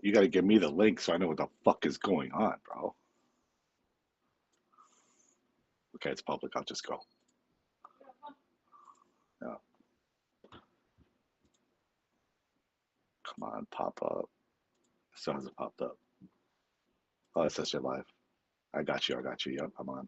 you gotta give me the link so I know what the fuck is going on, bro. Okay, it's public. I'll just go. Yeah. Come on, pop up. Still hasn't popped up. Oh, it says you're live. I got you. Yep, I'm on.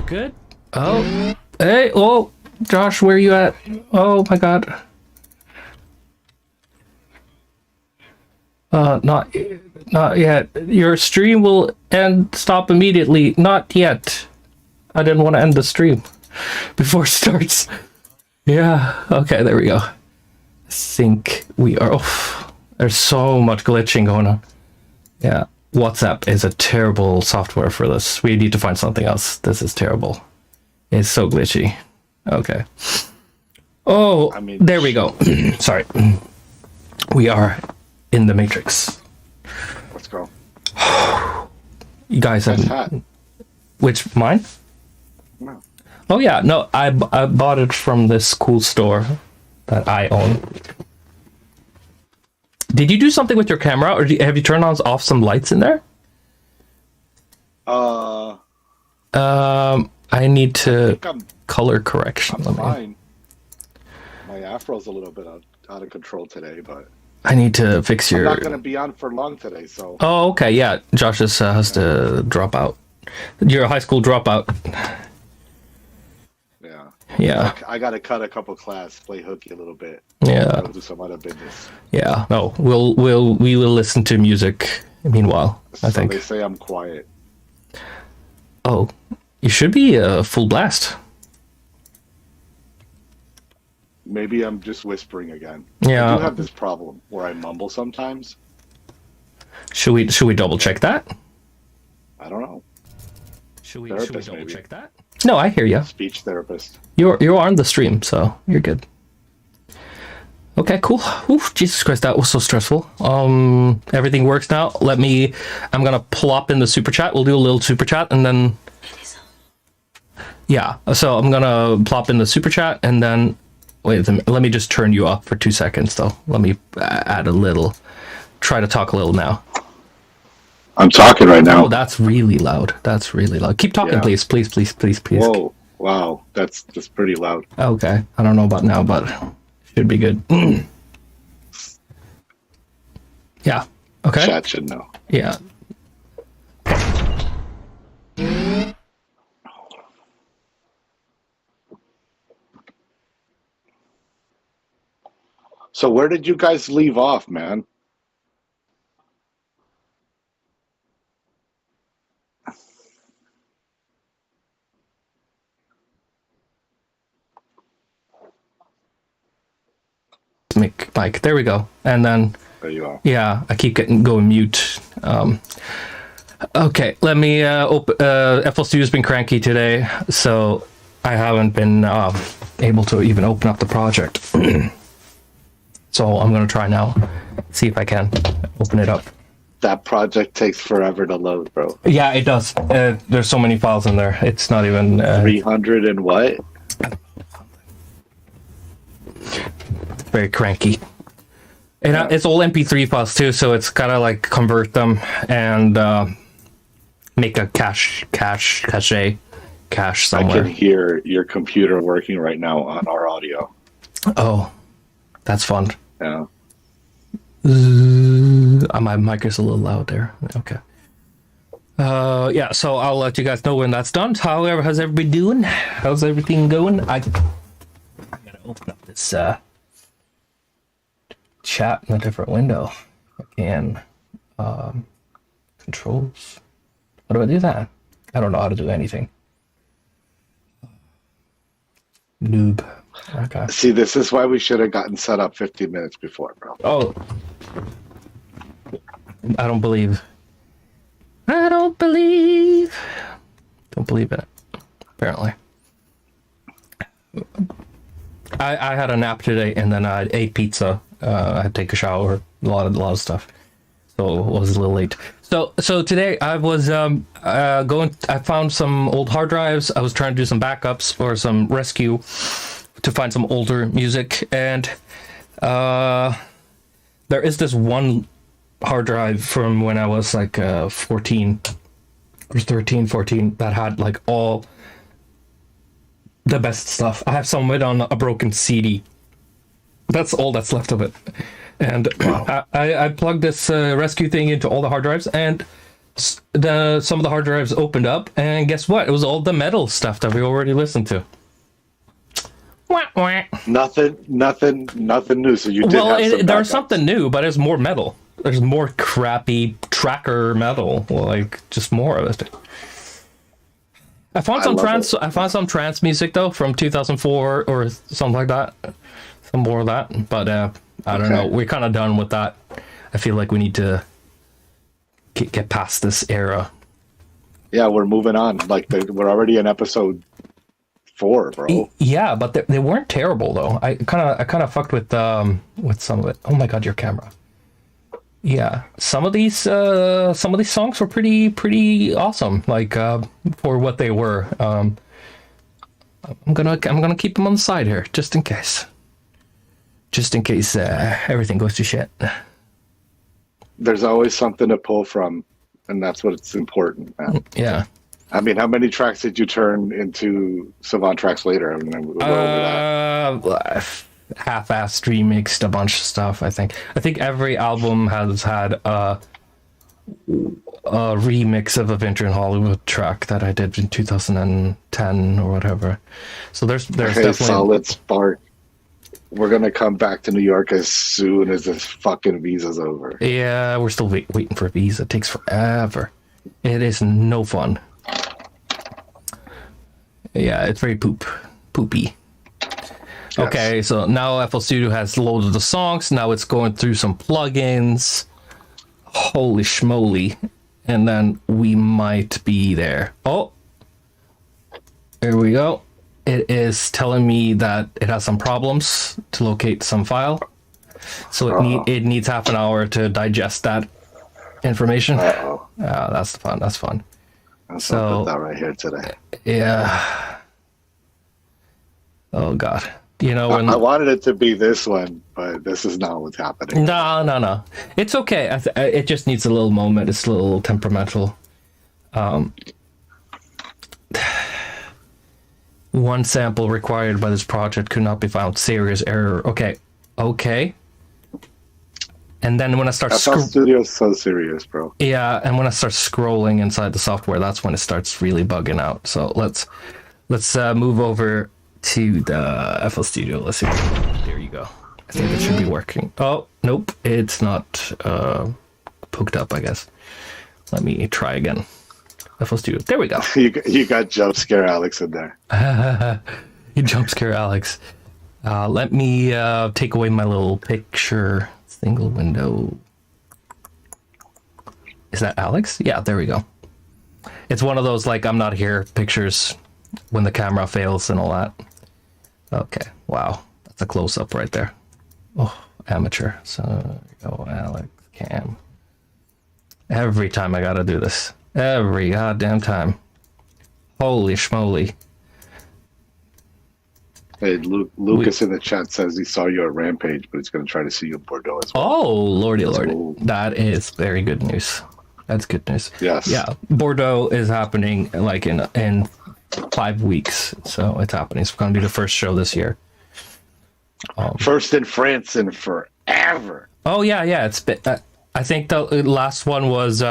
Good. Oh, hey, oh, Josh, where are you at? Oh my God. Not yet. Your stream will stop immediately. Not yet. I didn't want to end the stream before it starts. Yeah. Okay, there we go. I think we are. Oh, there's so much glitching going on. Yeah. WhatsApp is a terrible software for this. We need to find something else. This is terrible. It's so glitchy. Okay. Oh, I mean, there we go. Sorry. We are in the Matrix. Let's go. You guys have... Which, mine? No. Oh yeah, no, I bought it from this cool store that I own. Did you do something with your camera, or have you turned off some lights in there? I need to color correction. I'm fine. My afro's a little bit out of control today, but I need to fix your... I'm not going to be on for long today, so... Oh, okay, yeah. Josh has to drop out. You're a high school dropout. Yeah. Yeah. I got to cut a couple class, play hooky a little bit. Yeah. Do some other business. Yeah. No, we will listen to music meanwhile, I think. They say I'm quiet. Oh, you should be full blast. Maybe I'm just whispering again. Yeah. I do have this problem where I mumble sometimes. Should we double check that? I don't know. Should we Therapist, double maybe. check that? No, I hear you. Speech therapist. You're on the stream, so you're good. Okay, cool. Oof, Jesus Christ, that was so stressful. Everything works now. I'm gonna plop in the super chat. We'll do a little super chat and then... Yeah, so I'm gonna plop in the super chat and then... Wait, let me just turn you up for 2 seconds though. Let me add a little... Try to talk a little now. I'm talking right now. Oh, that's really loud. That's really loud. Keep talking, please. Whoa, wow, that's pretty loud. Okay, I don't know about now, but should be good. Yeah. Okay. Chat should know. Yeah. So where did you guys leave off, man? Mike, there we go. And then There you are. yeah, I keep going mute. Okay, let me open. FL Studio's been cranky today, so I haven't been able to even open up the project. So I'm gonna try now, see if I can open it up. That project takes forever to load, bro. Yeah, it does. There's so many files in there. It's not even 300 and what? Very cranky. And it's all MP3 files too, so it's gotta like convert them and make a cache cache I somewhere. can hear your computer working right now on our audio. Oh, that's fun. Yeah. My mic is a little loud there. Okay. Yeah, so I'll let you guys know when that's done. However, how's everybody doing? How's everything going? I'm gonna open up this chat in a different window. Again, controls. How do I do that? I don't know how to do anything. Noob. Okay. See, this is why we should have gotten set up 15 minutes before, bro. Oh. I don't believe. I don't believe. Don't believe in it, apparently. I had a nap today and then I ate pizza. I had to take a shower, a lot of stuff. So it was a little late. So today I was I found some old hard drives. I was trying to do some backups or some rescue to find some older music, and there is this one hard drive from when I was like 14 or 13, 14 that had like all the best stuff. I have some of it on a broken CD. That's all that's left of it. And wow. I plugged this rescue thing into all the hard drives, and some of the hard drives opened up, and guess what? It was all the metal stuff that we already listened to. Wah, wah. Nothing new. So you did have some there's backups. something new, but it's more metal. There's more crappy tracker metal, like just more of it. I found some trance. I found some trance music though from 2004 or something like that. Some more of that, but I don't know. We're kind of done with that. I feel like we need to get past this era. Yeah, we're moving on. Like we're already in episode 4, bro. Yeah, but they weren't terrible though. I kind of fucked with some of it. Oh my god, your camera. Yeah, some of these songs were pretty awesome. Like for what they were. I'm gonna keep them on the side here just in case. Just in case everything goes to shit. There's always something to pull from, and that's what's important, man. Yeah. I mean, how many tracks did you turn into Savant tracks later? I mean, we're over that. Half-assed remixed a bunch of stuff. I think every album has had a remix of a Winter in Hollywood track that I did in 2010 or whatever. So there's definitely solid spark. We're gonna come back to New York as soon as this fucking visa's over. Yeah, we're still waiting for a visa. It takes forever. It is no fun. Yeah, it's very poopy. Yes. Okay, so now FL Studio has loaded the songs. Now it's going through some plugins. Holy schmoly. And then we might be there. Oh, here we go. It is telling me that it has some problems to locate some file. So it needs half an hour to digest that information. Uh-oh. That's fun. That's fun. So put that right here today. Yeah. Oh God. You know, when I wanted it to be this one, but this is not what's happening. No. It's okay. It just needs a little moment. It's a little temperamental. One sample required by this project could not be found. Serious error. Okay. And then when I start FL Studio's so serious, bro. Yeah, and when I start scrolling inside the software, that's when it starts really bugging out. So let's move over to the FL Studio. Let's see. There you go. I think it should be working. Oh, nope. It's not hooked up, I guess. Let me try again. FL Studio. There we go. You got jump scare Alex in there. You jump scare Alex. Let me take away my little picture. Single window. Is that Alex? Yeah, there we go. It's one of those like I'm not here pictures when the camera fails and all that. Okay, wow. That's a close-up right there. Oh, amateur. So there you go, Alex, cam. Every time I gotta do this. Every goddamn time. Holy schmoly. Hey, Lucas in the chat says he saw you at Rampage, but he's going to try to see you in Bordeaux as well. Oh, lordy. Cool. That is very good news. That's good news. Yes. Yeah, Bordeaux is happening like in 5 weeks. So it's happening. It's going to be the first show this year. First in France in forever. Oh yeah. It's been, I think the last one was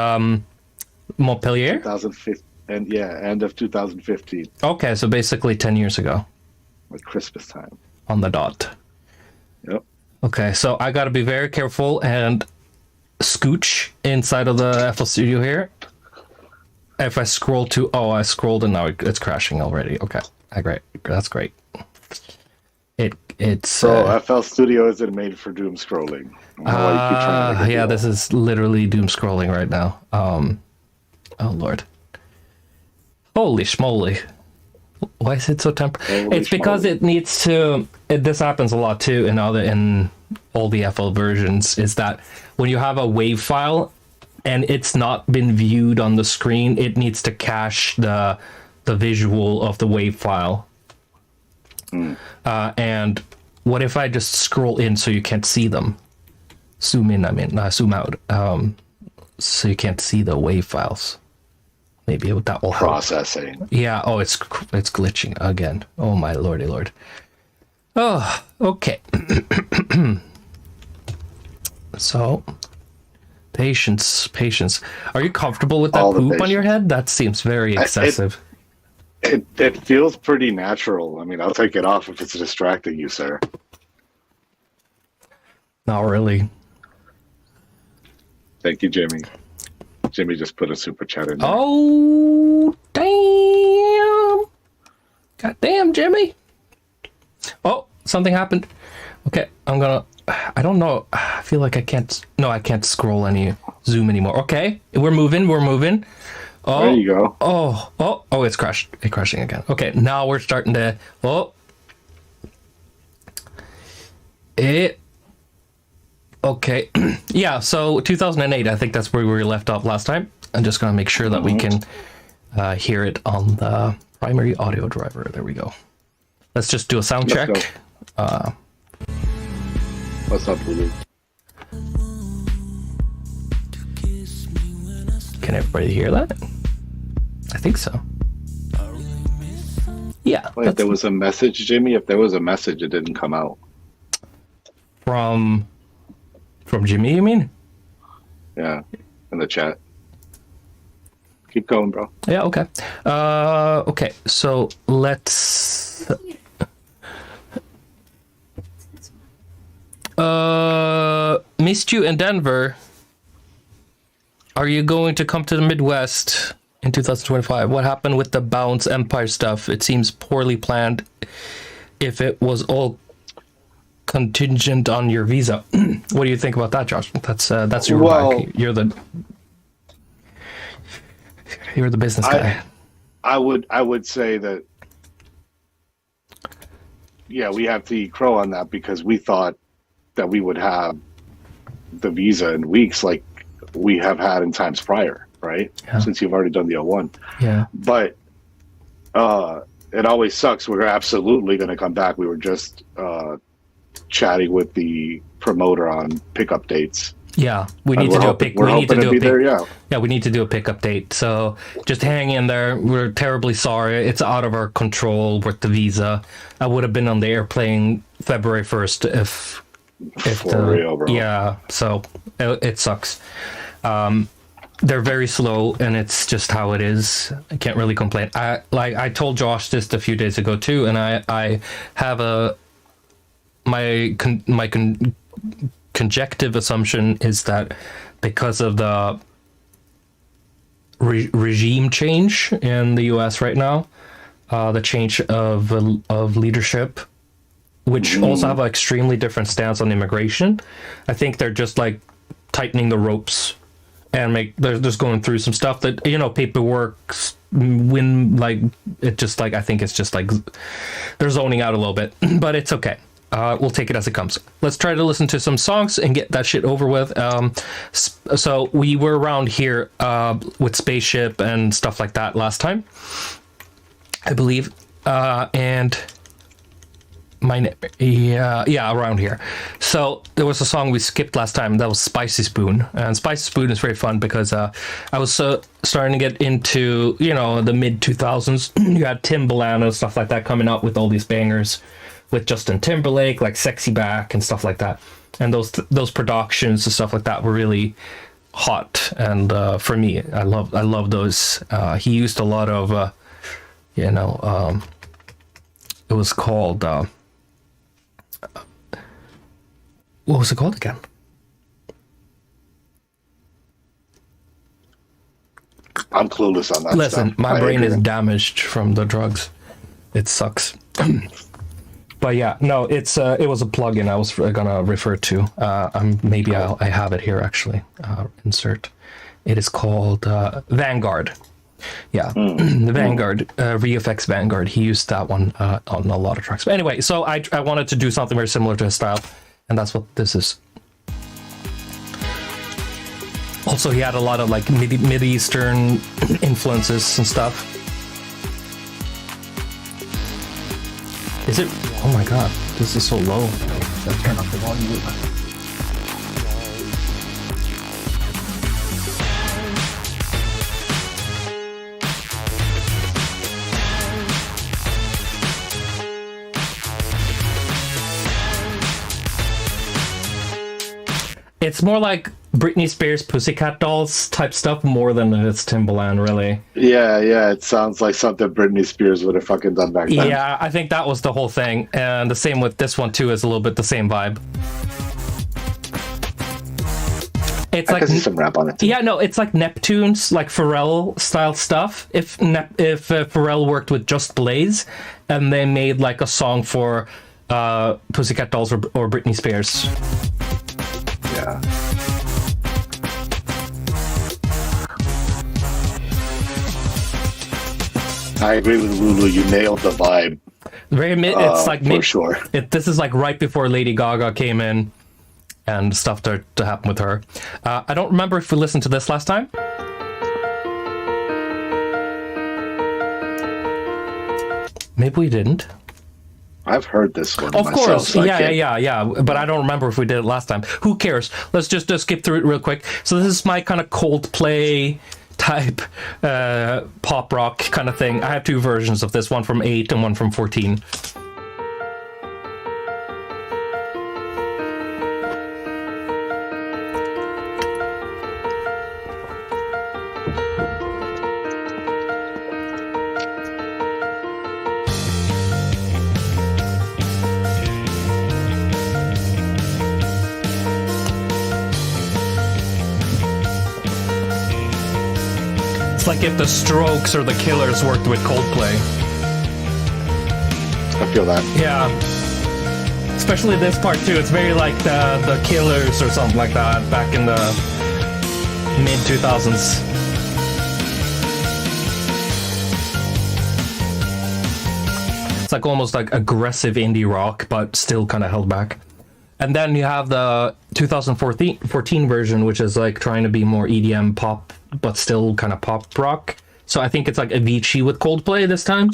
Montpellier. 2015, and yeah, end of 2015. Okay, so basically 10 years ago. Like Christmas time. On the dot. Yep. Okay, so I got to be very careful and scooch inside of the FL Studio here. If I scroll to, I scrolled and now it's crashing already. Okay, great. That's great. It's so FL Studio isn't made for doom scrolling. Yeah, this is literally doom scrolling right now. Oh lord. Holy schmoly. Why is it so temporary? It's because it needs to. This happens a lot too in all the FL versions. Is that when you have a WAV file and it's not been viewed on the screen, it needs to cache the visual of the WAV file. And what if I just scroll in so you can't see them? Zoom in. Zoom out. So you can't see the WAV files. Maybe that will help. Processing. Yeah. Oh, it's glitching again. Oh my lordy lord. Oh, okay. So, patience. Are you comfortable with that poop on your head? That seems very excessive. It feels pretty natural. I mean, I'll take it off if it's distracting you, sir. Not really. Thank you, Jimmy. Jimmy just put a super chat in there. Oh, damn. God damn, Jimmy. Oh, something happened. Okay, I don't know. I feel like I can't scroll zoom anymore. Okay, we're moving. Oh, there you go. Oh, it's crashing again. Okay, now we're starting to, okay. Yeah, so 2008, I think that's where we left off last time. I'm just going to make sure that we can hear it on the primary audio driver. There we go. Let's just do a sound check. What's up, Lulu? Can everybody hear that? I think so. Yeah. Wait, there was a message, Jimmy? If there was a message, it didn't come out. From Jimmy, you mean? Yeah, in the chat. Keep going, bro. Yeah, okay. Okay, so let's... missed you in Denver. Are you going to come to the Midwest in 2025? What happened with the Bounce Empire stuff? It seems poorly planned if it was all contingent on your visa. What do you think about that, Josh? That's your remark. You're the business guy. I would say that, yeah, we have to eat crow on that because we thought that we would have the visa in weeks like we have had in times prior, right? Yeah. Since you've already done the O1. Yeah. But it always sucks. We're absolutely going to come back. We were just chatting with the promoter on pickup dates. Yeah, we need to do a pick. We need to do a pick. Yeah, we need to do a pickup date. So just hang in there. We're terribly sorry. It's out of our control with the visa. I would have been on the airplane February 1st if real, bro. Yeah. So it sucks. They're very slow, and it's just how it is. I can't really complain. I told Josh this a few days ago too, and I have my conjective assumption is that because of the regime change in the U.S. right now, the change of leadership, which also have an extremely different stance on immigration, I think they're just like tightening the ropes and they're just going through some stuff that, paperwork I think it's just like they're zoning out a little bit, but it's okay. We'll take it as it comes. Let's try to listen to some songs and get that shit over with. So we were around here with Spaceship and stuff like that last time, I believe. And yeah, around here. So there was a song we skipped last time that was Spicy Spoon, and Spicy Spoon is very fun because I was starting to get into, you know, the mid 2000s. You had Timbaland and stuff like that coming out with all these bangers with Justin Timberlake, like Sexy Back and stuff like that, and those productions and stuff like that were really hot. And for me, I love those. He used a lot of it was called what was it called again? I'm clueless on that. Listen, stuff. my brain is damaged from the drugs. It sucks. But yeah, no, it was a plugin I was gonna refer to. Maybe I have it here actually. Insert. It is called Vanguard. Yeah, the Vanguard, VFX Vanguard. He used that one on a lot of tracks. But anyway, so I wanted to do something very similar to his style, and that's what this is. Also, he had a lot of like Mid-Eastern influences and stuff. Is it? Oh my god, this is so low. Let's turn up the volume. It's more like Britney Spears, Pussycat Dolls type stuff more than it's Timbaland, really. Yeah, it sounds like something Britney Spears would have fucking done back then. Yeah, I think that was the whole thing. And the same with this one, too, is a little bit the same vibe. It's I like can see some rap on it, too. Yeah, no, it's like Neptunes, like Pharrell-style stuff. If Pharrell worked with Just Blaze, and they made like a song for Pussycat Dolls or Britney Spears. Yeah. I agree with Lulu. You nailed the vibe. It's like for sure. This is like right before Lady Gaga came in and stuff started to happen with her. I don't remember if we listened to this last time. Maybe we didn't. I've heard this one Of myself, course, so yeah. But I don't remember if we did it last time. Who cares? Let's just skip through it real quick. So this is my kind of Coldplay type pop rock kind of thing. I have two versions of this, one from 8 and one from 14. It's like if the Strokes or the Killers worked with Coldplay. I feel that. Yeah. Especially this part too. It's very like the Killers or something like that back in the mid 2000s. It's like almost like aggressive indie rock, but still kind of held back. And then you have the 2014 version, which is like trying to be more EDM pop, but still kind of pop rock. So I think it's like Avicii with Coldplay this time.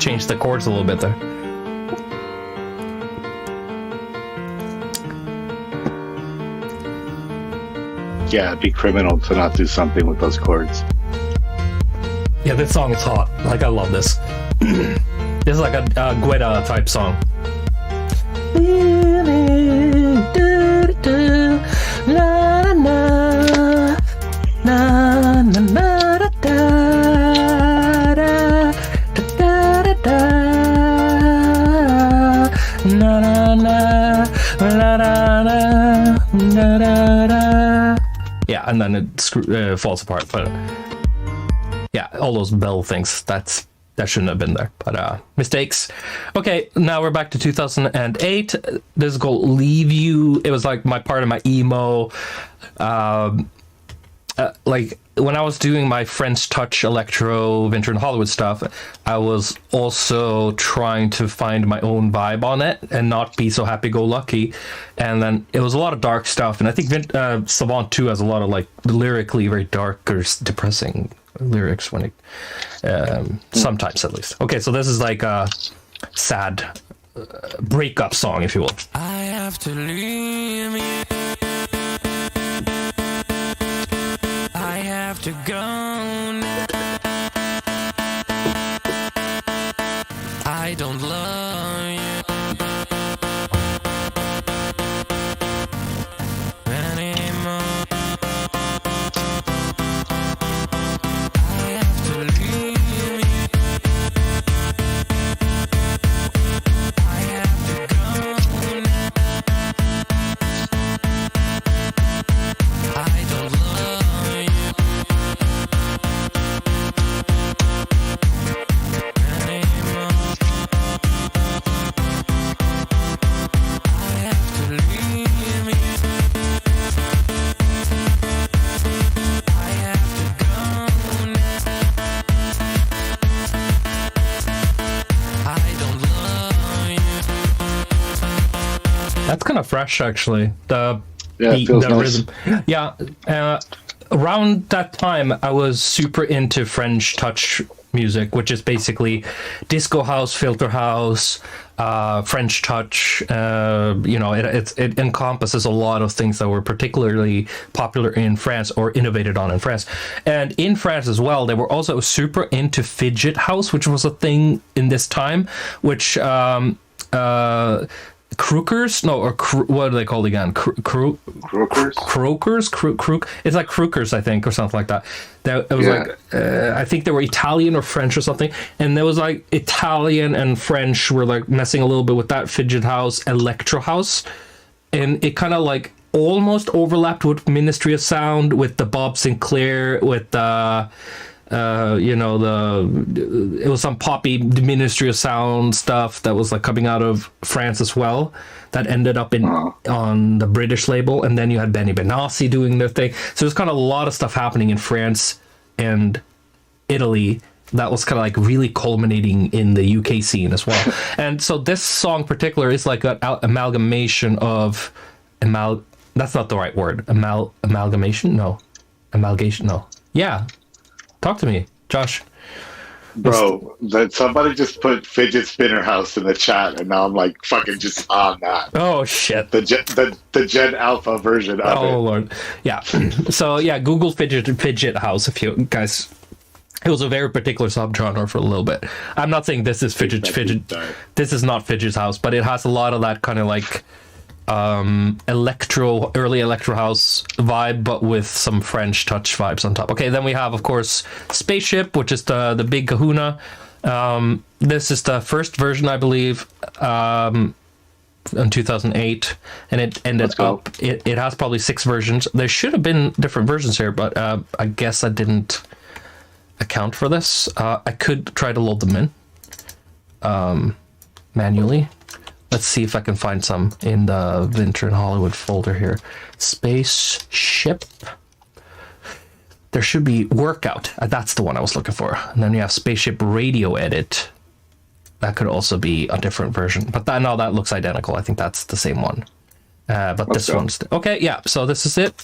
Change the chords a little bit there. Yeah, it'd be criminal to not do something with those chords. Yeah, this song is hot. Like, I love this. This is like a Guetta type song. Yeah, and then it falls apart, but yeah, all those bell things, that shouldn't have been there, but mistakes. Okay, now we're back to 2008. This is called Leave You. It was like my part of my emo, like when I was doing my French touch electro Venture in Hollywood stuff, I was also trying to find my own vibe on it and not be so happy-go-lucky. And then it was a lot of dark stuff, and I think Savant too has a lot of like lyrically very dark or depressing lyrics when it, sometimes at least. Okay, so this is like a sad breakup song, if you will. I have to leave you. I have to go now. I don't love you anymore. I have to leave you. I have to go now. I don't love you anymore. I have to leave you. I have to go now. I don't love you. That's kind of fresh, actually. The Yeah, it beat, feels the nice. rhythm. Yeah. Around that time, I was super into French touch music, which is basically disco house, filter house, French touch. It encompasses a lot of things that were particularly popular in France or innovated on in France. And in France as well, they were also super into fidget house, which was a thing in this time, which crookers, no, or what are they called again? Croakers? It's like crookers, I think, or something like that. It was like I think they were Italian or French or something, and there was like Italian and French were like messing a little bit with that fidget house, Electro house, and it kind of like almost overlapped with Ministry of Sound, with the Bob Sinclair, with the it was some poppy Ministry of Sound stuff that was like coming out of France as well, that ended up on the British label, and then you had Benny Benassi doing their thing. So there's kind of a lot of stuff happening in France and Italy that was kind of like really culminating in the UK scene as well. And so this song in particular is like an amalgamation of that's not the right word. Amalgamation? No. Amalgamation? No. Yeah. Talk to me, Josh. Bro, that somebody just put fidget spinner house in the chat, and now I'm like fucking just on that. Oh shit. The Gen Alpha version of it. Oh Lord. Yeah. So yeah, Google fidget house if you guys. It was a very particular subgenre for a little bit. I'm not saying this is fidget. This is not fidget house, but it has a lot of that kind of like early electro house vibe, but with some French touch vibes on top. Okay, then we have, of course, Spaceship, which is the big kahuna. This is the first version, I believe, in 2008, and it ended up it has probably 6 versions. There should have been different versions here, but I guess I didn't account for this. I could try to load them in manually. Let's see if I can find some in the Winter in Hollywood folder here. Spaceship. There should be Workout. That's the one I was looking for. And then you have Spaceship Radio Edit. That could also be a different version. But that looks identical. I think that's the same one. But this one's... Okay, yeah. So this is it.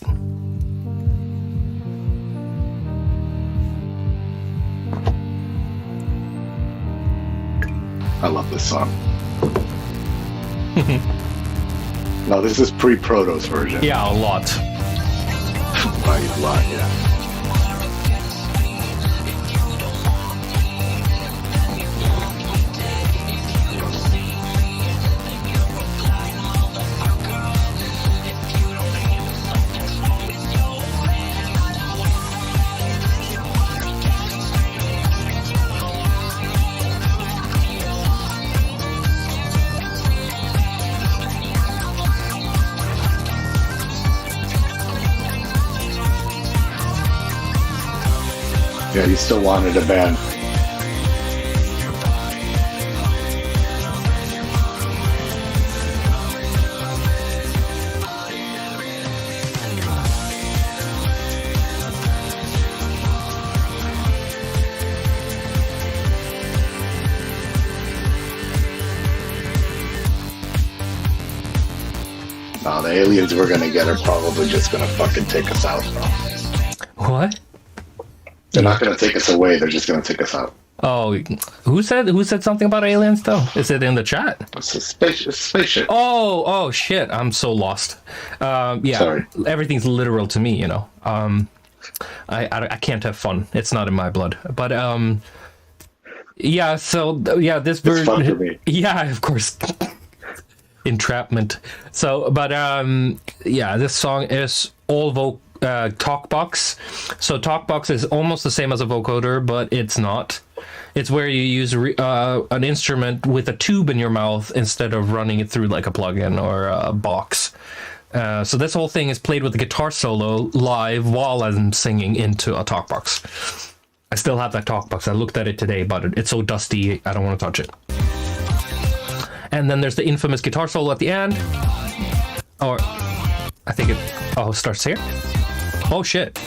I love this song. No, this is pre-Protos version. Yeah, a lot. By a lot, yeah. Yeah, he still wanted a band. No, the aliens we're gonna get are probably just gonna fucking take us out, bro. What? They're not going to take us away. They're just going to take us out. Oh, who said something about aliens though? Is it in the chat? It's a spaceship. Oh shit! I'm so lost. Yeah, Sorry. Everything's literal to me, you know. I can't have fun. It's not in my blood. But yeah. So yeah, this version. It's fun for me. Yeah, of course. Entrapment. So, but yeah, this song is all talkbox. So talkbox is almost the same as a vocoder, but it's not. It's where you use an instrument with a tube in your mouth instead of running it through like a plugin or a box. So this whole thing is played with the guitar solo live while I'm singing into a talkbox. I still have that talkbox. I looked at it today, but it's so dusty, I don't want to touch it. And then there's the infamous guitar solo at the end. Or, I think it starts here. Oh shit.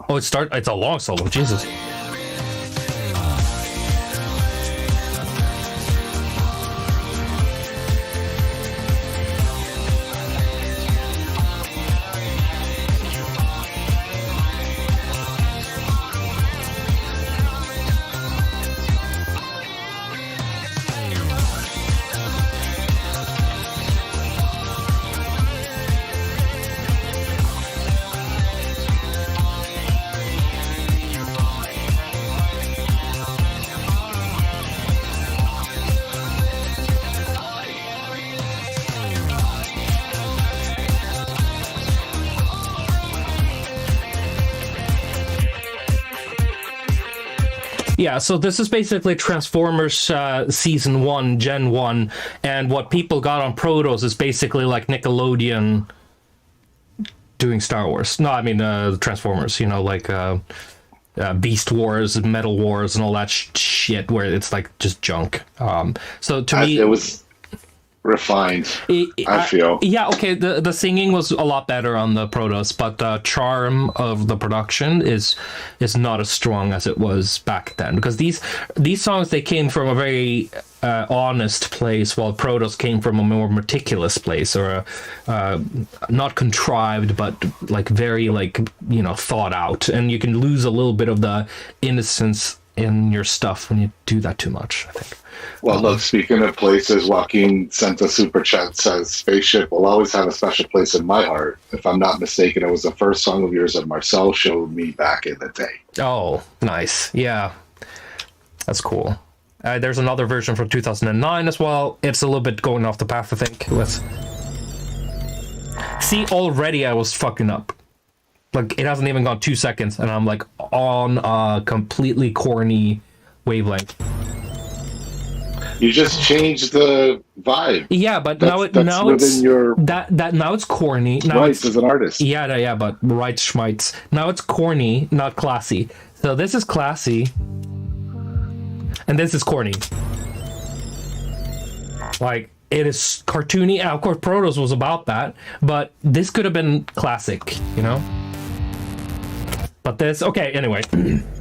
Oh, it's a long solo, Jesus. Yeah, so this is basically Transformers Season 1, Gen 1, and what people got on Protos is basically like Nickelodeon doing Star Wars. No, I mean Transformers, you know, like Beast Wars, Metal Wars, and all that shit where it's like just junk. So to me... It was refined, I feel. Yeah, okay, the singing was a lot better on the Protos, but the charm of the production is not as strong as it was back then, because these songs, they came from a very honest place, while Protos came from a more meticulous place, or not contrived, but like very, like, you know, thought out, and you can lose a little bit of the innocence in your stuff when you do that too much, I think. Well, look, speaking of places, Joaquin sent a super chat, says, Spaceship will always have a special place in my heart. If I'm not mistaken, it was the first song of yours that Marcel showed me back in the day. Oh, nice. Yeah. That's cool. There's another version from 2009 as well. It's a little bit going off the path, I think. See, already I was fucking up. Like, it hasn't even gone 2 seconds, and I'm like on a completely corny wavelength. You just changed the vibe. Yeah, but now it's your now it's corny. Now rights as an artist. Yeah, but right schmites. Now it's corny, not classy. So this is classy, and this is corny. Like, it is cartoony. Of course, Protos was about that, but this could have been classic, you know. But this, okay. Anyway,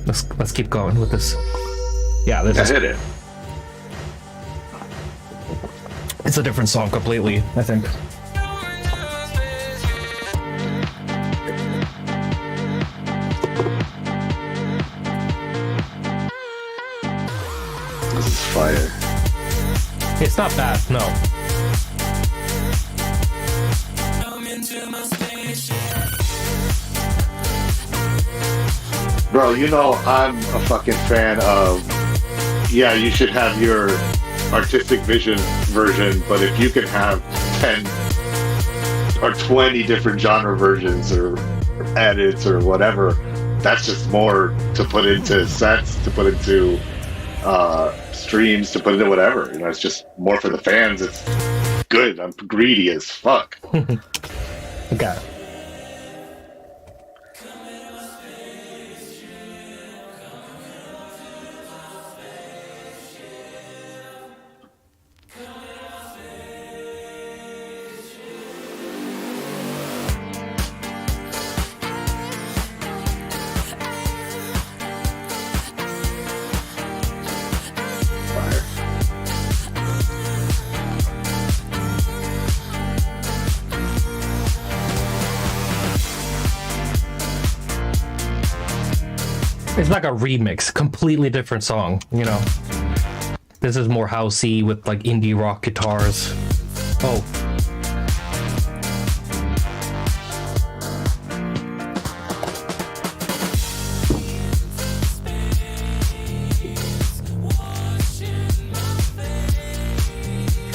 let's keep going with this. Yeah, this hit it. It's a different song completely, I think. This is fire. It's not bad, no. Bro, you know I'm a fucking fan of, yeah, you should have your artistic vision version, but if you can have 10 or 20 different genre versions or edits or whatever, that's just more to put into sets, to put into streams, to put into whatever. You know, it's just more for the fans. It's good. I'm greedy as fuck. Okay. It's like a remix, completely different song, you know. This is more housey with like indie rock guitars. Oh.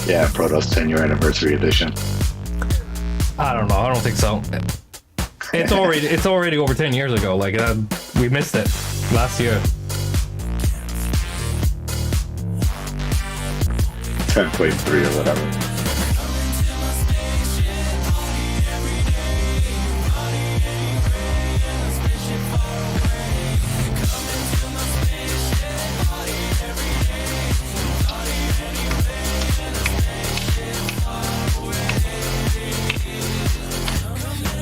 Yeah, Protos 10-year anniversary edition. I don't know. I don't think so. It's already over 10 years ago. Like we missed it last year. 10.3 or whatever.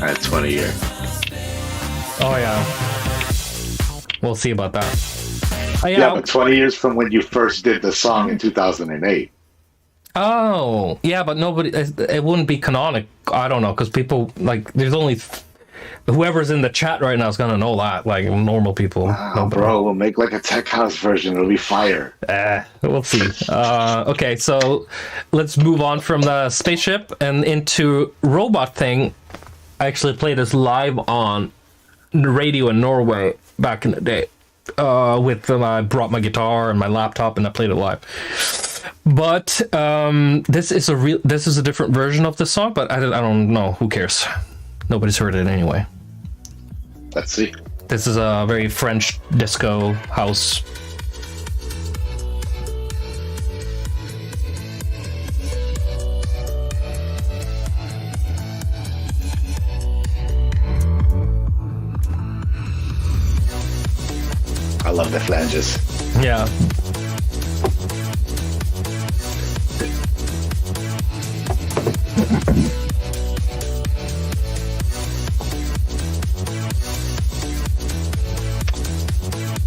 At 20 year. Oh yeah. We'll see about that. Yeah, but 20 years from when you first did the song in 2008. Oh, yeah, but nobody, it wouldn't be canonic. I don't know, because people, like, there's only, whoever's in the chat right now is going to know that, like, normal people. Oh, bro, we'll make, like, a tech house version. It'll be fire. We'll see. Okay, so let's move on from the Spaceship and into Robot Thing. I actually played this live on the radio in Norway back in the day. I brought my guitar and my laptop and I played it live. But this is a different version of the song, but I don't know. Who cares? Nobody's heard it anyway. Let's see. This is a very French disco house. I love the flanges. Yeah.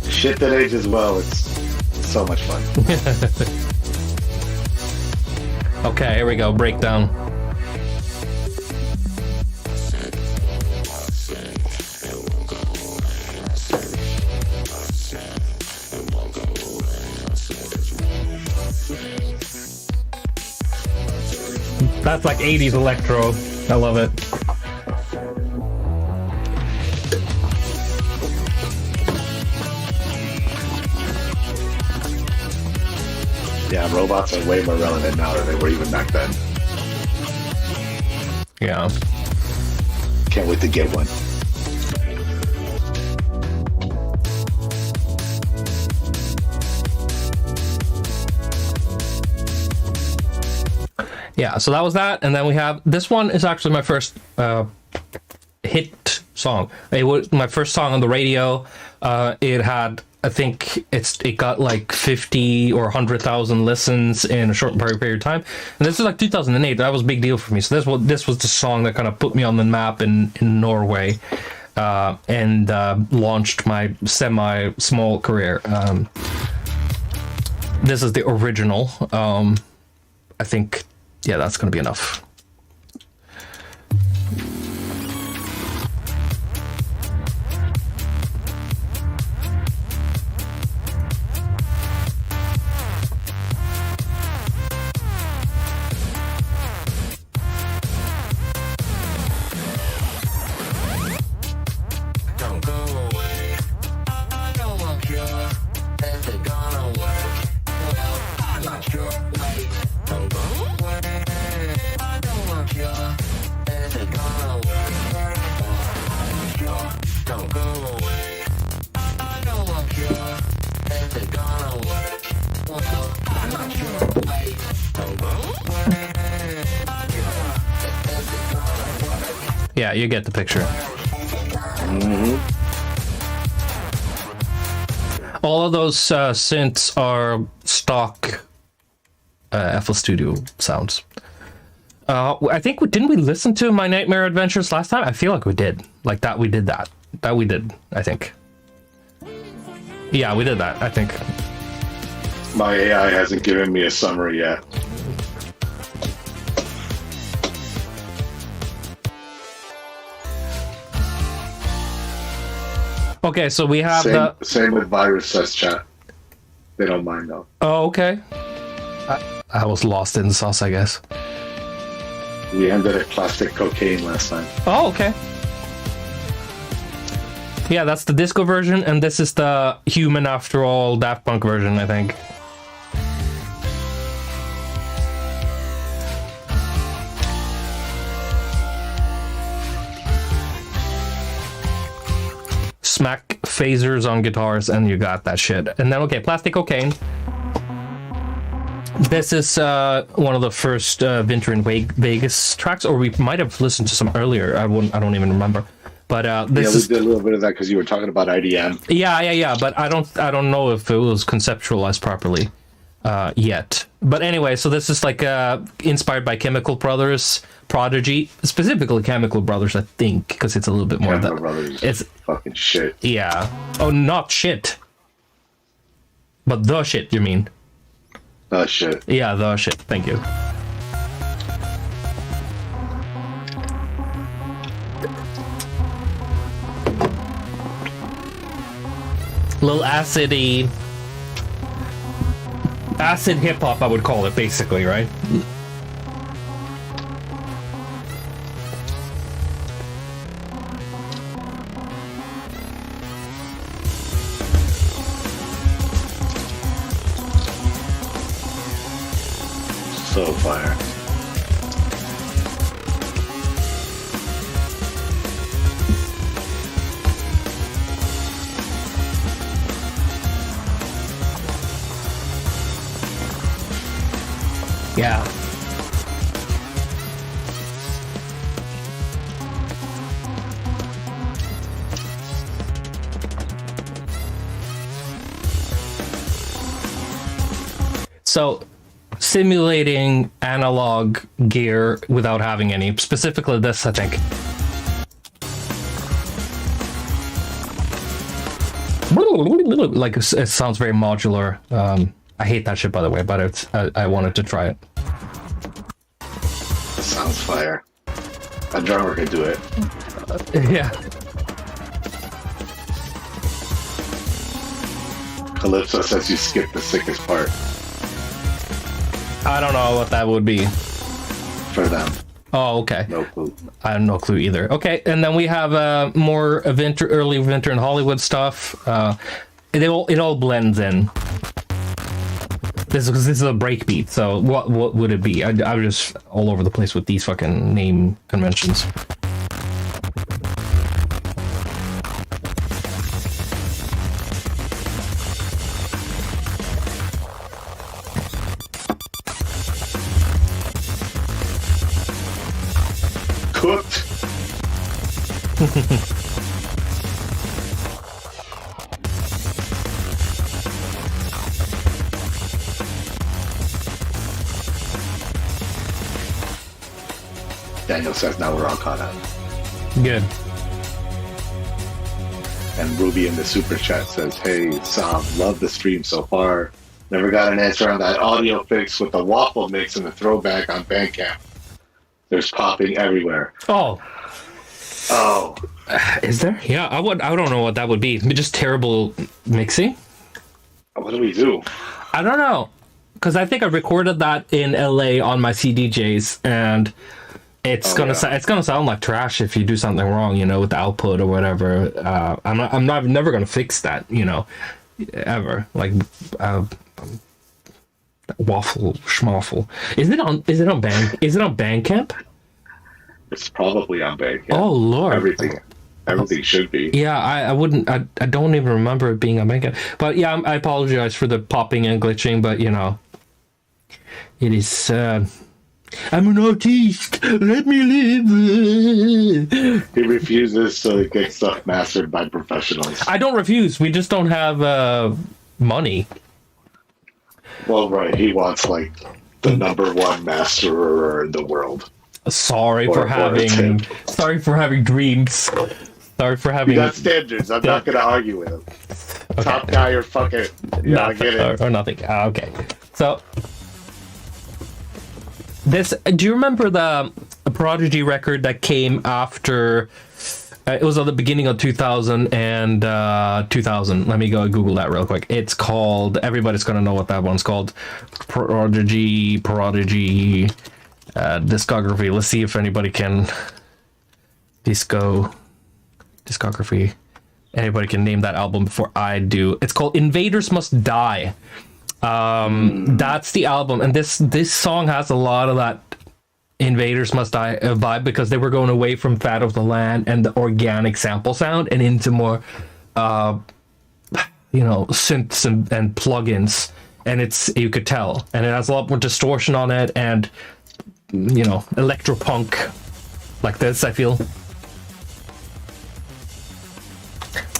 Shit that ages well. It's so much fun. Okay, here we go. Breakdown. That's like 80s electro. I love it. Yeah, robots are way more relevant now than they were even back then. Yeah. Can't wait to get one. Yeah, so that was that, and then we have this one is actually my first hit song. It was my first song on the radio. It had, I think it got like 50 or 100,000 listens in a short period of time. And this is like 2008. That was a big deal for me. So this was the song that kind of put me on the map in Norway and launched my semi-small career. This is the original. I think, yeah, that's going to be enough. Yeah, you get the picture. Mm-hmm. All of those synths are stock FL Studio sounds. I think didn't we listen to My Nightmare Adventures last time? I feel like we did. Like that we did that. That we did, I think. Yeah, we did that, I think. My AI hasn't given me a summary yet. Okay, so we have same with Virus says chat. They don't mind though. Oh, okay. I was lost in the sauce, I guess. We ended at plastic cocaine last time. Oh, okay. Yeah, that's the disco version, and this is the Human After All Daft Punk version, I think. Smack phasers on guitars, and you got that shit. And then, okay, Plastic Cocaine. This is one of the first Winter in Vegas tracks, or we might have listened to some earlier. I don't even remember. But this we did a little bit of that because you were talking about IDM. Yeah. But I don't know if it was conceptualized properly yet. But anyway, so this is like inspired by Chemical Brothers, Prodigy, specifically Chemical Brothers, I think, because it's a little bit more of that. Brothers, it's fucking shit. Yeah. Oh, not shit. But the shit, you mean? The shit. Yeah, the shit. Thank you. Little acidy, acid hip hop, I would call it, basically, right? So fire. Yeah. So, simulating analog gear without having any, specifically this, I think. Like, it sounds very modular. I hate that shit, by the way, but I wanted to try it. That sounds fire. A drummer could do it. Yeah. Calypso says you skipped the sickest part. I don't know what that would be. For them. Oh, okay. No clue. I have no clue either. Okay, and then we have more early Winter in Hollywood stuff. It all blends in. This is a breakbeat, so what would it be? I'm just all over the place with these fucking name conventions. Cooked. Daniel says now we're all caught up. Good. And Ruby in the super chat says, "Hey, Sam, love the stream so far. Never got an answer on that audio fix with the waffle mix and the throwback on Bandcamp. There's popping everywhere." Oh. Is there? Yeah, I don't know what that would be. Just terrible mixing? What do we do? I don't know. Because I think I recorded that in LA on my CDJs, and it's gonna sound like trash if you do something wrong, with the output or whatever. I'm never gonna fix that, ever. Like waffle schmoffle. Is it on Bandcamp? It's probably on Bandcamp. Oh Lord. Everything should be. Yeah, I wouldn't. I don't even remember it being on Bandcamp. But yeah, I apologize for the popping and glitching. But it is. I'm an artist. Let me live. He refuses to get stuff mastered by professionals. I don't refuse. We just don't have money. Well, right. He wants like the #1 masterer in the world. Sorry for having dreams. Sorry for having. You got standards. I'm not going to argue with him. Okay. Top guy or fuck it. Yeah, I get it. Or nothing. Okay. So, do you remember the Prodigy record that came after It was at the beginning of 2000 and 2000. Let me go Google that real quick. It's called, everybody's gonna know what that one's called. Prodigy discography. Let's see if anybody can discography. Anybody can name that album before I do. It's called Invaders Must Die. That's the album, and this song has a lot of that Invaders Must Die vibe, because they were going away from Fat of the Land and the organic sample sound and into more synths and plugins, and you could tell, and it has a lot more distortion on it, and electro punk like this. I feel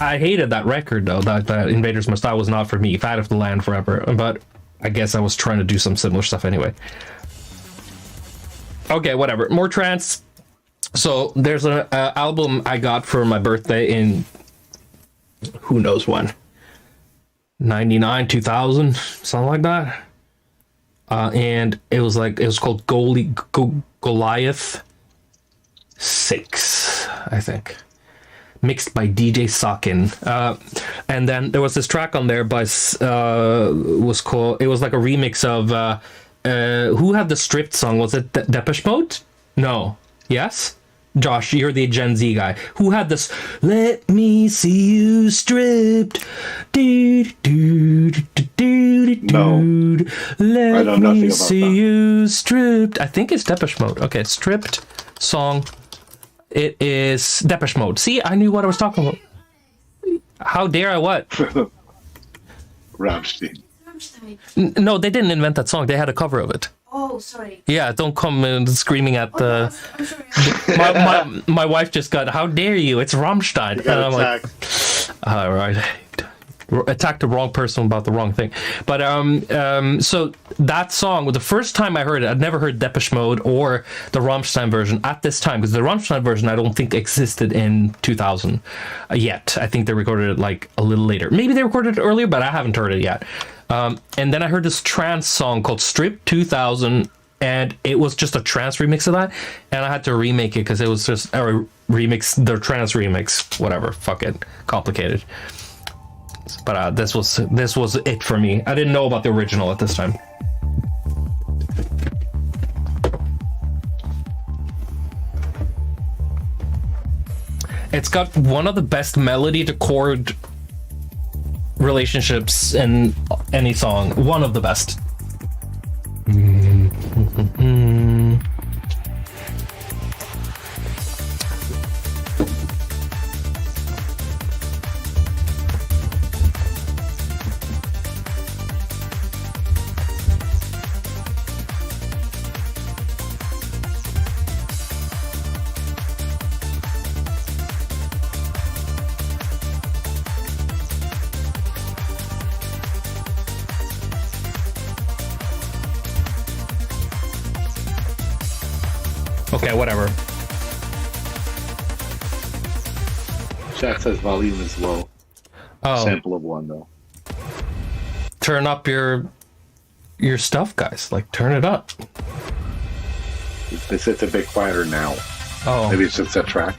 I hated that record though. That Invaders Must Die was not for me. Fat of the Land forever, but I guess I was trying to do some similar stuff anyway. Okay, whatever. More trance. So there's an album I got for my birthday in who knows when, 99, 2000, something like that. And it was called Goliath 6, I think. Mixed by DJ Sakin. And then there was this track on there by it was like a remix of who had the stripped song? Was it Depeche Mode? No. Yes? Josh, you're the Gen Z guy. Who had this? Let me see you stripped. No. Let me see you stripped. I think it's Depeche Mode. Okay, stripped song. It is Depeche Mode. See, I knew what I was talking about. How dare I what? Rammstein. No, they didn't invent that song. They had a cover of it. Oh, sorry. Yeah, don't come screaming at the. My wife just got. How dare you? It's Rammstein. And I'm like, all right. Attacked the wrong person about the wrong thing. But so that song, the first time I heard it, I'd never heard Depeche Mode or the Rammstein version at this time, because the Rammstein version I don't think existed in 2000 yet. I think they recorded it like a little later. Maybe they recorded it earlier, but I haven't heard it yet. And then I heard this trance song called Strip 2000, and it was just a trance remix of that, and I had to remake it because it was just a remix, their trance remix, whatever, fuck it, complicated. But this was it for me. I didn't know about the original at this time. It's got one of the best melody to chord relationships in any song. One of the best. Okay, whatever. Chat says volume is low. Oh. Sample of one though. Turn up your stuff, guys. Like, turn it up. It's a bit quieter now. Oh. Maybe it's just that track.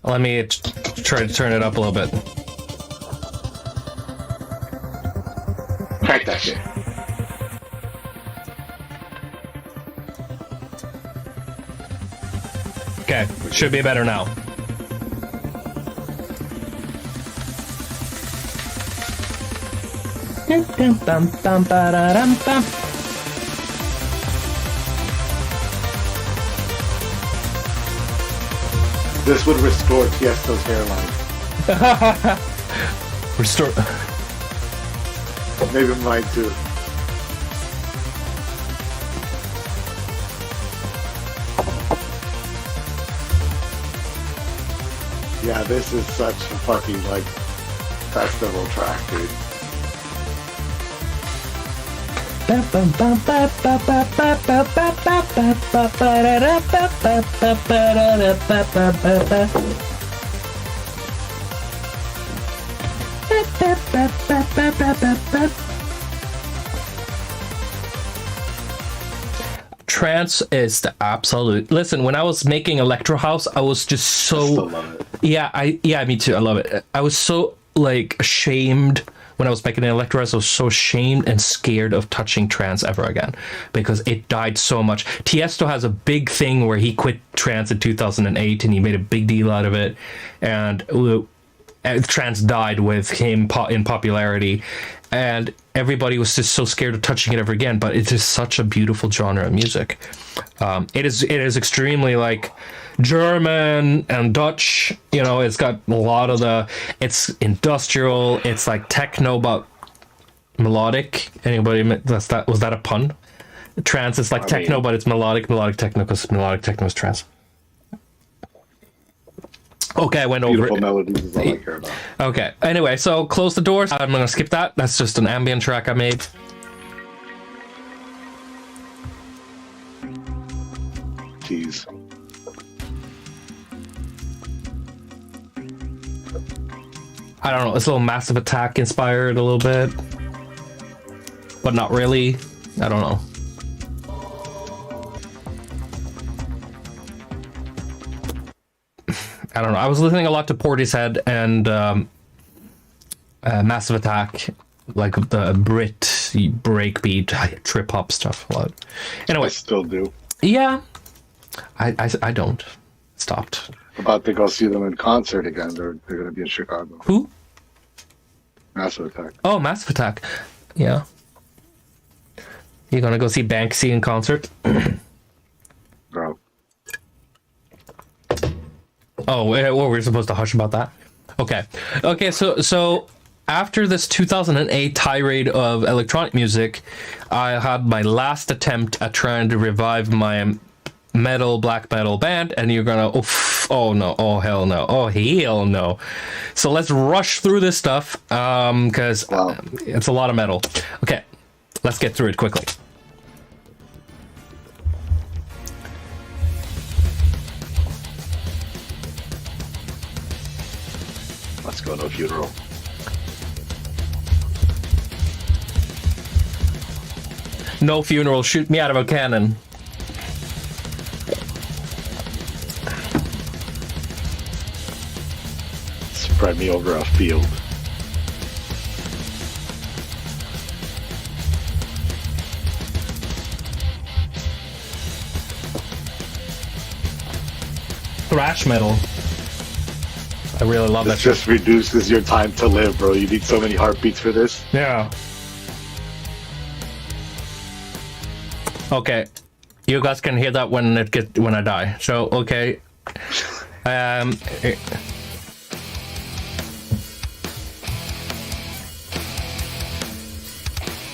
Let me try to turn it up a little bit. Crack that shit. Okay, should be better now. This would restore Tiesto's hairline. Restore. Maybe mine too. Yeah, this is such a fucking, like, festival track, dude. Trance is the absolute. Listen, when I was making Electro House, I was just so. I still love it. Yeah, me too. I love it. I was so like ashamed when I was making an Electro. I was so ashamed and scared of touching trance ever again because it died so much. Tiesto has a big thing where he quit trance in 2008 and he made a big deal out of it, and trance died with him in popularity, and everybody was just so scared of touching it ever again. But it's just such a beautiful genre of music. It is extremely like German and Dutch, you know. It's got a lot of it's industrial, it's like techno but melodic. Anybody, was that a pun? Trance is like techno, but it's melodic techno, because melodic techno is trance. Okay, I went over beautiful melodies is all I care about. Okay, anyway, so close the doors. I'm gonna skip that. That's just an ambient track I made. Tease. I don't know, it's a little Massive Attack inspired a little bit, but not really. I don't know. I don't know. I was listening a lot to Portishead and Massive Attack, like the Brit breakbeat trip hop stuff a lot. Anyway, I still do. Yeah, I don't. Stopped. About to go see them in concert again. They're going to be in Chicago. Who? Massive Attack. Oh, Massive Attack. Yeah. You gonna go see Banksy in concert? Bro. Oh, well, we're supposed to hush about that. Okay. So after this 2008 tirade of electronic music, I had my last attempt at trying to revive my black metal band, and you're gonna oh no, oh hell no, oh hell no. So let's rush through this stuff because it's a lot of metal. Okay, let's get through it quickly. Let's go to a funeral. No funeral, shoot me out of a cannon. Spread me over a field. Thrash metal. I really love that. This just reduces your time to live, bro. You need so many heartbeats for this. Yeah. Okay. You guys can hear that when I die. So okay.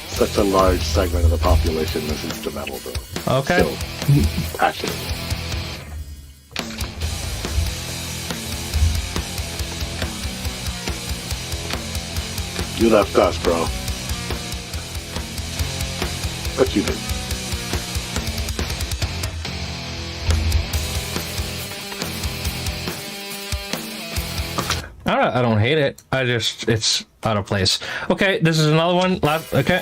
Such a large segment of the population listens to metal, bro. Okay. Still, passionate. You left us, bro. But you did. I don't hate it. It's out of place. Okay, this is another one. Okay.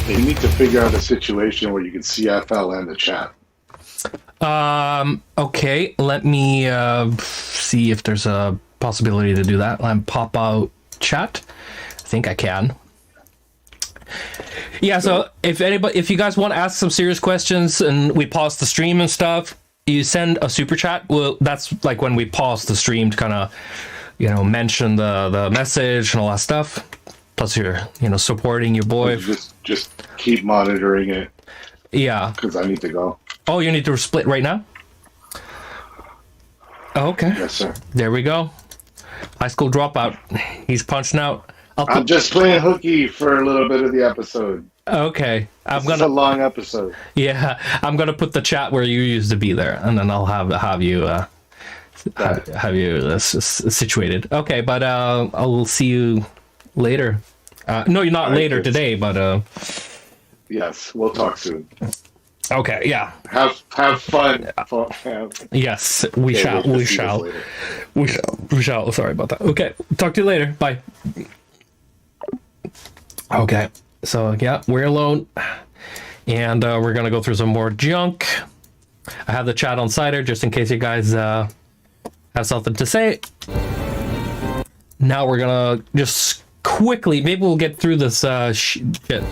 You need to figure out a situation where you can CFL and the chat. Okay, let me see if there's a possibility to do that. Pop out chat. I think I can. Yeah, so if you guys want to ask some serious questions and we pause the stream and stuff, you send a super chat. Well, that's like when we pause the stream to kind of, mention the message and all that stuff. Plus you're, supporting your boy. Just keep monitoring it. Yeah. Because I need to go. Oh, you need to split right now? Oh, okay. Yes, sir. There we go. High school dropout. He's punching out. I'm just playing hooky for a little bit of the episode. Okay. It's a long episode. Yeah, I'm gonna put the chat where you used to be there, and then I'll have you situated. Okay, but I'll see you later. No, you're not All right, later kids. today, but Yes, we'll talk soon. okay, yeah. Have fun. Yes, we Okay, shall. wait to We see this shall. later. We shall. We shall. Sorry about that. Okay, talk to you later. Bye. Okay, so yeah, we're alone, and we're gonna go through some more junk. I have the chat on Cider just in case you guys have something to say. Now we're gonna just quickly, maybe we'll get through this shit.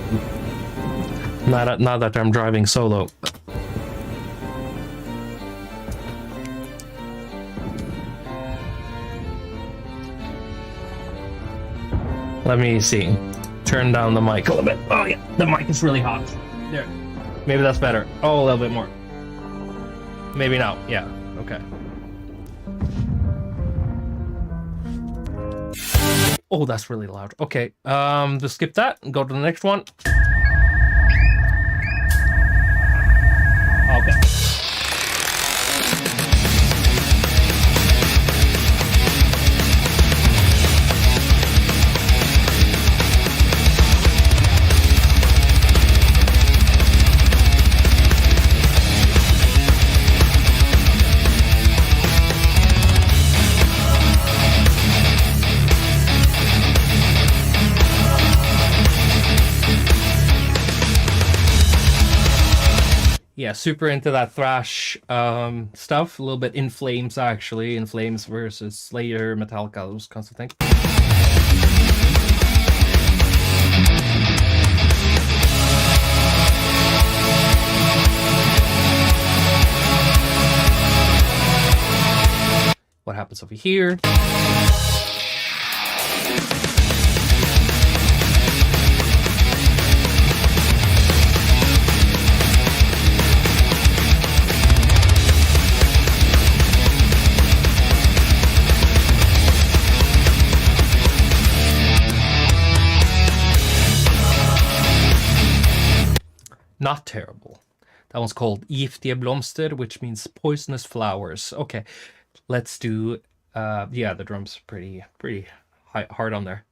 Not that I'm driving solo. Let me see. Turn down the mic a little bit. Oh yeah, the mic is really hot. There. Maybe that's better. Oh, a little bit more. Maybe now. Yeah. Okay. Oh, that's really loud. Okay. Just skip that and go to the next one. Okay. Yeah, super into that thrash stuff. A little bit In Flames, actually. In Flames versus Slayer, Metallica, those kinds of things. What happens over here? Not terrible. That one's called Giftige blomster, which means poisonous flowers. Okay, let's do. Yeah, the drums pretty hard on there.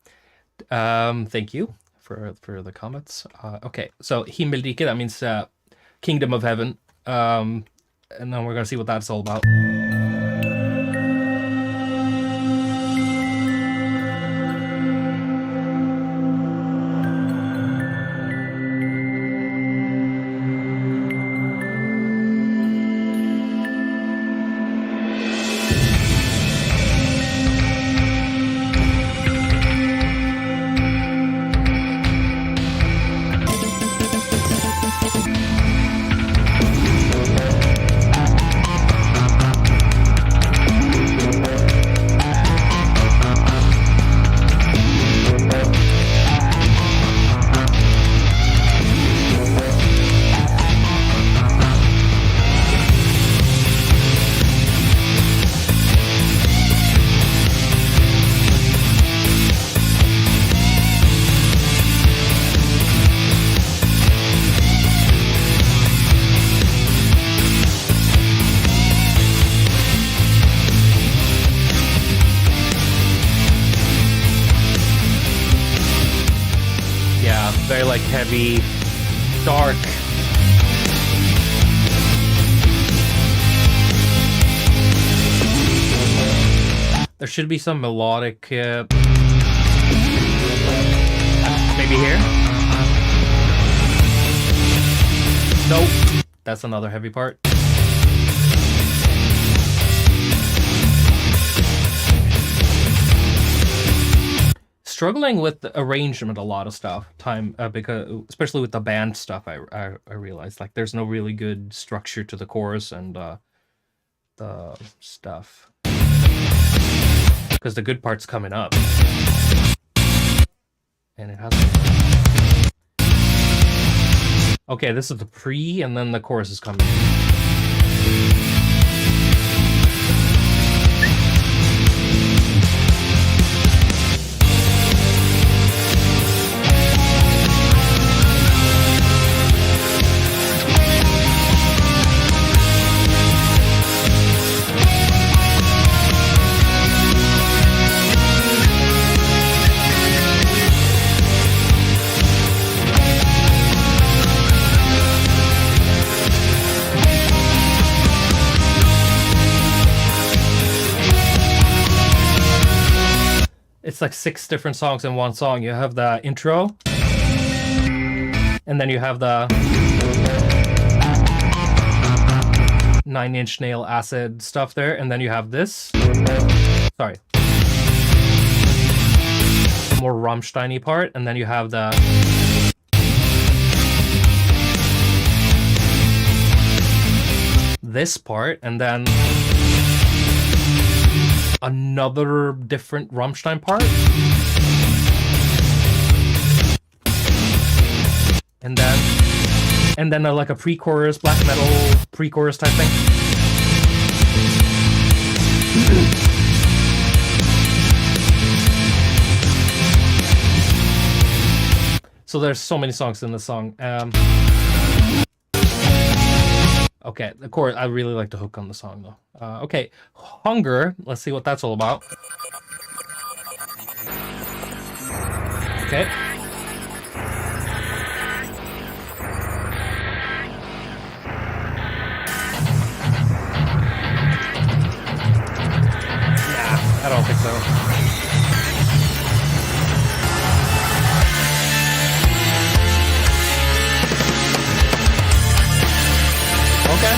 Thank you for the comments. Okay, so Himmelrike, that means Kingdom of Heaven. And then we're gonna see what that's all about. Very like heavy, dark. There should be some melodic, maybe here? Nope. That's another heavy part. Struggling with the arrangement, a lot of stuff because especially with the band stuff, I realized like there's no really good structure to the chorus and the stuff because the good part's coming up and it has. Okay, this is the pre and then the chorus is coming. it's like 6 different songs in one song. You have the intro, and then you have the 9 Inch Nail acid stuff there, and then you have this. Sorry. More Rammstein-y part, and then you have the this part, and then another different Rammstein part, and then like a pre-chorus, black metal pre-chorus type thing. So there's so many songs in this song. Okay, of course, I really like the hook on the song, though. Okay, Hunger. Let's see what that's all about. Okay. Nah, I don't think so. Okay.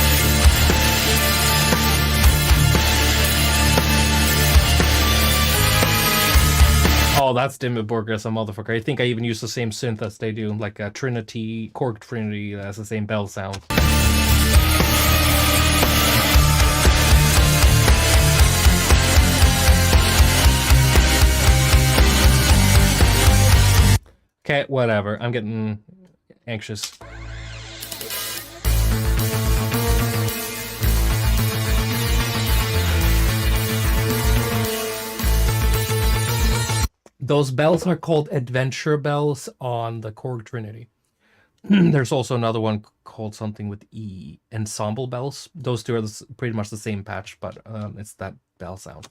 Oh, that's Dimmu Borgir, a motherfucker. I think I even use the same synth as they do, like a Trinity, Korg Trinity, that has the same bell sound. Okay, whatever. I'm getting anxious. Those bells are called adventure bells on the Korg Trinity. There's also another one called something with E, ensemble bells. Those two are pretty much the same patch, but it's that bell sound.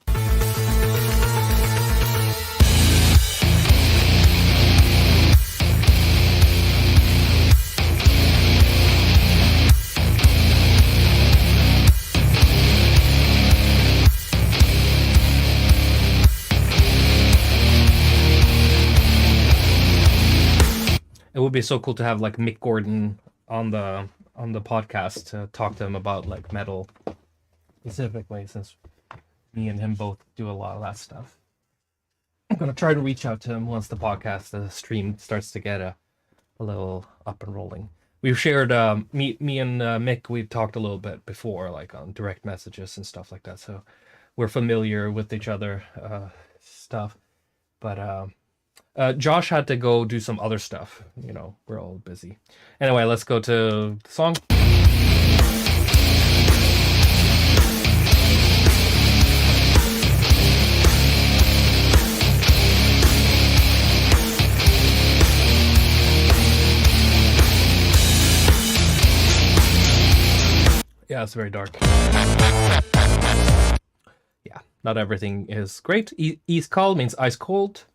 It would be so cool to have like Mick Gordon on the podcast to talk to him about like metal specifically, since me and him both do a lot of that stuff. I'm gonna try to reach out to him once the podcast, the stream starts to get a little up and rolling. We've shared me and Mick. We've talked a little bit before, like on direct messages and stuff like that. So we're familiar with each other stuff, but. Josh had to go do some other stuff. You know, we're all busy. Anyway, let's go to the song. Yeah, it's very dark. Yeah, not everything is great. Iskall means ice cold.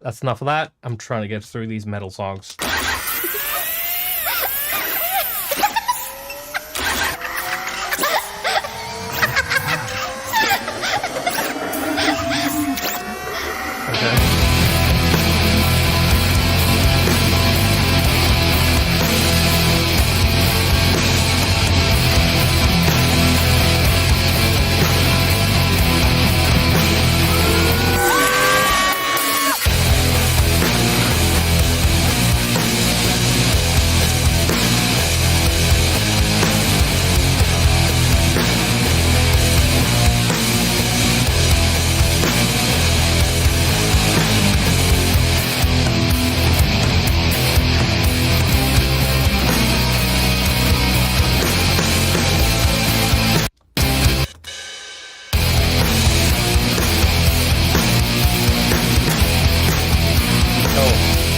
That's enough of that. I'm trying to get through these metal songs.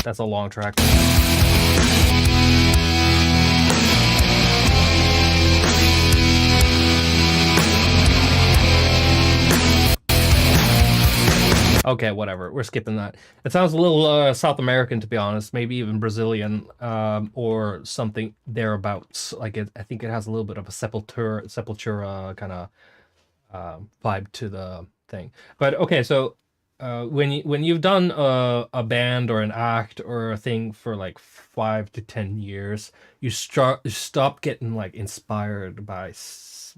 That's a long track. Okay, whatever. We're skipping that. It sounds a little South American, to be honest. Maybe even Brazilian, or something thereabouts. Like I think it has a little bit of a Sepultura kind of vibe to the thing. But okay, so when you've done a band or an act or a thing for like 5 to 10 years, you stop getting like inspired by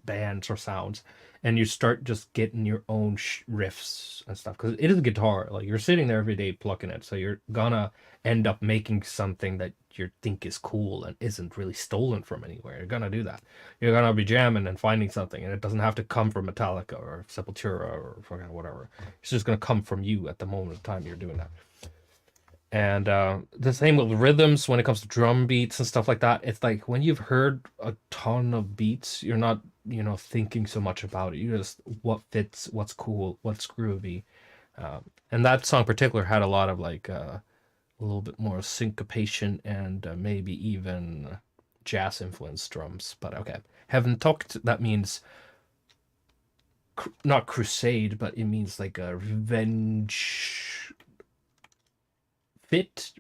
bands or sounds, and you start just getting your own riffs and stuff, because it is a guitar. Like, you're sitting there every day plucking it, so you're gonna end up making something that you think is cool and isn't really stolen from anywhere. You're gonna do that. You're gonna be jamming and finding something, and it doesn't have to come from Metallica or Sepultura or fucking whatever. It's just gonna come from you at the moment of time you're doing that. And the same with rhythms when it comes to drum beats and stuff like that. It's like when you've heard a ton of beats, you're not, thinking so much about it. You just, what fits, what's cool, what's groovy. And that song in particular had a lot of like a little bit more syncopation and maybe even jazz influenced drums. But okay, Heaven Talked, that means not crusade, but it means like a revenge.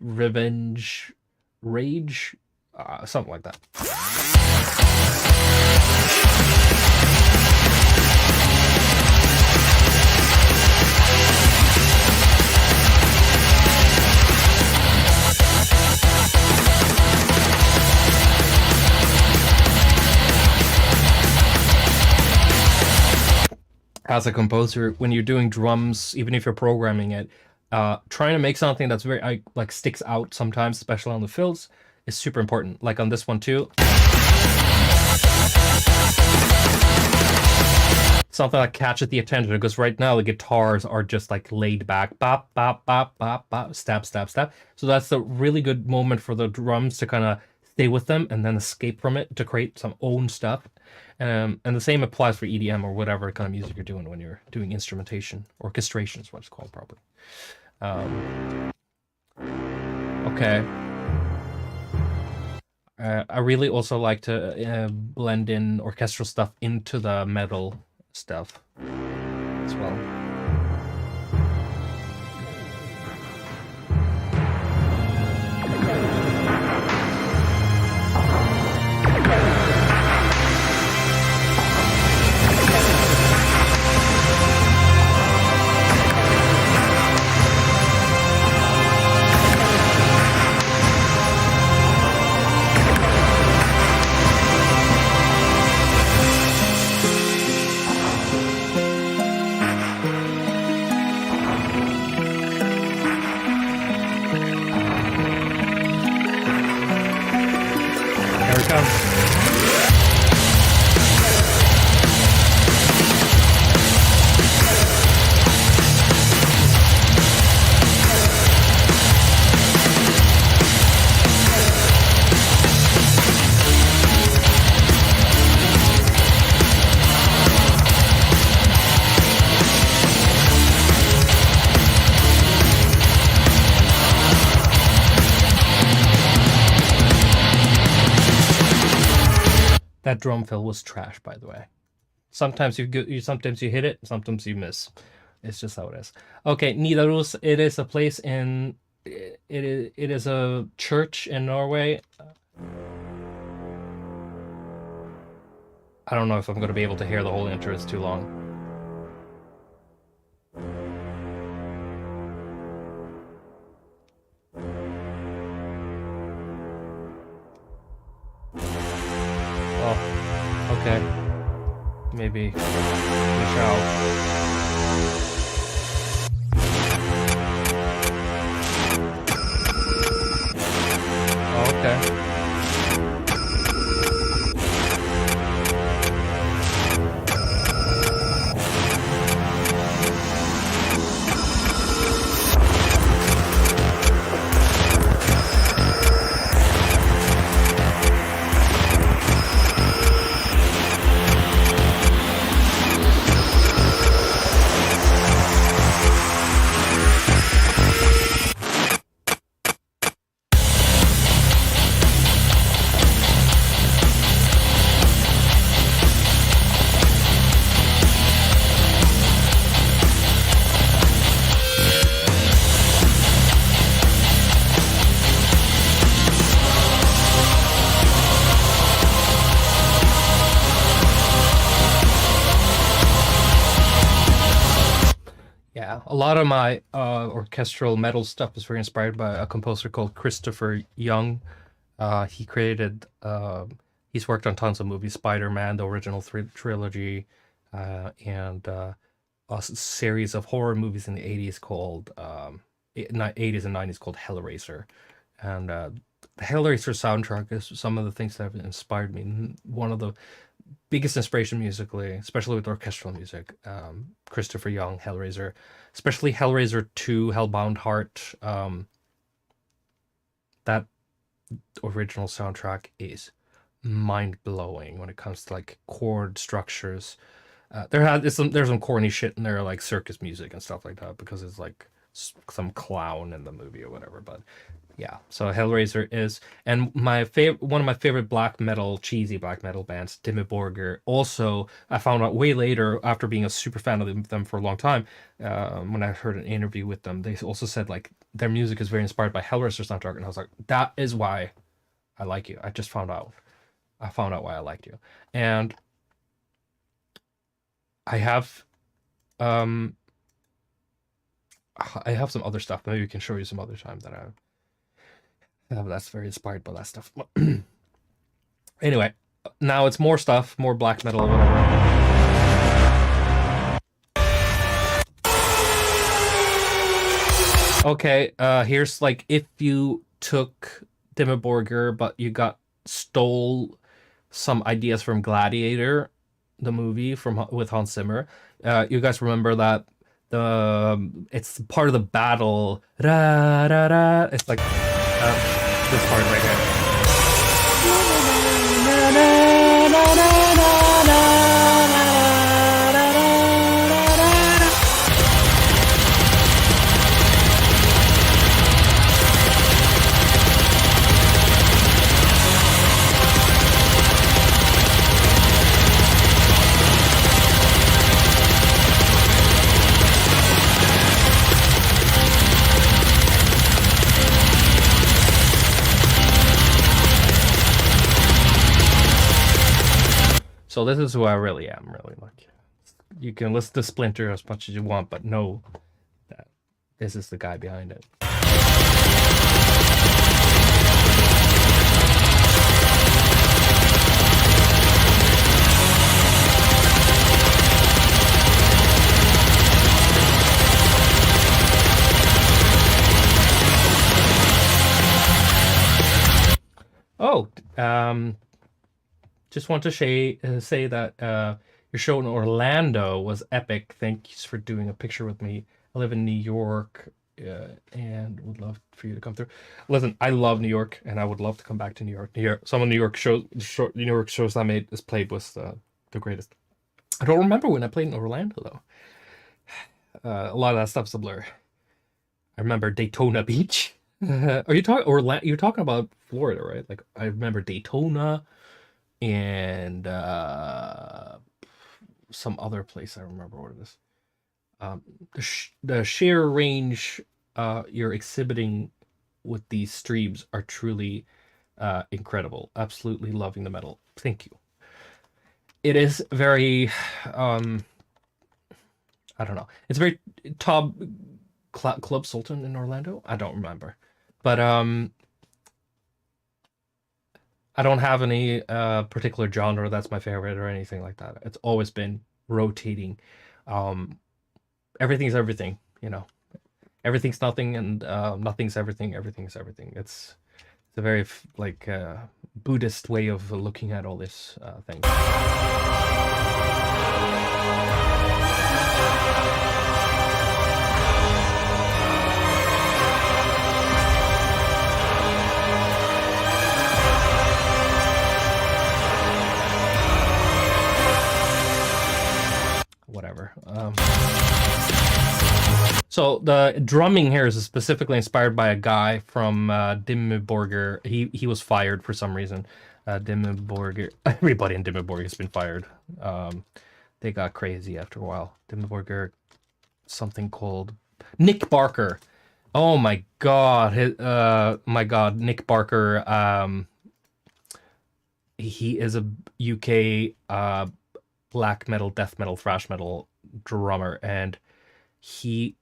Revenge, rage, something like that. As a composer, when you're doing drums, even if you're programming it, trying to make something that's very like sticks out sometimes, especially on the fills, is super important. Like on this one too, something that catches the attention, because right now the guitars are just like laid back, bop bop bop bop bop, stab stab stab. So that's a really good moment for the drums to kind of stay with them and then escape from it to create some own stuff. And the same applies for EDM or whatever kind of music you're doing when you're doing instrumentation. Orchestration is what it's called probably. Okay. I really also like to blend in orchestral stuff into the metal stuff as well. That drum fill was trash, by the way. Sometimes you hit it, sometimes you miss. It's just how it is. Okay, Nidaros. It is a place in. It is a church in Norway. I don't know if I'm going to be able to hear the whole intro. It's too long. Okay. Maybe we shall. Okay. lot of my orchestral metal stuff is very inspired by a composer called Christopher Young. He created, he's worked on tons of movies, Spider-Man, the original trilogy, and a series of horror movies in the 80s called, 80s and 90s called Hellraiser. And the Hellraiser soundtrack is some of the things that have inspired me. One of the biggest inspiration musically, especially with orchestral music, Christopher Young, Hellraiser, especially Hellraiser 2, Hellbound Heart. That original soundtrack is mind-blowing when it comes to like chord structures. There's some corny shit in there, like circus music and stuff like that, because it's like some clown in the movie or whatever. But yeah, so Hellraiser is, and one of my favorite cheesy black metal bands, Dimmu Borgir. Also, I found out way later, after being a super fan of them for a long time, when I heard an interview with them, they also said like their music is very inspired by Hellraiser soundtrack, and I was like, that is why I like you. I found out why I liked you, and I have some other stuff. Maybe we can show you some other time that that's very inspired by that stuff. Anyway, now it's more stuff, more black metal or whatever. Okay, here's like if you took Dimmu Borgir, but you stole some ideas from Gladiator, the movie with Hans Zimmer. You guys remember that it's part of the battle. Ra, ra, ra. It's like this part right here. So this is who I really am, really. Like, you can listen to Splinter as much as you want, but know that this is the guy behind it. Oh, just want to say that your show in Orlando was epic. Thanks for doing a picture with me. I live in New York and would love for you to come through. Listen, I love New York and I would love to come back to New York. Some of New York shows I played was the greatest. I don't remember when I played in Orlando though. A lot of that stuff's a blur. I remember Daytona Beach. Are you talking Orlando? You're talking about Florida, right? Like I remember Daytona. And some other place I remember what it is. The sheer range you're exhibiting with these streams are truly incredible. Absolutely loving the metal. Thank you. It is very I don't know. It's very top Club Sultan in Orlando. I don't remember, but I don't have any particular genre that's my favorite or anything like that. It's always been rotating. Everything's everything, you know. Everything's nothing and nothing's everything. Everything's everything. It's a very like Buddhist way of looking at all this thing. Whatever. So the drumming here is specifically inspired by a guy from Dimmu Borgir. He was fired for some reason. Dimmu Borgir. Everybody in Dimmu Borgir has been fired. They got crazy after a while. Dimmu Borgir, something called Nick Barker. Oh my god! Nick Barker. He is a UK black metal, death metal, thrash metal drummer, and he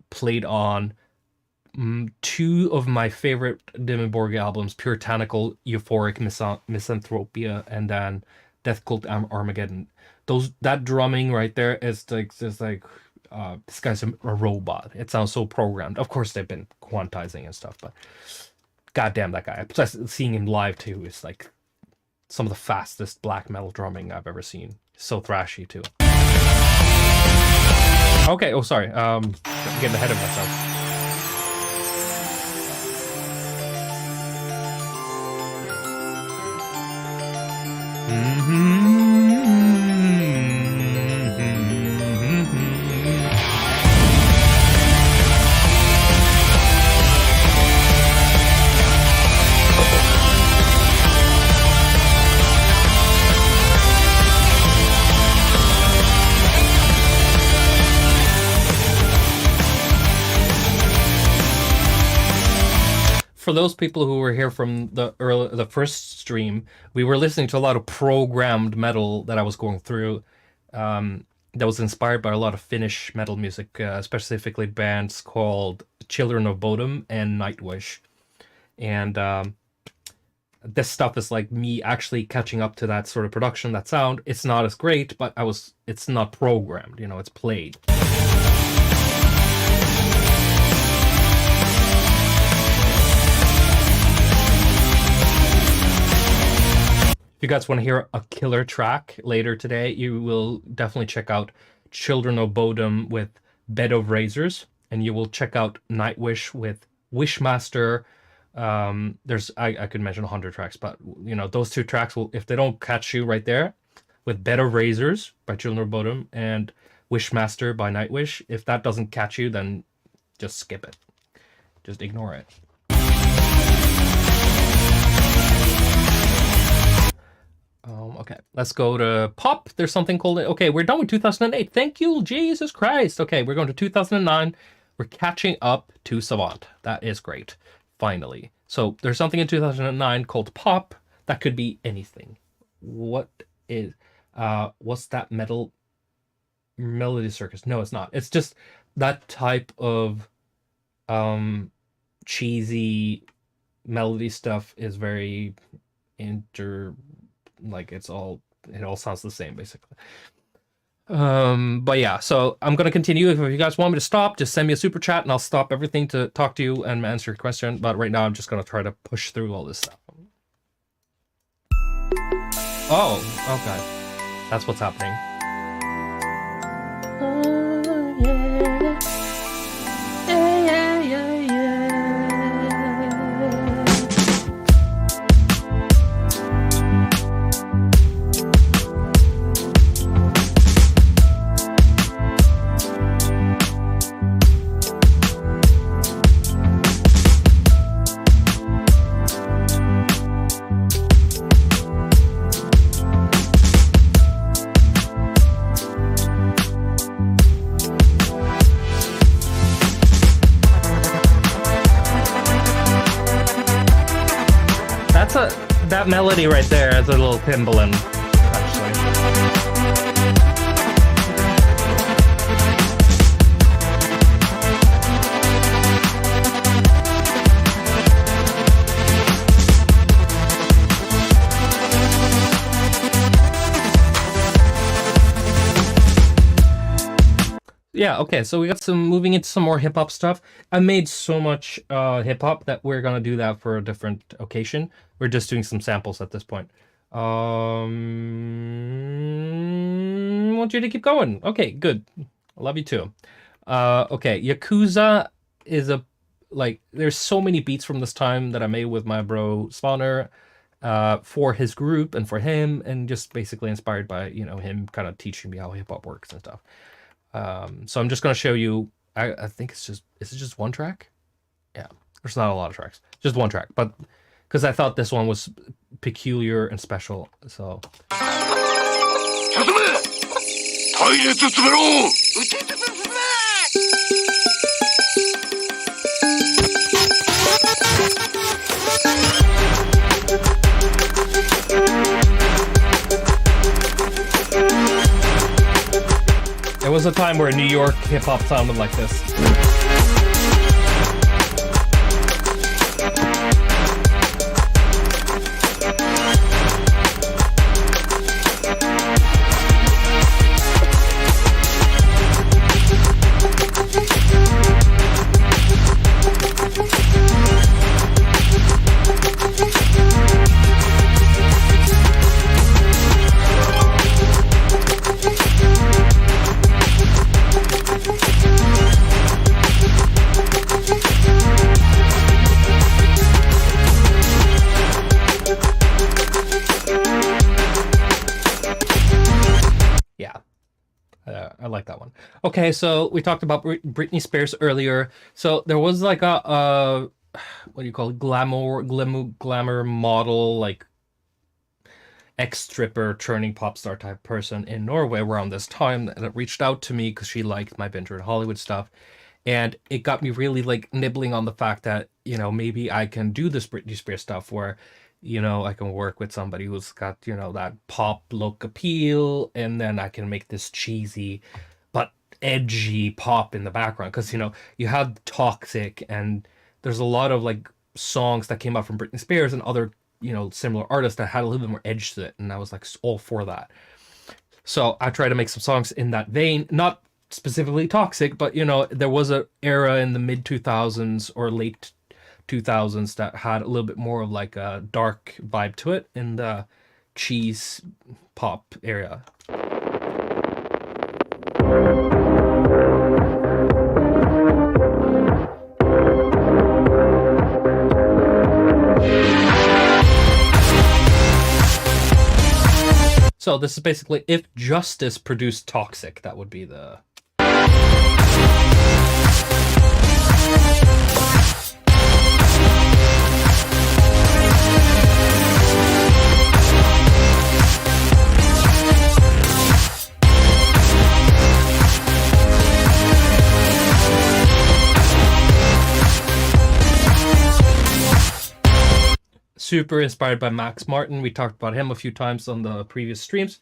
played on two of my favorite Dimmu Borgir albums, Puritanical Euphoric Misanthropia, and then Death Cult Armageddon. That drumming right there is like just like this guy's a robot. It sounds so programmed. Of course they've been quantizing and stuff, but goddamn that guy. Plus seeing him live too is like some of the fastest black metal drumming I've ever seen. So thrashy too. Okay, oh sorry. I'm getting ahead of myself. For those people who were here from the first stream, we were listening to a lot of programmed metal that I was going through. That was inspired by a lot of Finnish metal music, specifically bands called Children of Bodom and Nightwish. And this stuff is like me actually catching up to that sort of production, that sound. It's not as great, but it's not programmed, it's played. If you guys want to hear a killer track later today, you will definitely check out Children of Bodom with Bed of Razors, and you will check out Nightwish with Wishmaster. I could mention 100 tracks, but those two tracks will, if they don't catch you right there, with Bed of Razors by Children of Bodom and Wishmaster by Nightwish, if that doesn't catch you, then just skip it. Just ignore it. Okay, let's go to pop. There's something called it. Okay, we're done with 2008. Thank you, Jesus Christ. Okay, we're going to 2009. We're catching up to Savant. That is great. Finally. So there's something in 2009 called pop. That could be anything. What's that metal? Melody Circus? No, it's not. It's just that type of cheesy melody stuff is very like it all sounds the same basically. But yeah, so I'm gonna continue. If you guys want me to stop, just send me a super chat and I'll stop everything to talk to you and answer your question. But right now I'm just gonna try to push through all this stuff. Oh, okay, that's what's happening. That melody right there is a little timbalin, actually. Yeah, okay, so we got moving into some more hip-hop stuff. I made so much hip-hop that we're gonna do that for a different occasion. We're just doing some samples at this point. I want you to keep going. Okay, good. I love you too. Okay, Yakuza is there's so many beats from this time that I made with my bro Svanner for his group and for him, and just basically inspired by, him kind of teaching me how hip-hop works and stuff. So I'm just going to show you, I think is it just one track? Yeah, there's not a lot of tracks, just one track, but because I thought this one was peculiar and special, so. It was a time where New York hip hop sounded like this. I like that one. Okay, so we talked about Britney Spears earlier. So there was like a what do you call it? Glamour model, like ex-stripper, turning pop star type person in Norway around this time that reached out to me because she liked my Binter in Hollywood stuff. And it got me really like nibbling on the fact that, you know, maybe I can do this Britney Spears stuff where, you know, I can work with somebody who's got, you know, that pop look appeal, and then I can make this cheesy but edgy pop in the background. Because, you know, you had Toxic, and there's a lot of like songs that came out from Britney Spears and other, you know, similar artists that had a little bit more edge to it, and I was like all for that. So I tried to make some songs in that vein, not specifically Toxic, but, you know, there was a era in the mid 2000s or late 2000s that had a little bit more of like a dark vibe to it in the cheese pop area. So this is basically if Justice produced Toxic, that would be the... Super inspired by Max Martin. We talked about him a few times on the previous streams.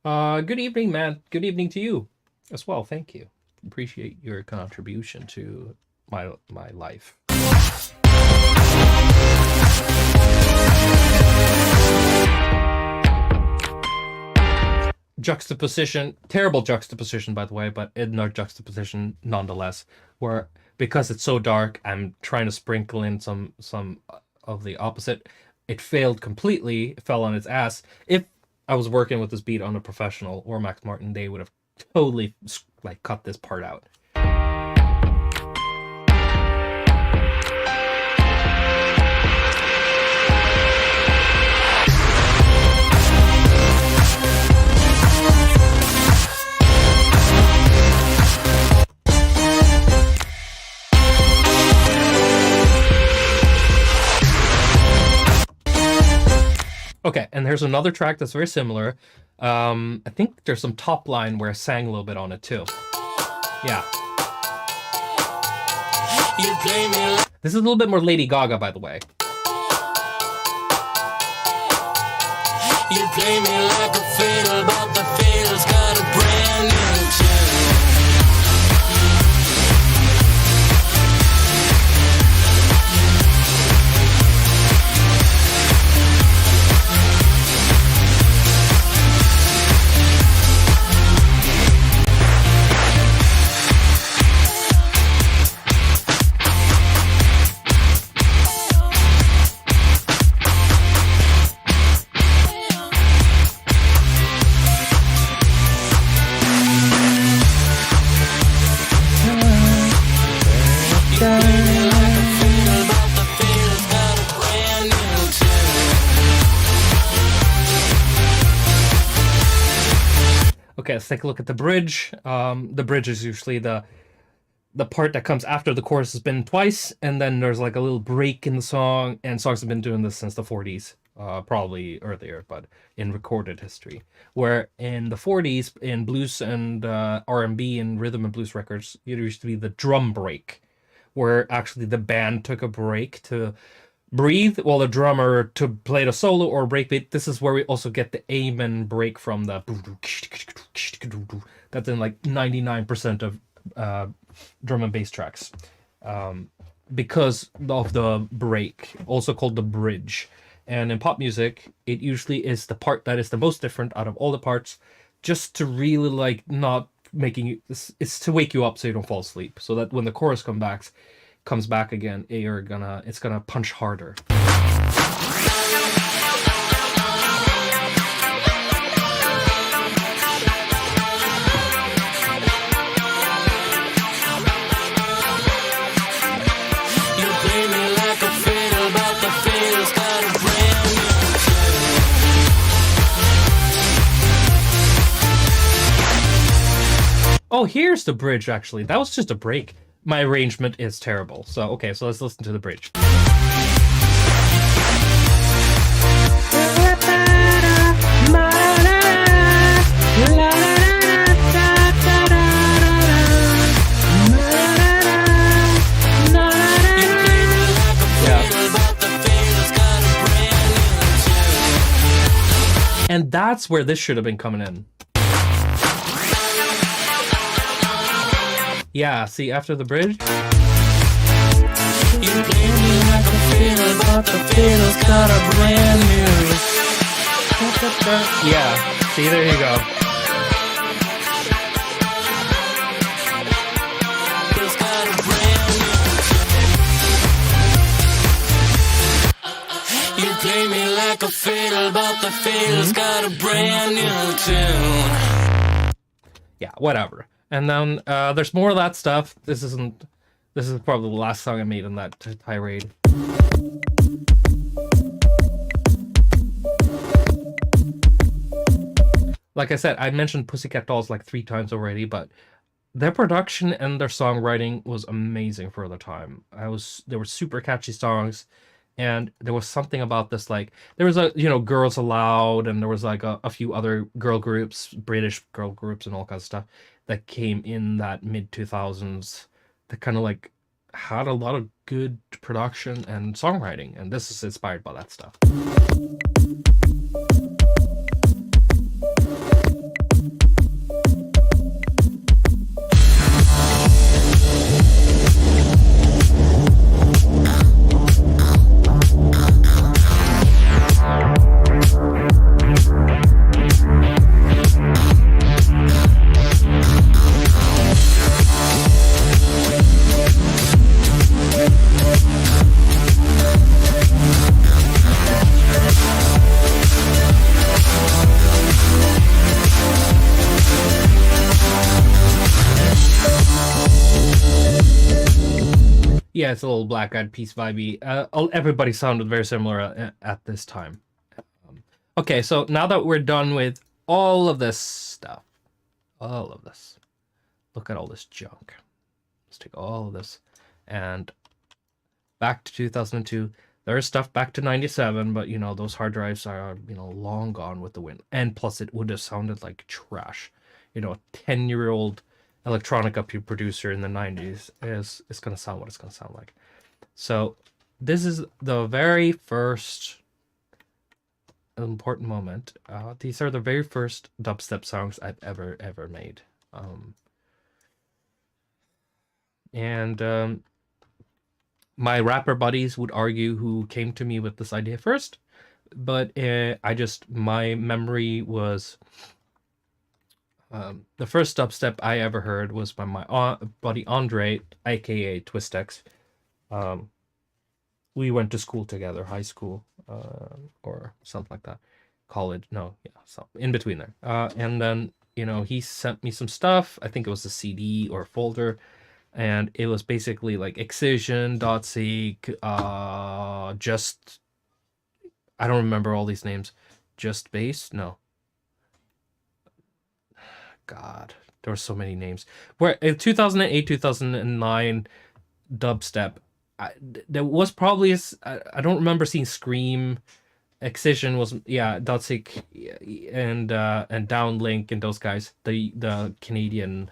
Good evening, man. Good evening to you as well. Thank you. Appreciate your contribution to my life. Juxtaposition, terrible juxtaposition, by the way, but in our juxtaposition nonetheless, where because it's so dark, I'm trying to sprinkle in some of the opposite. It failed completely. It fell on its ass. If I was working with this beat on a professional or Max Martin, they would have totally like cut this part out. Okay, and there's another track that's very similar. I think there's some top line where I sang a little bit on it too. Yeah. This is a little bit more Lady Gaga, by the way. You play me like a fiddle, but the fiddle's got a brand new tune. Okay, let's take a look at the bridge. The bridge is usually the part that comes after the chorus has been twice, and then there's like a little break in the song, and songs have been doing this since the 40s, probably earlier, but in recorded history. Where in the 40s, in blues and R&B and rhythm and blues records, it used to be the drum break, where actually the band took a break to breathe while the drummer to play the solo or breakbeat. This is where we also get the amen break from the that's in like 99% of drum and bass tracks, because of the break, also called the bridge. And in pop music, it usually is the part that is the most different out of all the parts, just to really like not making you. It's to wake you up so you don't fall asleep, so that when the chorus comes back again, it's gonna punch harder. Oh, here's the bridge, actually. That was just a break. My arrangement is terrible. So, okay, so let's listen to the bridge. And that's where this should have been coming in. Yeah, see, after the bridge. You play me like a fiddle, but the fiddle's got a brand new. Yeah, see, there you go. You play me like a fiddle, but the fiddle's got a brand new tune. Yeah, whatever. And then there's more of that stuff. This is probably the last song I made in that tirade. Like I said, I mentioned Pussycat Dolls like 3 times already, but their production and their songwriting was amazing for the time. They were super catchy songs, and there was something about this, like there was Girls Aloud, and there was like a few other girl groups, British girl groups, and all kinds of stuff that came in that mid 2000s that kind of like had a lot of good production and songwriting, and this is inspired by that stuff. Yeah, it's a little Black Eyed Peas vibey. Everybody sounded very similar at this time. Okay, so now that we're done with all of this stuff, all of this, look at all this junk. Let's take all of this and back to 2002. There's stuff back to 97, but those hard drives are long gone with the wind. And plus, it would have sounded like trash. A 10-year-old electronica producer in the 90s is going to sound what it's going to sound like. So this is the very first important moment. These are the very first dubstep songs I've ever made. My rapper buddies would argue who came to me with this idea first, but my memory was the first dubstep I ever heard was by my buddy Andre, aka Twistex. We went to school together, high school, or something like that. College, no, yeah, so in between there. And then, he sent me some stuff. I think it was a CD or a folder, and it was basically like Excision, .seek, just, I don't remember all these names. Just Bass? No. God, there were so many names. Where in 2008, 2009 dubstep, there was probably I don't remember seeing Scream. Excision was .seek and Downlink and those guys. The Canadian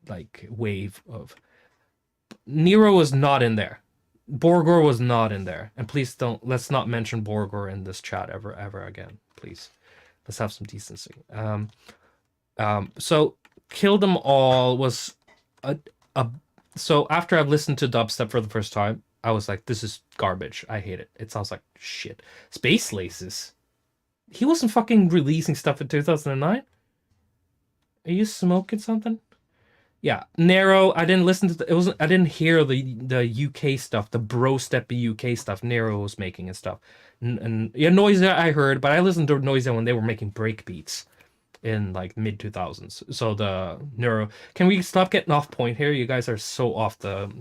like wave of Nero was not in there. Borgor was not in there, and please let's not mention Borgor in this chat ever again, please. Let's have some decency. So Kill Them All was so after I've listened to dubstep for the first time, I was like, this is garbage. I hate it. It sounds like shit. Space Laces. He wasn't fucking releasing stuff in 2009. Are you smoking something? Yeah, Nero. I didn't listen to I didn't hear the UK stuff, the bro steppy UK stuff Nero was making and stuff. And yeah, Noise I heard, but I listened to Noise when they were making break beats in like mid 2000s. So the Nero. Can we stop getting off point here? You guys are so off the.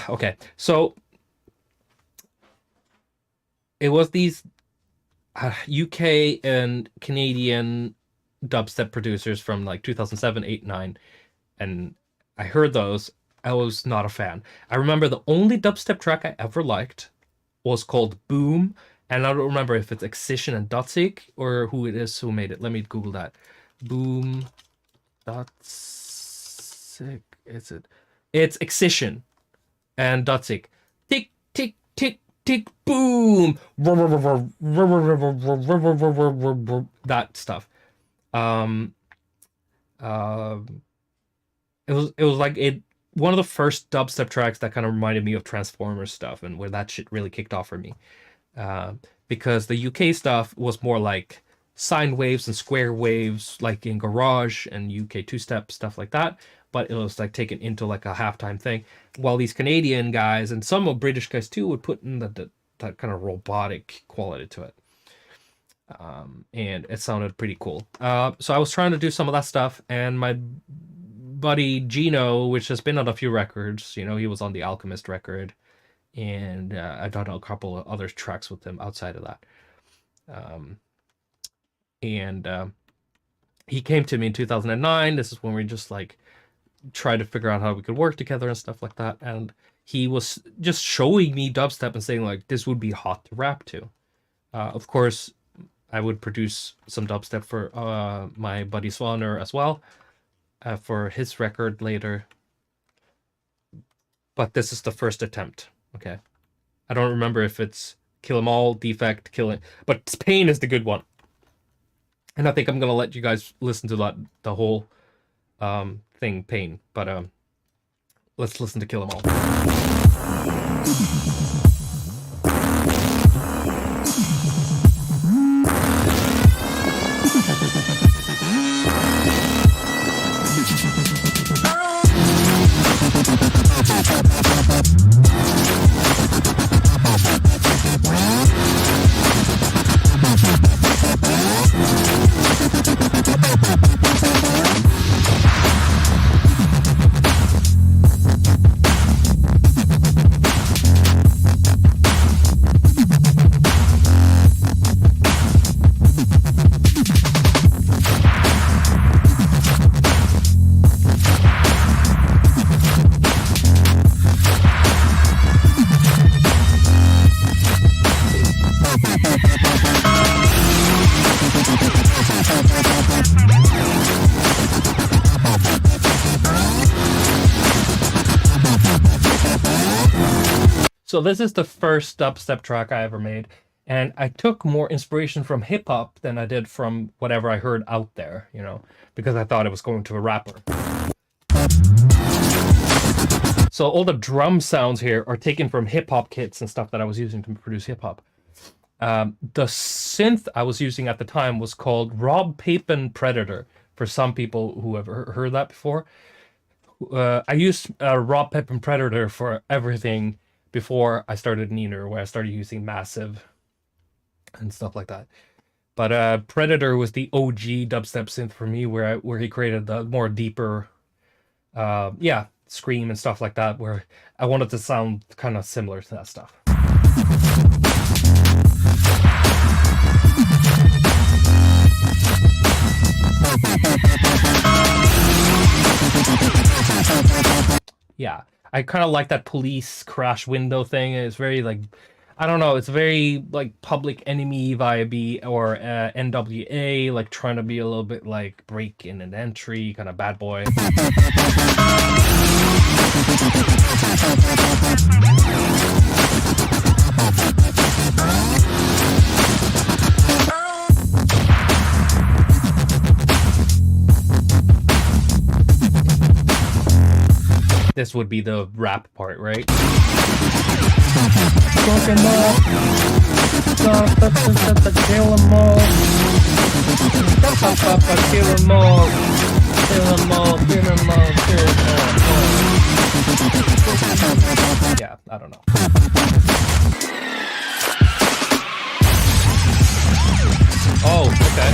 Okay, so it was these UK and Canadian dubstep producers from like 2007, 8, 9. And I heard those. I was not a fan. I remember the only dubstep track I ever liked was called Boom. And I don't remember if it's Excision and Dotsik or who it is who made it. Let me Google that. Boom. Dotsik. Is it? It's Excision and Dotsik. Tick, tick, tick, tick, boom. That stuff. It was like one of the first dubstep tracks that kind of reminded me of Transformers stuff, and where that shit really kicked off for me. Because the UK stuff was more like sine waves and square waves, like in Garage and UK two-step stuff like that. But it was like taken into like a halftime thing, while these Canadian guys and some of British guys too would put in that kind of robotic quality to it. And it sounded pretty cool. So I was trying to do some of that stuff, and my buddy Gino, which has been on a few records, he was on the Alchemist record, and I've done a couple of other tracks with him outside of that. And he came to me in 2009. This is when we just like tried to figure out how we could work together and stuff like that. And he was just showing me dubstep and saying like, this would be hot to rap to. Of course, I would produce some dubstep for my buddy Swanner as well, for his record later. But this is the first attempt. Okay, I don't remember if it's Kill 'Em All, Defect, Kill It, but Pain is the good one. And I think I'm gonna let you guys listen to the whole thing, Pain. But let's listen to Kill 'Em All. So this is the first dubstep track I ever made, and I took more inspiration from hip hop than I did from whatever I heard out there, because I thought it was going to a rapper. So all the drum sounds here are taken from hip hop kits and stuff that I was using to produce hip hop. The synth I was using at the time was called Rob Papin Predator, for some people who have heard that before. I used Rob Papin Predator for everything before I started Neener, where I started using Massive and stuff like that. But Predator was the OG dubstep synth for me, where he created the more deeper, scream and stuff like that, where I wanted to sound kind of similar to that stuff. Yeah, I kind of like that police crash window thing. It's very like, I don't know, it's very like Public Enemy vibe, or NWA, like trying to be a little bit like break in and entry, kind of bad boy. this would be the rap part, right? Fuck 'em all. Kill 'em all. Kill 'em all. Kill 'em all. Kill 'em all. Kill 'em all. Yeah, I don't know. Oh, okay.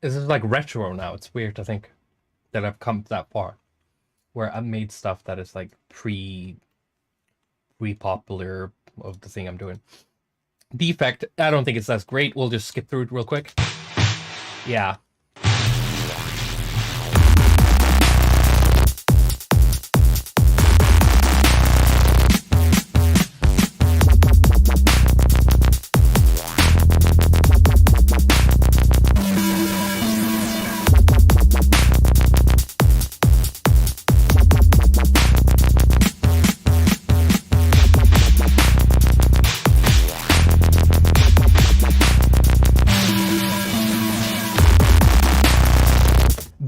This is like retro now. It's weird to think that I've come that far, where I've made stuff that is like pre-popular of the thing I'm doing. Defect, I don't think it's as great. We'll just skip through it real quick. Yeah.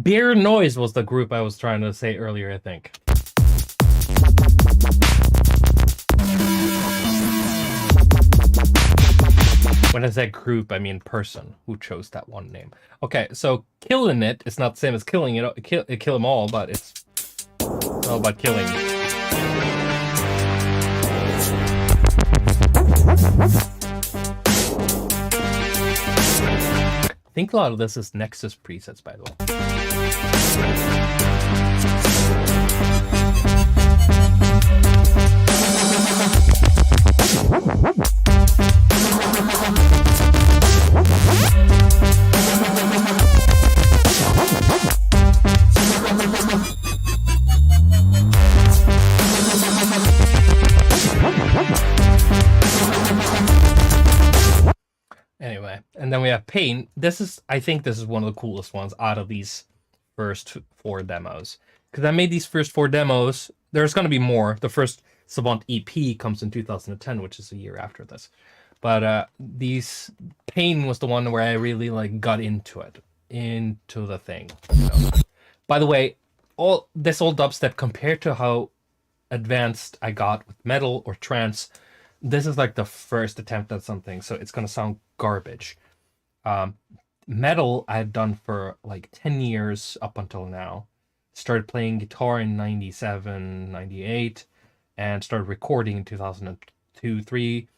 Beer Noise was the group I was trying to say earlier, I think. When I say group, I mean person who chose that one name. Okay, so killing it is not the same as killing it. Kill them all, but it's all about killing. I think a lot of this is Nexus presets, by the way. Anyway, and then we have Pain. I think this is one of the coolest ones out of these first 4 demos. Because I made these first 4 demos. There's going to be more. The first Savant EP comes in 2010, which is a year after this. But Pain was the one where I really like got into the thing. You know? By the way, all dubstep compared to how advanced I got with metal or trance, this is like the first attempt at something, so it's gonna sound garbage. Metal I've done for like 10 years up until now. Started playing guitar in 97, 98, and started recording in 2002, 3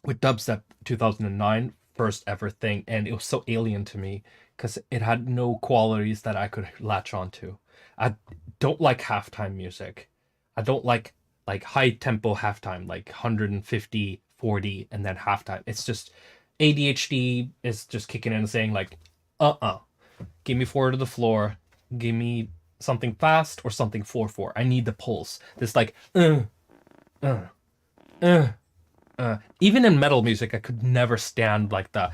with dubstep 2009, first ever thing, and it was so alien to me because it had no qualities that I could latch onto. I don't like halftime music. I don't like high tempo halftime, like 150, 40, and then halftime. It's just ADHD is just kicking in and saying like, give me 4 to the floor, give me something fast or something 4/4. I need the pulse. This like even in metal music, I could never stand like that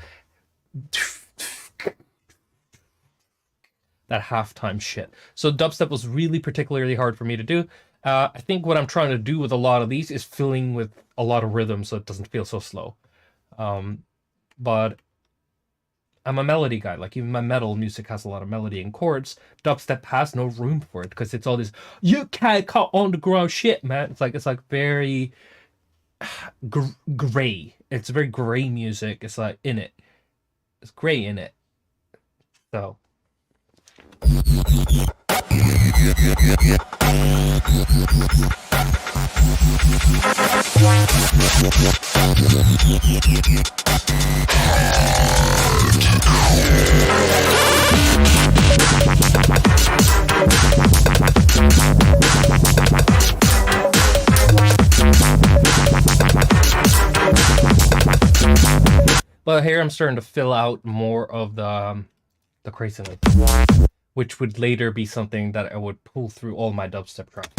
halftime shit. So dubstep was really particularly hard for me to do. I think what I'm trying to do with a lot of these is filling with a lot of rhythm so it doesn't feel so slow. But I'm a melody guy. Like even my metal music has a lot of melody and chords. Dubstep has no room for it because it's all this you can't cut underground shit, man. It's like very gray. It's very gray music. It's like it's gray in it. So. But here I'm starting to fill out more of the craziness, which would later be something that I would pull through all my dubstep tracks.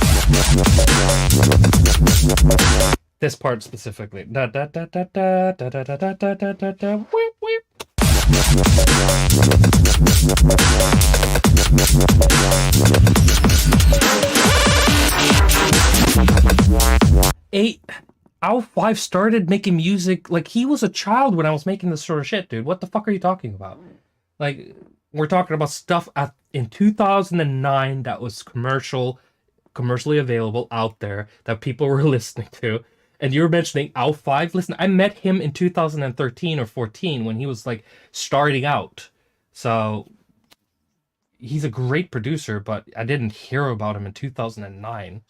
This part specifically. Da da da da da da da da da da da da da. Whip, whip. Al 5 started making music like he was a child when I was making this sort of shit, dude. What the fuck are you talking about? Like, we're talking about stuff in 2009 that was commercially available out there that people were listening to. And you were mentioning Al 5. Listen, I met him in 2013 or 14 when he was like starting out. So he's a great producer, but I didn't hear about him in 2009.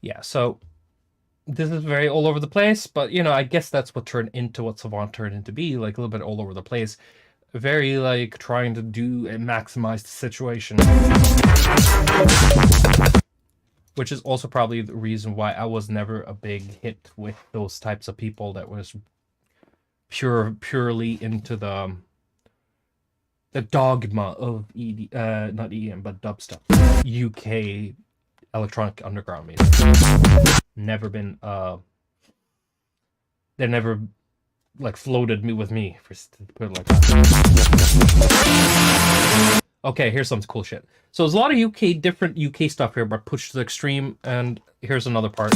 Yeah, so this is very all over the place, but you know, I guess that's what turned into what Savant turned into be, like a little bit all over the place. Very like trying to do and maximize the situation. Which is also probably the reason why I was never a big hit with those types of people that was purely into the dogma of not EDM, but dubstep. UK electronic underground music. Never been they never like floated me with me, for to put it like that. Okay, here's some cool shit. So there's a lot of different UK stuff here, but pushed to the extreme, and here's another part.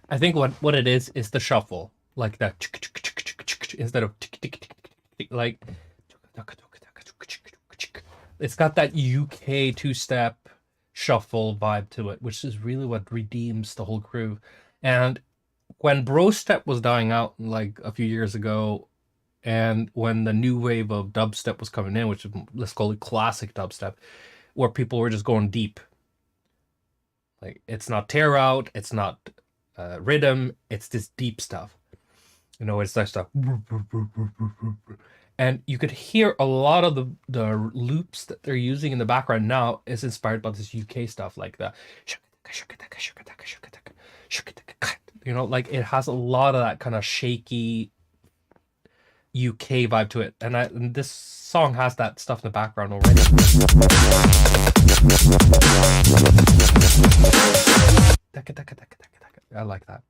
I think what it is the shuffle, like that, instead of like it's got that UK two-step shuffle vibe to it, which is really what redeems the whole groove. And when bro step was dying out like a few years ago, and when the new wave of dubstep was coming in, which is, let's call it classic dubstep, where people were just going deep. Like, it's not tear out, it's not rhythm, it's this deep stuff. You know, it's that stuff. And you could hear a lot of the loops that they're using in the background now is inspired by this UK stuff, like the you know, like it has a lot of that kind of shaky UK vibe to it. And this song has that stuff in the background already. I like that.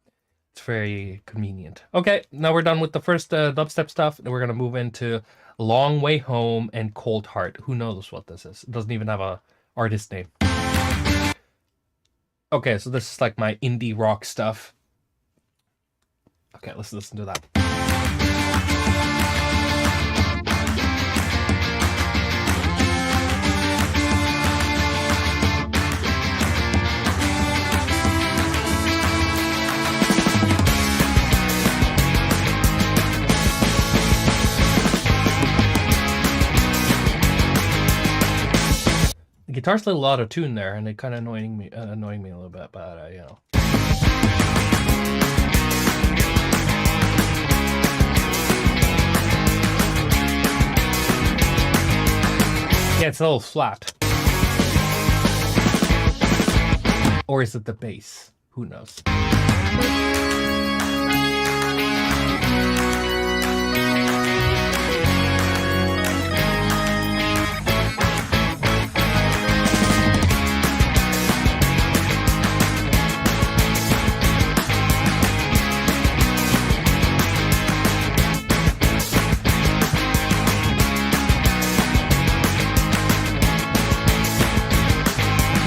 It's very convenient. Okay, now we're done with the first dubstep stuff, and we're gonna move into Long Way Home and Cold Heart. Who knows what this is? It doesn't even have a artist name. Okay, so this is like my indie rock stuff. Okay, let's listen to that. The guitar's a little out of tune there, and it kind of annoying me a little bit, but you know. Yeah, it's a little flat. Or is it the bass? Who knows?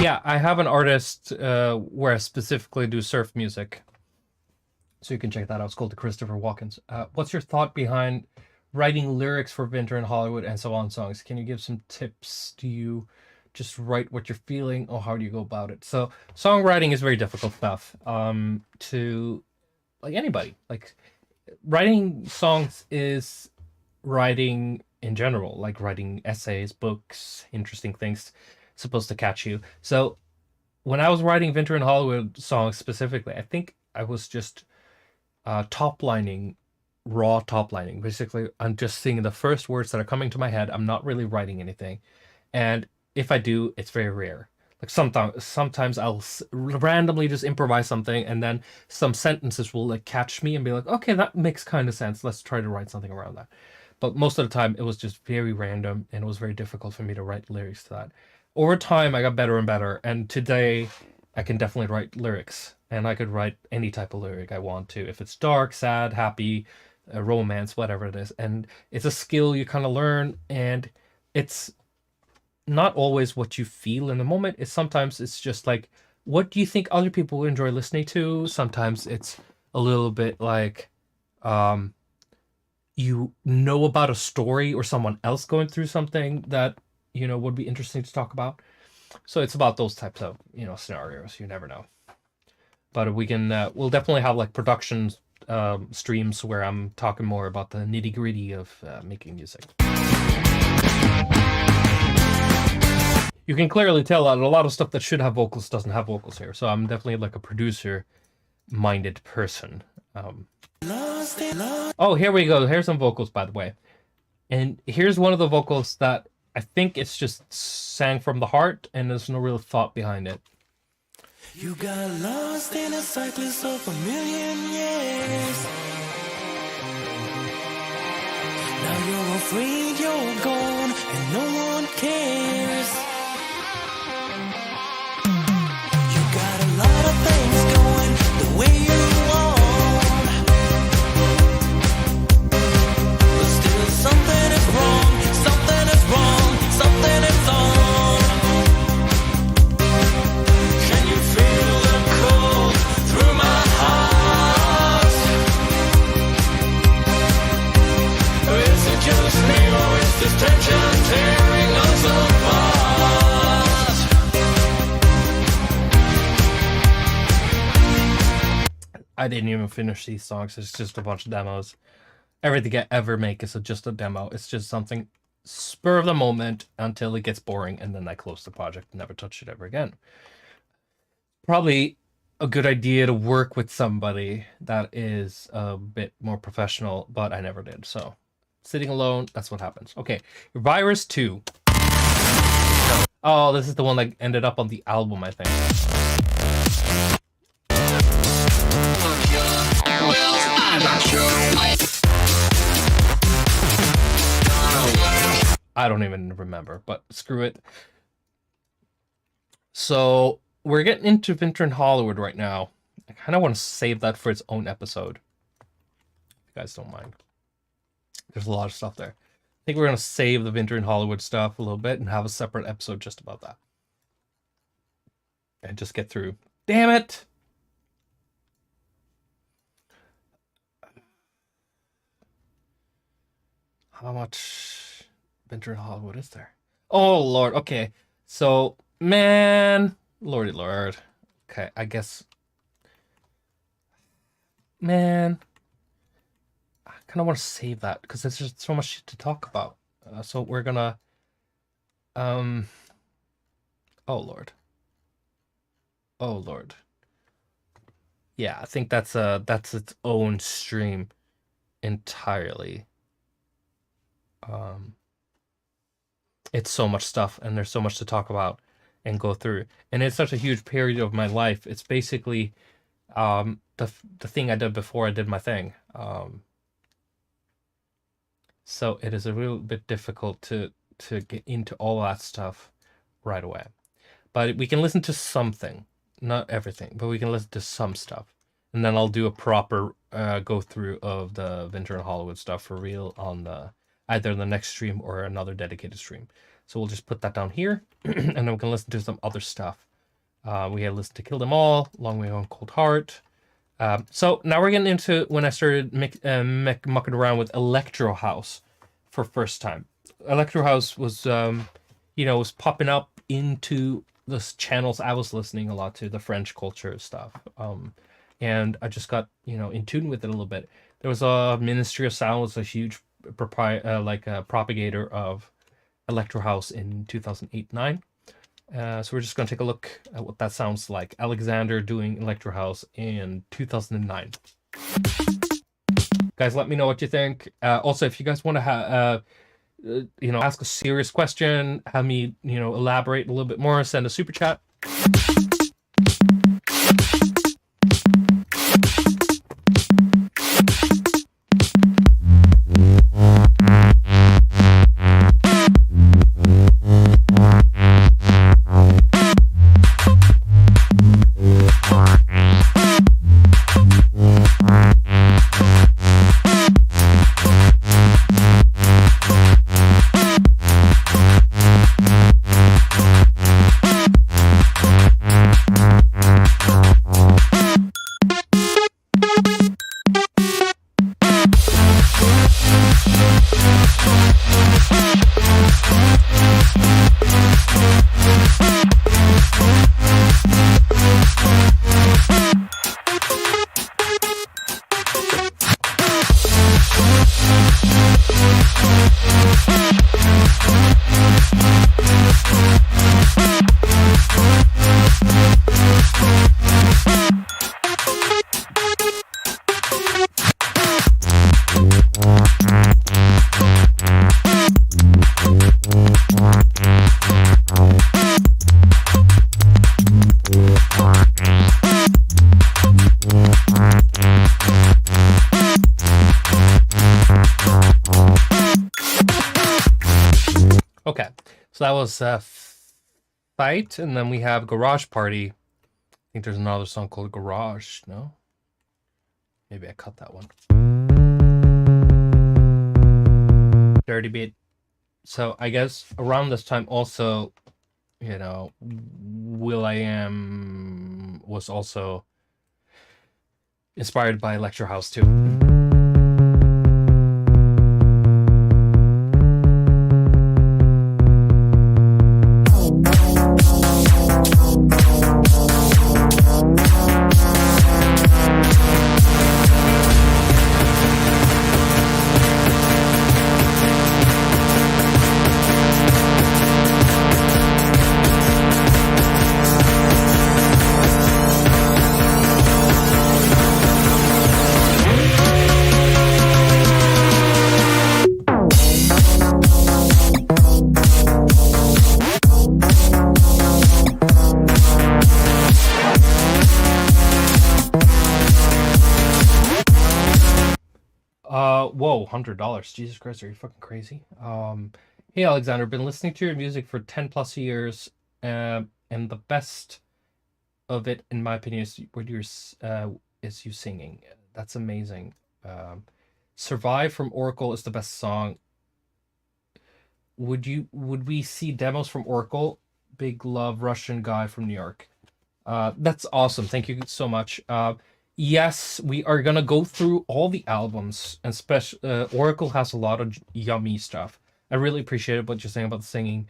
Yeah, I have an artist where I specifically do surf music. So you can check that out. It's called The Christopher Walken's. What's your thought behind writing lyrics for Winter in Hollywood and so on songs? Can you give some tips? Do you just write what you're feeling, or how do you go about it? So songwriting is very difficult stuff. To like anybody, like writing songs is writing in general, like writing essays, books, interesting things supposed to catch you. So when I was writing Winter in Hollywood songs specifically, I think I was just top lining, raw top lining. Basically, I'm just singing the first words that are coming to my head. I'm not really writing anything, and if I do, it's very rare. Like sometimes I'll randomly just improvise something, and then some sentences will like catch me and be like, okay, that makes kind of sense. Let's try to write something around that. But most of the time, it was just very random, and it was very difficult for me to write lyrics to that. Over time, I got better and better, and today I can definitely write lyrics, and I could write any type of lyric I want to. If it's dark, sad, happy, romance, whatever it is. And it's a skill you kind of learn, and it's not always what you feel in the moment. Sometimes it's just like, what do you think other people enjoy listening to? Sometimes it's a little bit like, you know about a story or someone else going through something that, you know, would be interesting to talk about. So it's about those types of, you know, scenarios. You never know. But we can, we'll definitely have like production streams where I'm talking more about the nitty gritty of making music. You can clearly tell that a lot of stuff that should have vocals doesn't have vocals here. So I'm definitely like a producer-minded person. Oh, here we go. Here's some vocals, by the way. And here's one of the vocals that I think it's just sang from the heart, and there's no real thought behind it. You got lost in a cyclist of a million years. Now you're afraid you're gone, and no one cares. You got a lot of things going the way you want, but still something is wrong, something is wrong, something is on. Can you feel the cold through my heart? Or is it just me, or is this tension tearing us apart? I didn't even finish these songs. It's just a bunch of demos. Everything I ever make is just a demo. It's just something spur of the moment until it gets boring, and then I close the project and never touch it ever again. Probably a good idea to work with somebody that is a bit more professional, but I never did. So sitting alone, that's what happens. Okay, Virus 2. Oh, this is the one that ended up on the album, I think. I don't even remember, but screw it. So we're getting into Winter in Hollywood right now. I kind of want to save that for its own episode, if you guys don't mind. There's a lot of stuff there. I think we're going to save the Winter in Hollywood stuff a little bit and have a separate episode just about that. And just get through. Damn it! How much Winter in Hollywood is there? Oh, Lord. Okay. So, man. Lordy Lord. Okay, I guess. Man. I kind of want to save that because there's just so much shit to talk about. So we're gonna. Oh, Lord. Oh, Lord. Yeah, I think that's its own stream entirely. It's so much stuff, and there's so much to talk about and go through, and it's such a huge period of my life. It's basically the thing I did before I did my thing. So it is a little bit difficult to get into all that stuff right away, but we can listen to something, not everything, but we can listen to some stuff, and then I'll do a proper go through of the Winter in Hollywood stuff for real on the either the next stream or another dedicated stream. So we'll just put that down here, and then we can listen to some other stuff. We had listened to Kill Them All, Long Way Home, Cold Heart, So now we're getting into when I started mucking around with Electro House for first time. Electro House was, was popping up into the channels I was listening a lot to, the French culture stuff. And I just got, in tune with it a little bit. There was a Ministry of Sound was a huge propagator of Electro House in 2008-9. So we're just going to take a look at what that sounds like. Alexander doing Electro House in 2009. Guys, let me know what you think. Also, if you guys want to ask a serious question, have me, elaborate a little bit more, send a super chat. Okay, so that was Fight, and then we have Garage Party. I think there's another song called Garage, no? Maybe I cut that one. Dirty Beat. So I guess around this time also, will.i.am was also inspired by Electro House too. Whoa, $100. Jesus Christ, are you fucking crazy? Hey Alexander, been listening to your music for 10 plus years, and the best of it, in my opinion, is you singing. That's amazing. Survive from Oracle is the best song. Would we see demos from Oracle? Big love, Russian guy from New York. That's awesome. Thank you so much. Yes, we are gonna go through all the albums, and Oracle has a lot of yummy stuff. I really appreciate what you're saying about the singing.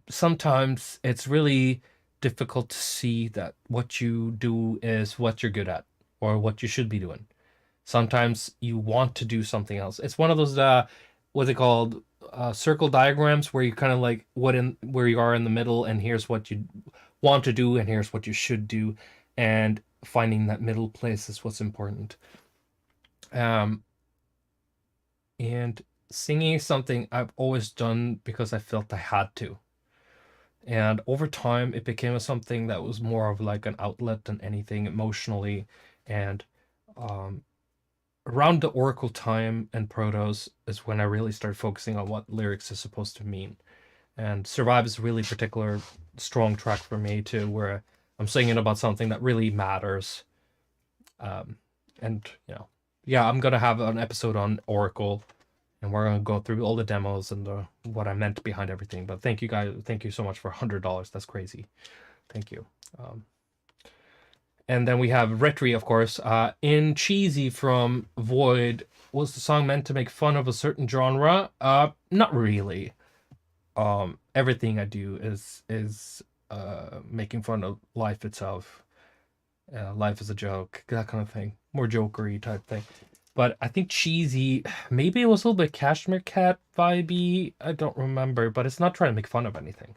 Sometimes it's really difficult to see that what you do is what you're good at or what you should be doing. Sometimes you want to do something else. It's one of those what's it called, circle diagrams, where you kind of like where you are in the middle, and here's what you want to do, and here's what you should do, and finding that middle place is what's important. And singing is something I've always done because I felt I had to. And over time, it became something that was more of like an outlet than anything emotionally. And around the Oracle time and Protos is when I really started focusing on what lyrics is supposed to mean. And Survive is a really particular strong track for me too, where I'm singing about something that really matters. And I'm gonna have an episode on Oracle, and we're gonna go through all the demos and what I meant behind everything. But thank you guys, thank you so much for $100. That's crazy. Thank you. And then we have Retri, of course. In Cheesy from Void, was the song meant to make fun of a certain genre? Not really. Everything I do is making fun of life itself. Life is a joke, that kind of thing. More jokery type thing. But I think Cheesy, maybe it was a little bit Cashmere Cat vibey. I don't remember, but it's not trying to make fun of anything.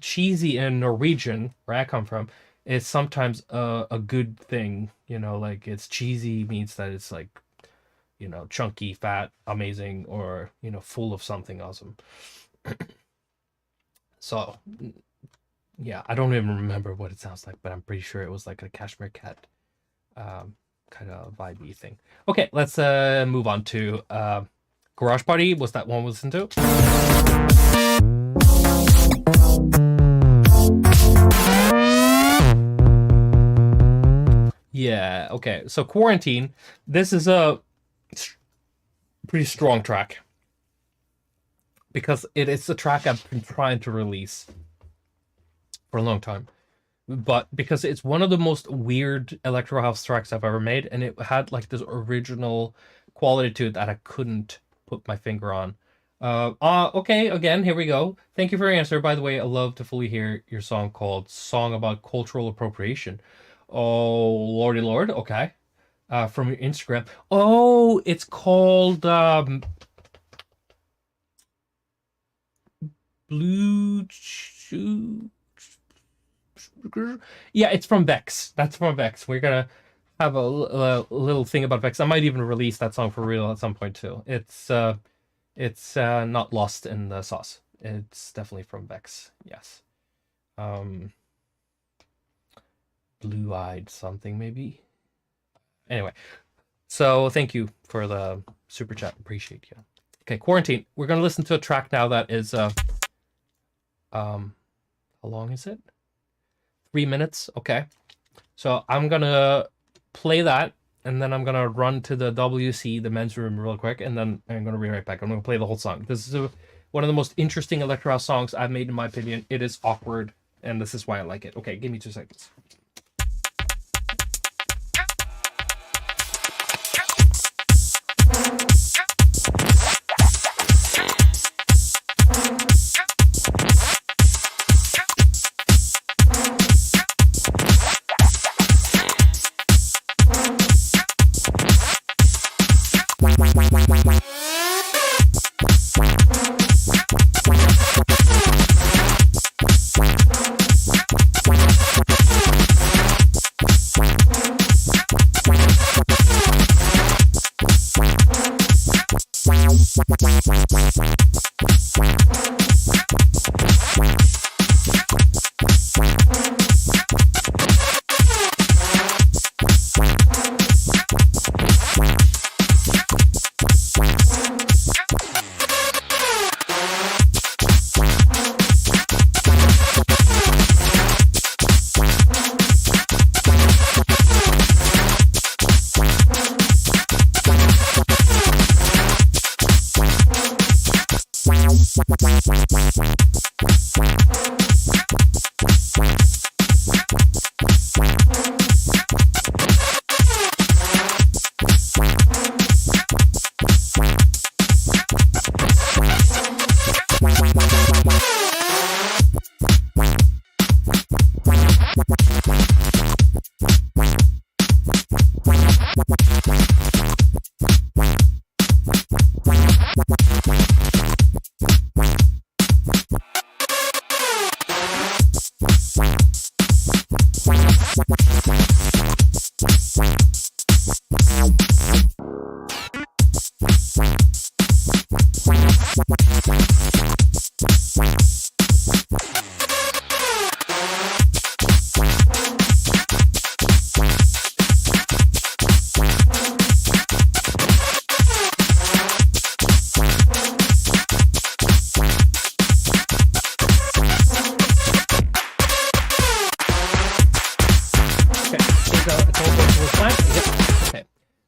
Cheesy in Norwegian, where I come from, is sometimes a good thing. You know, like it's cheesy means that it's like, you know, chunky, fat, amazing, or, you know, full of something awesome. So, yeah, I don't even remember what it sounds like, but I'm pretty sure it was like a Cashmere Cat kind of vibey thing. Okay, let's move on to Garage Party. Was that one we listened to? Yeah, okay. So Quarantine, this is a pretty strong track. Because it is a track I've been trying to release for a long time. But because it's one of the most weird electro house tracks I've ever made, and it had like this original quality to it that I couldn't put my finger on. Okay, again, here we go. Thank you for your answer. By the way, I love to fully hear your song called Song About Cultural Appropriation. Oh, lordy lord, okay. From your Instagram. Oh, it's called Blue Chew. Yeah, it's from Vex. That's from Vex. We're gonna have a little thing about Vex. I might even release that song for real at some point too. It's not lost in the sauce. It's definitely from Vex. Yes. Blue-eyed something maybe. Anyway, so thank you for the super chat. Appreciate you. Okay, Quarantine. We're gonna listen to a track now that is how long is it? 3 minutes. Okay, so I'm gonna play that, and then I'm gonna run to the WC, the men's room, real quick, and then I'm gonna be right back. I'm gonna play the whole song. This is one of the most interesting electro house songs I've made, in my opinion. It is awkward, and this is why I like it. Okay, give me 2 seconds.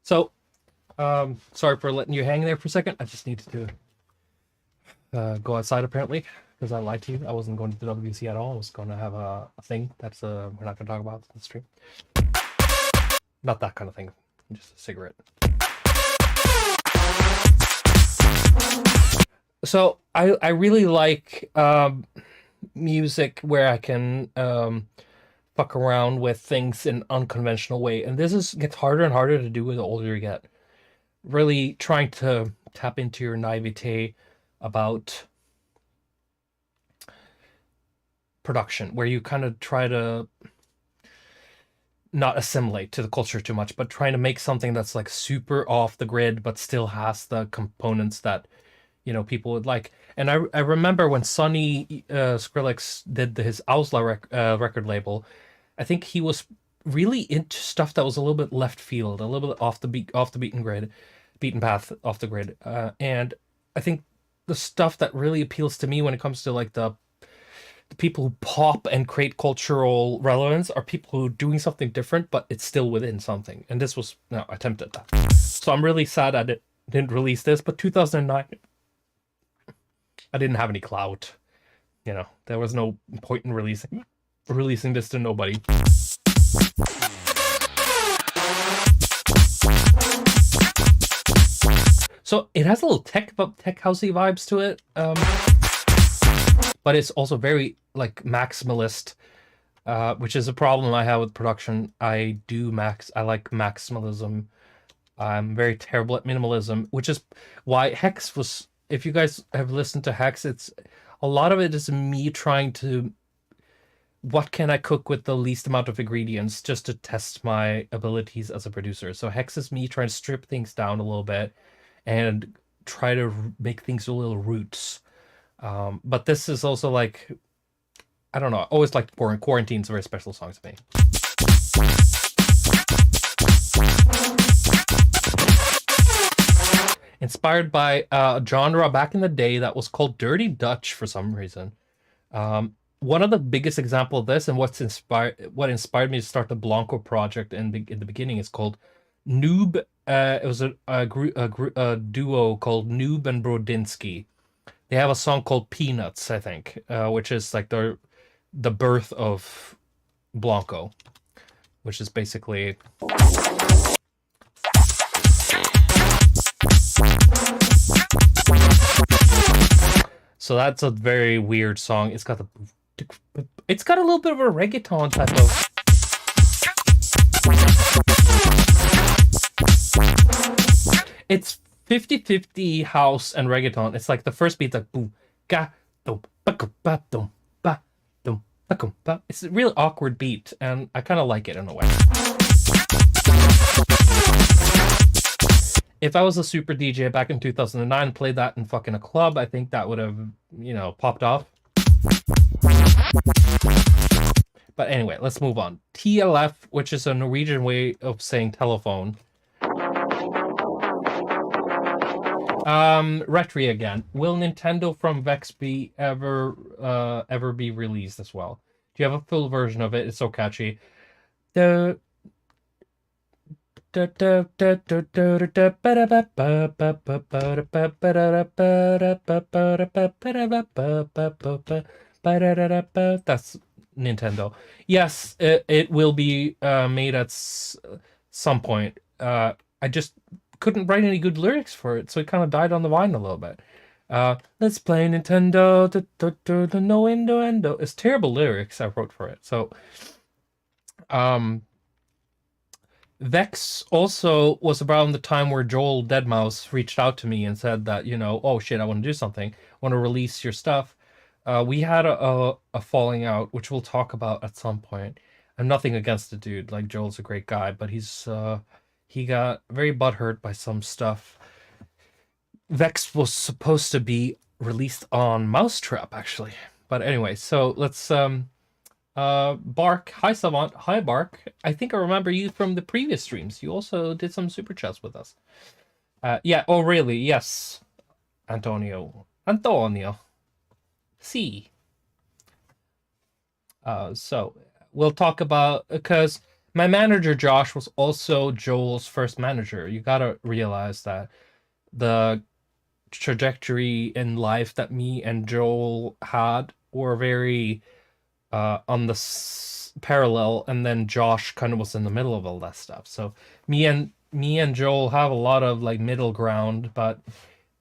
So, sorry for letting you hang there for a second. I just needed to go outside, apparently. because I lied to you. I wasn't going to the WC at all. I was going to have a thing that's we're not going to talk about in the stream. Not that kind of thing. Just a cigarette. So I really like music where I can fuck around with things in an unconventional way, and gets harder and harder to do the older you get. Really trying to tap into your naivete about production, where you kind of try to not assimilate to the culture too much, but trying to make something that's like super off the grid, but still has the components that, you know, people would like. And I remember when Sonny Skrillex did his Ausla record label, I think he was really into stuff that was a little bit left field, a little bit off the beaten path, off the grid. And I think the stuff that really appeals to me when it comes to like the people who pop and create cultural relevance are people who are doing something different, but it's still within something. And this was attempted that. So I'm really sad I didn't release this, but 2009, I didn't have any clout. You know, there was no point in releasing this to nobody. So it has a little tech housey vibes to it. But it's also very like maximalist, which is a problem I have with production. I like maximalism. I'm very terrible at minimalism, which is why Hex was, if you guys have listened to Hex, it's a lot of it is me trying to, what can I cook with the least amount of ingredients just to test my abilities as a producer. So Hex is me trying to strip things down a little bit and try to make things a little roots. But this is also like, I don't know, I always liked Quarantine's a very special song to me. Inspired by a genre back in the day that was called Dirty Dutch for some reason. One of the biggest examples of this and what inspired me to start the Blanco project in the beginning is called Noob. It was a duo called Noob and Brodinski. They have a song called Peanuts, I think, which is like the birth of Blanco, which is basically... So that's a very weird song. It's got a little bit of a reggaeton type of... It's 50-50 house and reggaeton. It's like the first beat's like boom, ga, dum, ba, ba, dum, ba, dum, ba, ba. It's a really awkward beat, and I kind of like it in a way. If I was a super DJ back in 2009 and played that in fucking a club, I think that would have, you know, popped off. But anyway, let's move on. TLF, which is a Norwegian way of saying telephone. Retri again. Will Nintendo from Vex ever be released as well? Do you have a full version of it? It's so catchy. That's Nintendo. Yes, it will be made at some point. I just couldn't write any good lyrics for it, so it kind of died on the vine a little bit. Let's play Nintendo. No endo. It's terrible lyrics I wrote for it. So, Vex also was around the time where Joel Deadmau5 reached out to me and said that, you know, oh shit, I want to do something. I want to release your stuff. We had a falling out, which we'll talk about at some point. I'm nothing against the dude. Like, Joel's a great guy, but he got very butthurt by some stuff. Vex was supposed to be released on Mousetrap, actually. But anyway, so let's... Bark. Hi, Savant. Hi, Bark. I think I remember you from the previous streams. You also did some super chats with us. Yeah. Oh, really? Yes. Antonio. See. So we'll talk about, because my manager Josh was also Joel's first manager. You gotta realize that the trajectory in life that me and Joel had were very on the parallel, and then Josh kind of was in the middle of all that stuff. So me and Joel have a lot of like middle ground, but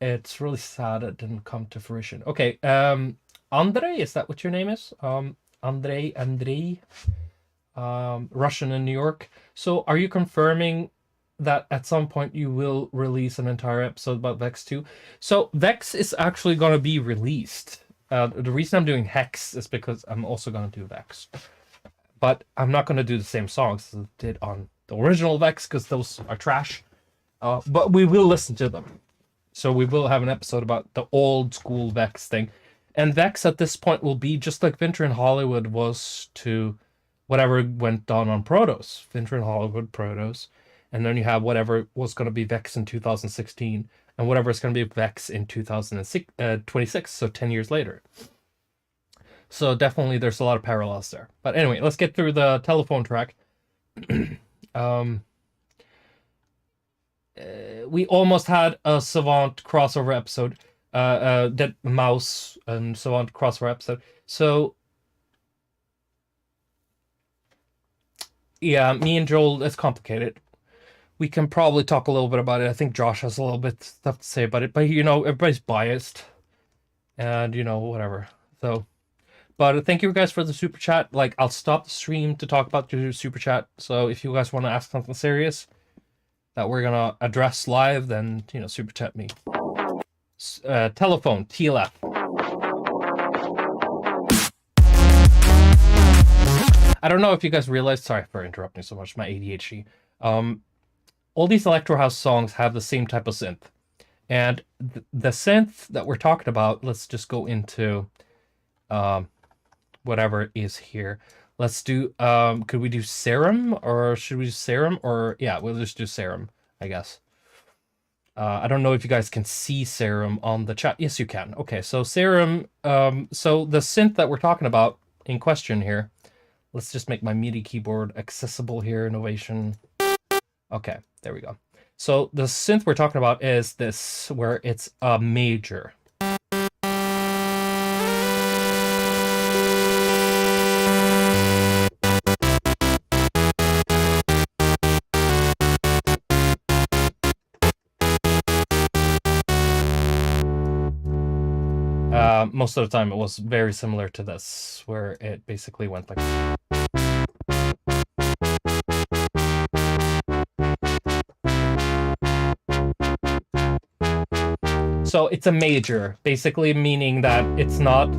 it's really sad it didn't come to fruition. Okay, Andre, is that what your name is? Andrei, Russian in New York. So are you confirming that at some point you will release an entire episode about Vex 2? So Vex is actually going to be released. The reason I'm doing Hex is because I'm also going to do Vex. But I'm not going to do the same songs as I did on the original Vex, because those are trash. But we will listen to them. So we will have an episode about the old school Vex thing. And Vex at this point will be just like Winter in Hollywood was to whatever went on Protos. Winter in Hollywood, Protos. And then you have whatever was going to be Vex in 2016. And whatever is going to be Vex in 2026. So 10 years later. So definitely there's a lot of parallels there. But anyway, let's get through the telephone track. We almost had a Savant crossover episode. Dead Mouse and Savant crossover episode. So yeah, me and Joel, it's complicated. We can probably talk a little bit about it. I think Josh has a little bit stuff to say about it, but you know, everybody's biased, and you know, whatever. So, but thank you guys for the super chat. Like, I'll stop the stream to talk about your super chat. So if you guys want to ask something serious that we're gonna address live, then you know, super chat me. Telephone TLF. I don't know if you guys realized. Sorry for interrupting so much. My ADHD. All these electro house songs have the same type of synth, and the synth that we're talking about. Let's just go into whatever is here. Let's do. Could we do Serum, or should we do Serum? Or yeah, we'll just do Serum, I guess. I don't know if you guys can see Serum on the chat. Yes, you can. Okay, so Serum. So the synth that we're talking about in question here. Let's just make my MIDI keyboard accessible here. Innovation. Okay, there we go. So the synth we're talking about is this, where it's a major. Most of the time it was very similar to this, where it basically went like... So it's a major, basically meaning that it's not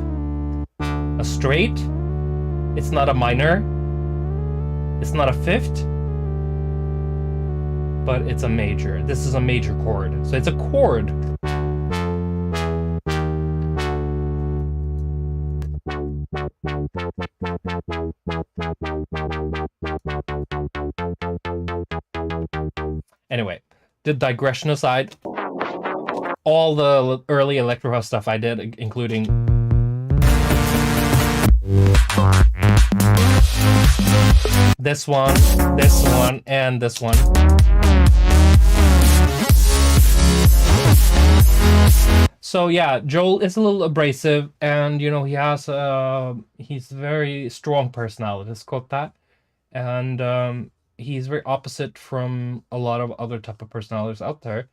a straight, it's not a minor, it's not a fifth, but it's a major. This is a major chord. So it's a chord. Anyway, the digression aside, all the early electro house stuff I did, including this one, and this one. So yeah, Joel is a little abrasive, and you know, he has he's a very strong personality, let's quote that. And he's very opposite from a lot of other type of personalities out there.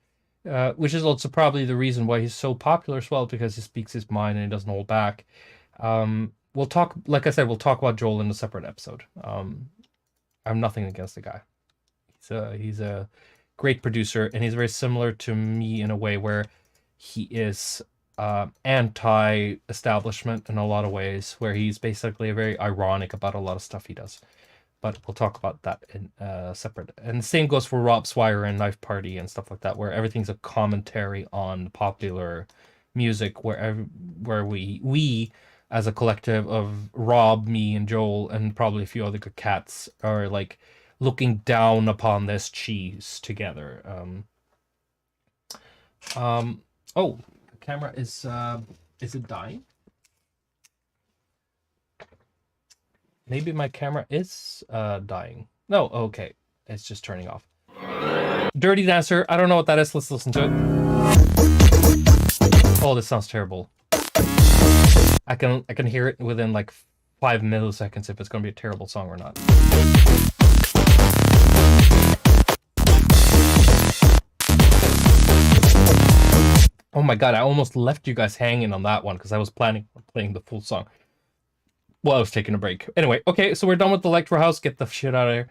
Which is also probably the reason why he's so popular as well, because he speaks his mind and he doesn't hold back. We'll talk, like I said, we'll talk about Joel in a separate episode. I'm nothing against the guy. He's a great producer, and he's very similar to me in a way where he is anti-establishment in a lot of ways, where he's basically very ironic about a lot of stuff he does. But we'll talk about that in separate. And the same goes for Rob Swire and Knife Party and stuff like that, where everything's a commentary on popular music, where we as a collective of Rob, me, and Joel, and probably a few other good cats are like looking down upon this cheese together. Oh, the camera is it dying? Maybe my camera is dying. No, okay. It's just turning off. Dirty Dancer. I don't know what that is. Let's listen to it. Oh, this sounds terrible. I can hear it within like 5 milliseconds if it's going to be a terrible song or not. Oh my god, I almost left you guys hanging on that one because I was planning on playing the full song while I was taking a break. Anyway, okay, so we're done with the Electro House. Get the shit out of here.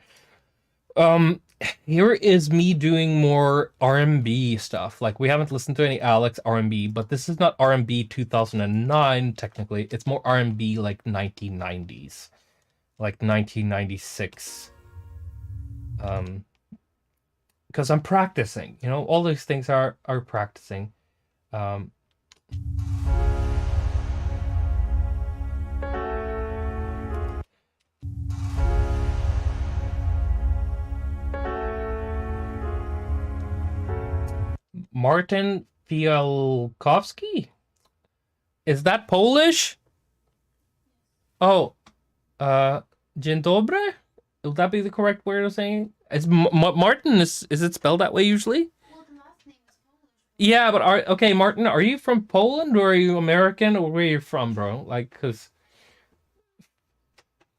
Here is me doing more R&B stuff. Like, we haven't listened to any Alex R&B, but this is not R&B 2009, technically. It's more R&B like 1990s. Like 1996. Because I'm practicing, you know? All these things are practicing. Martin Fialkowski? Is that Polish? Oh, Dzień dobry? Would that be the correct way of saying it? Is Martin, is it spelled that way usually? Well, the last name is Polish. Yeah, but okay, Martin, are you from Poland or are you American or where are you from, bro? Like, because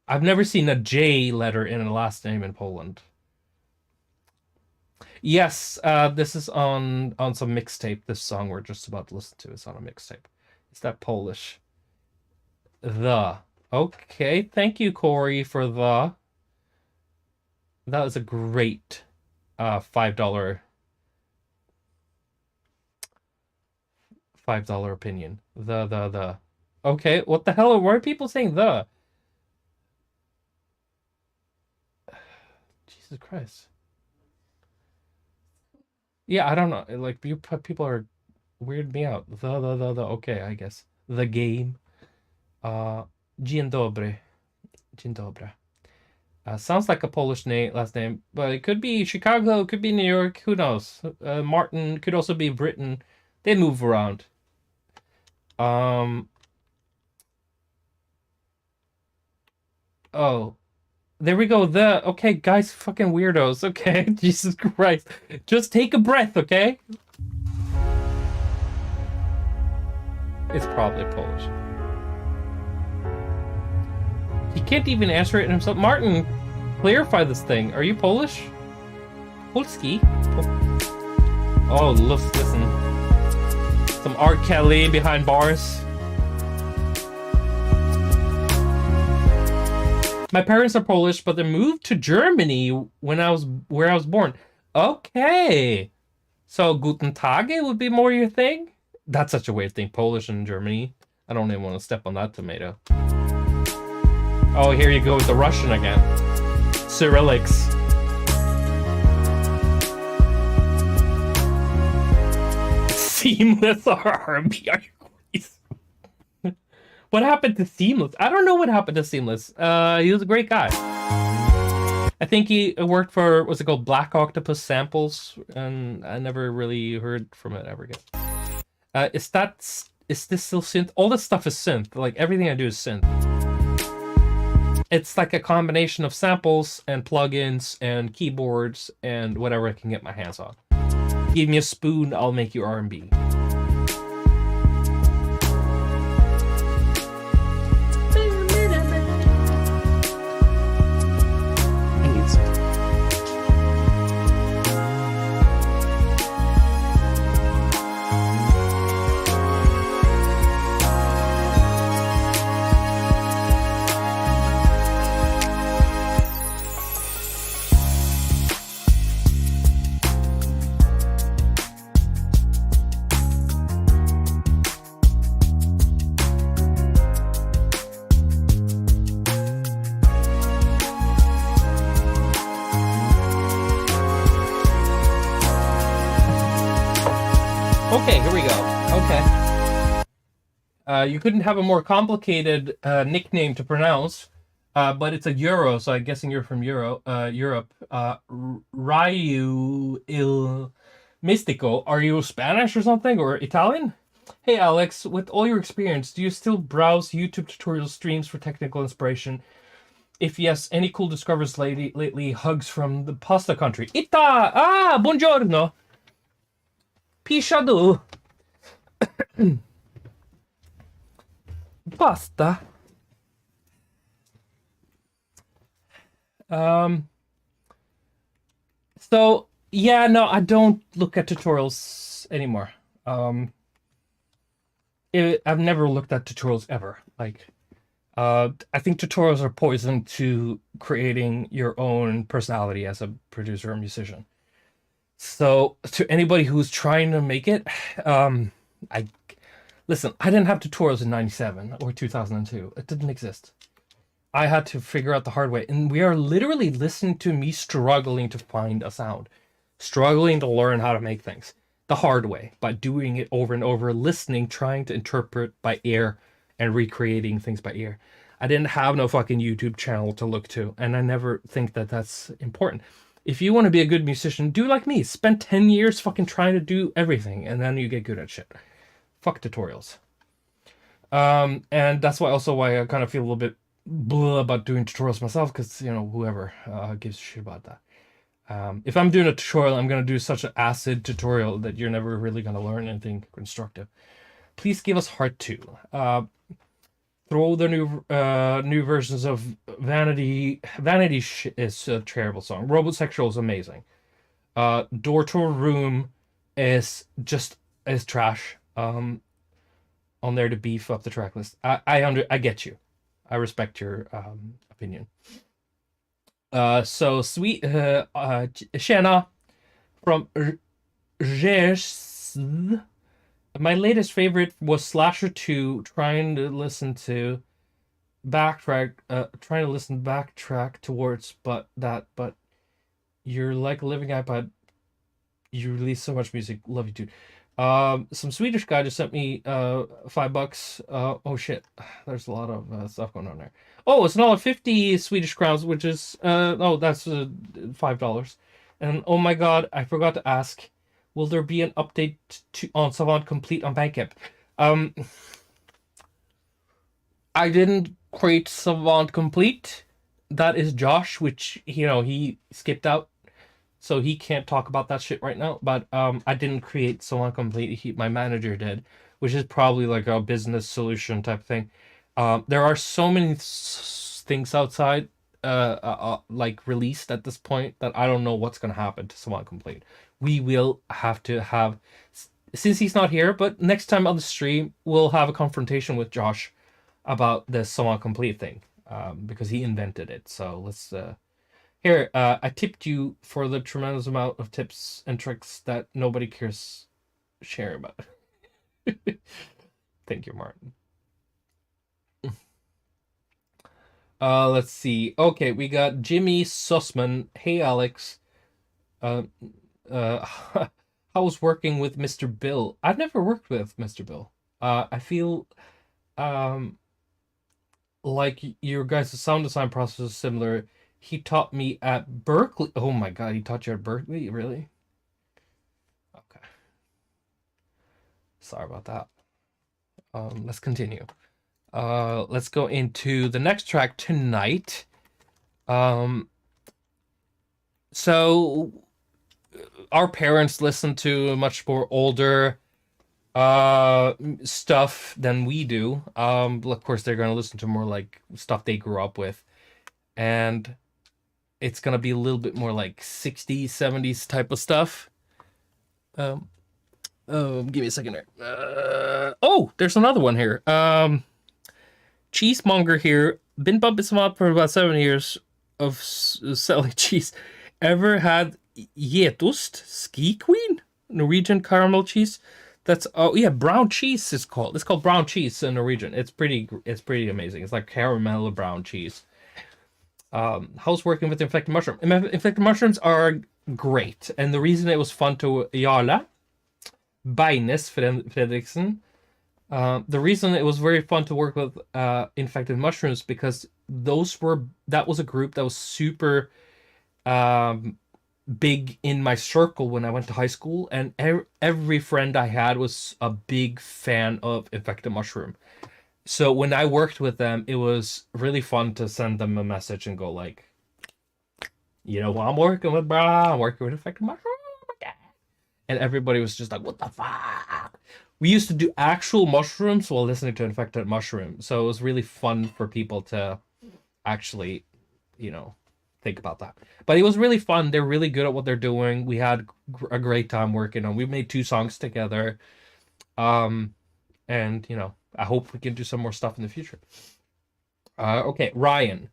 I've never seen a J letter in a last name in Poland. Yes, this is on some mixtape. This song we're just about to listen to is on a mixtape. Is that Polish? The. Okay, thank you, Corey, for the. That was a great $5 opinion. The. Okay, what the hell? Why are people saying the? Jesus Christ. Yeah, I don't know. Like, people are weird me out. The. Okay, I guess. The game. Dzień dobry. Dzień dobry. Sounds like a Polish last name, but it could be Chicago, it could be New York, who knows? Martin could also be Britain. They move around. Oh. There we go. Okay, guys, fucking weirdos. Okay, Jesus Christ. Just take a breath, okay? It's probably Polish. He can't even answer it himself. Martin, clarify this thing. Are you Polish? Polski? Oh, listen. Some R. Kelly behind bars. My parents are Polish, but they moved to Germany where I was born. Okay. So Guten Tage would be more your thing? That's such a weird thing. Polish and Germany. I don't even want to step on that tomato. Oh, here you go with the Russian again. Cyrillics. Seamless R&B. Are you crazy? What happened to Seamless? I don't know what happened to Seamless. He was a great guy. I think he worked for, what's it called, Black Octopus Samples, and I never really heard from it ever again. Is this still synth? All this stuff is synth. Like, everything I do is synth. It's like a combination of samples and plugins and keyboards and whatever I can get my hands on. Give me a spoon, I'll make you R&B. Okay, here we go. Okay. You couldn't have a more complicated nickname to pronounce, but it's a Euro, so I'm guessing you're from Europe. Rayu il Mystico. Are you Spanish or something, or Italian? Hey Alex, with all your experience, do you still browse YouTube tutorial streams for technical inspiration? If yes, any cool discoveries lately? Hugs from the pasta country. Ita! Ah, buongiorno! Pishadu! Basta. So yeah, no, I don't look at tutorials anymore. I've never looked at tutorials ever. Like, I think tutorials are poison to creating your own personality as a producer or musician. So to anybody who's trying to make it, I listen. I didn't have tutorials in '97 or 2002. It didn't exist. I had to figure out the hard way, and we are literally listening to me struggling to find a sound, struggling to learn how to make things the hard way by doing it over and over, listening, trying to interpret by ear, and recreating things by ear. I didn't have no fucking YouTube channel to look to, and I never think that that's important. If you want to be a good musician, do like me. Spend 10 years fucking trying to do everything, and then you get good at shit. Fuck tutorials. And that's why I kind of feel a little bit blah about doing tutorials myself, because, you know, whoever gives a shit about that. If I'm doing a tutorial, I'm going to do such an acid tutorial that you're never really going to learn anything constructive. Please give us Heart 2. Throw the new versions of Vanity. Vanity is a terrible song. Robosexual is amazing. Door to a Room is trash. On there to beef up the track list. I get you. I respect your opinion. So sweet Shanna from Ges. My latest favorite was Slasher 2, trying to listen backtrack towards but you're like a living iPod. You release so much music. Love you, dude. Some Swedish guy just sent me $5. Oh shit, there's a lot of stuff going on there. Oh, it's another 50 Swedish crowns, which is that's $5. And oh my god, I forgot to ask, will there be an update on Savant Complete on Bandcamp? I didn't create Savant Complete. That is Josh, which he skipped out. So he can't talk about that shit right now. But I didn't create Salon Complete. My manager did, which is probably like a business solution type thing. There are so many things outside, like released at this point, that I don't know what's going to happen to Salon Complete. We will have to have, since he's not here, but next time on the stream, we'll have a confrontation with Josh about the Salon Complete thing, because he invented it. So let's... Here, I tipped you for the tremendous amount of tips and tricks that nobody cares share about. Thank you, Martin. Let's see. Okay, we got Jimmy Sussman. Hey, Alex. How's working with Mr. Bill? I've never worked with Mr. Bill. I feel like your guys' sound design process is similar. He taught me at Berkeley. Oh my god, he taught you at Berkeley? Really? Okay. Sorry about that. Let's continue. Let's go into the next track tonight. So our parents listen to much more older stuff than we do. Of course, they're going to listen to more like stuff they grew up with. And it's going to be a little bit more like 60s, 70s type of stuff. Give me a second here. There's another one here. Cheesemonger here. Been bumping some up for about 7 years of selling cheese. Ever had Getost? Ski Queen? Norwegian caramel cheese? Brown cheese is called. It's called brown cheese in Norwegian. It's pretty amazing. It's like caramel brown cheese. How's working with infected mushroom? Infected mushrooms are great, and the reason it was fun to Jarle Beines Fredriksen, the reason it was very fun to work with infected mushrooms, because that was a group that was super big in my circle when I went to high school, and every friend I had was a big fan of infected mushroom. So when I worked with them, it was really fun to send them a message and go like, you know who I'm working with, bro? I'm working with infected mushroom. And everybody was just like, what the fuck? we used to do actual mushrooms while listening to Infected Mushroom. So it was really fun for people to actually, you know, think about that. But it was really fun. They're really good at what they're doing. We had a great time working on. We made 2 songs together. And you know, I hope we can do some more stuff in the future. Okay, Ryan,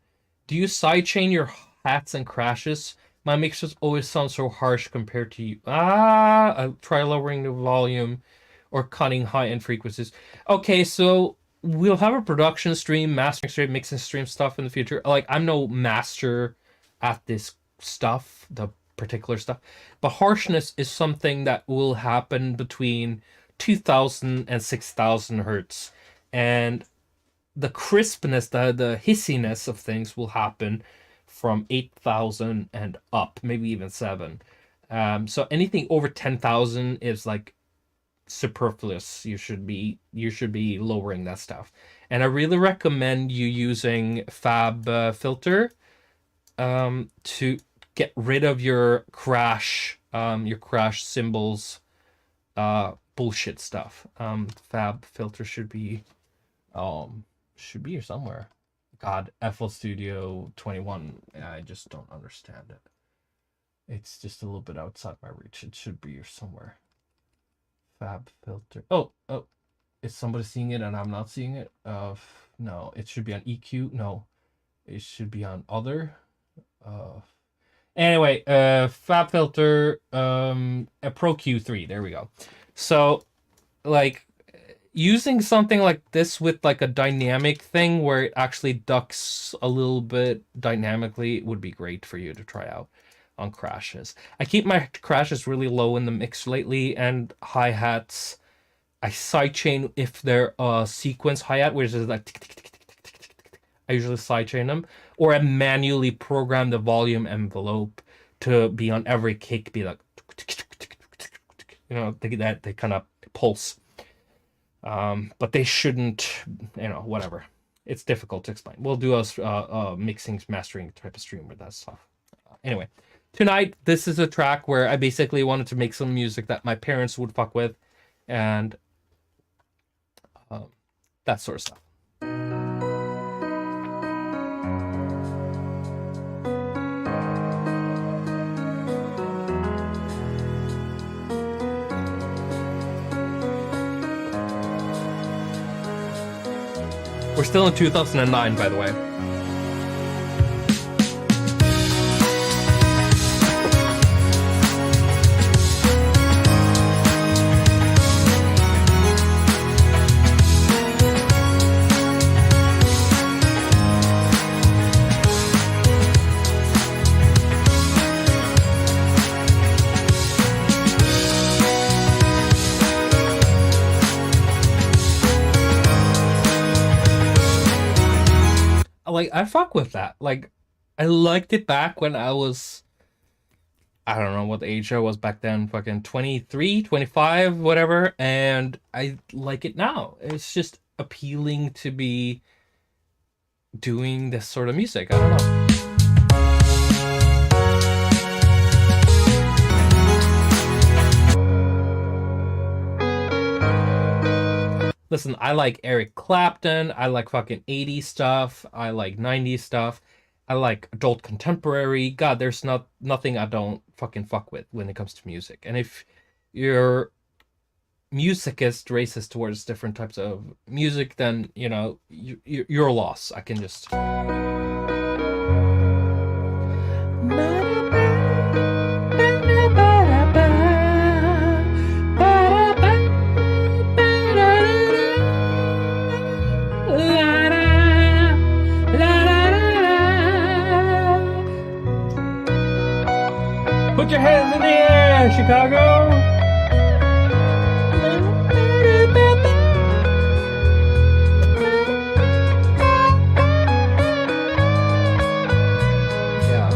do you sidechain your hats and crashes? My mixers always sound so harsh compared to you. I'll try lowering the volume or cutting high-end frequencies. Okay, so we'll have a production stream, mastering stream, mixing stream stuff in the future. Like, I'm no master at this stuff, the particular stuff, but harshness is something that will happen between 2000 and 6000 hertz, and the crispness, the hissiness of things will happen from 8000 and up, maybe even 7. So anything over 10,000 is like superfluous. You should be lowering that stuff. And I really recommend you using Fab Filter to get rid of your crash cymbals bullshit stuff. Fab Filter should be here somewhere. God, FL Studio 21. I just don't understand it. It's just a little bit outside my reach. It should be here somewhere. Fab Filter. Oh, is somebody seeing it and I'm not seeing it? No, it should be on EQ. No, it should be on other. Anyway, Fab Filter, a Pro Q3. There we go. So, like, using something like this with like a dynamic thing where it actually ducks a little bit dynamically would be great for you to try out on crashes. I keep my crashes really low in the mix lately, and hi-hats, I sidechain if they're a sequence hi-hat, which is like tick, tick, tick, tick, tick, tick, tick. I usually sidechain them, or I manually program the volume envelope to be on every kick, be like, you know, they kind of pulse. But they shouldn't, you know, whatever. It's difficult to explain. We'll do a mixing, mastering type of stream with that stuff. Anyway, tonight, this is a track where I basically wanted to make some music that my parents would fuck with, and that sort of stuff. We're still in 2009, by the way. Like, I fuck with that. Like, I liked it back when I was, I don't know what age I was back then, fucking 23, 25, whatever, and I like it now. It's just appealing to be doing this sort of music. I don't know. Listen, I like Eric Clapton. I like fucking 80s stuff. I like 90s stuff. I like adult contemporary. God, there's nothing I don't fucking fuck with when it comes to music. And if you're musicist racist towards different types of music, then, you know, you're a loss. I can just... Put your hands in the air, Chicago! Yeah.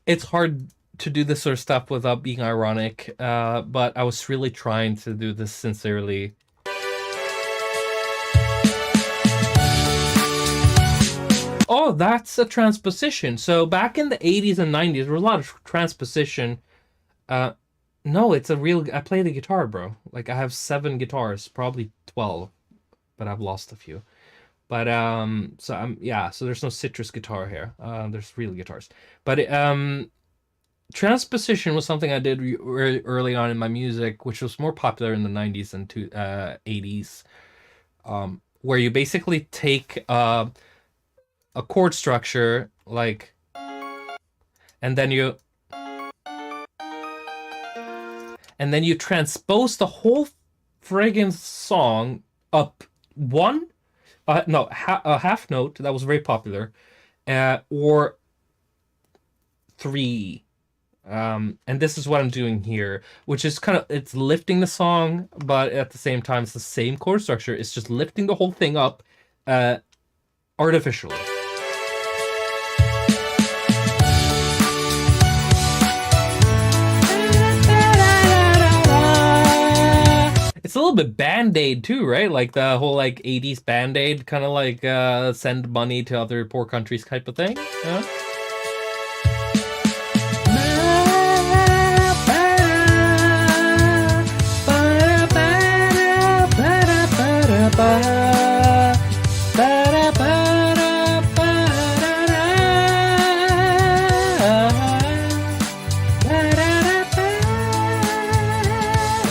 It's hard to do this sort of stuff without being ironic, but I was really trying to do this sincerely. Oh, that's a transposition. So back in the 80s and 90s, there was a lot of transposition. No, it's a real. I play the guitar, bro. Like I have 7 guitars, probably 12, but I've lost a few. But so yeah. So there's no citrus guitar here. There's real guitars. But transposition was something I did early on in my music, which was more popular in the 90s and 80s, where you basically take a chord structure like, and then you transpose the whole friggin' song up one, no, a half note that was very popular, or 3. And this is what I'm doing here, which is kind of, it's lifting the song, but at the same time, it's the same chord structure. It's just lifting the whole thing up artificially. It's a little bit Band-Aid too, right? Like the whole like 80s Band-Aid, kind of like send money to other poor countries type of thing. Yeah.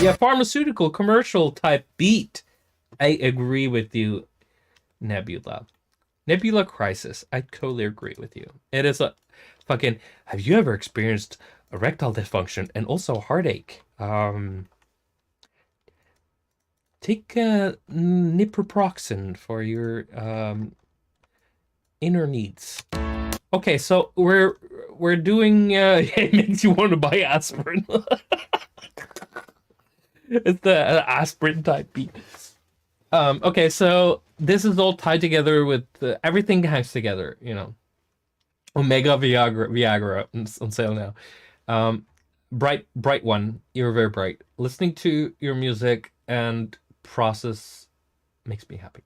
Yeah, pharmaceutical commercial type beat. I agree with you, Nebula. Nebula Crisis. I totally agree with you. It is a fucking. Have you ever experienced erectile dysfunction and also heartache? Take naproxen for your inner needs. Okay, so we're doing. It makes you want to buy aspirin. It's the aspirin type beat. Okay, so this is all tied together with everything hangs together, you know. Omega Viagra on sale now. Bright one, you're very bright. Listening to your music and process makes me happy.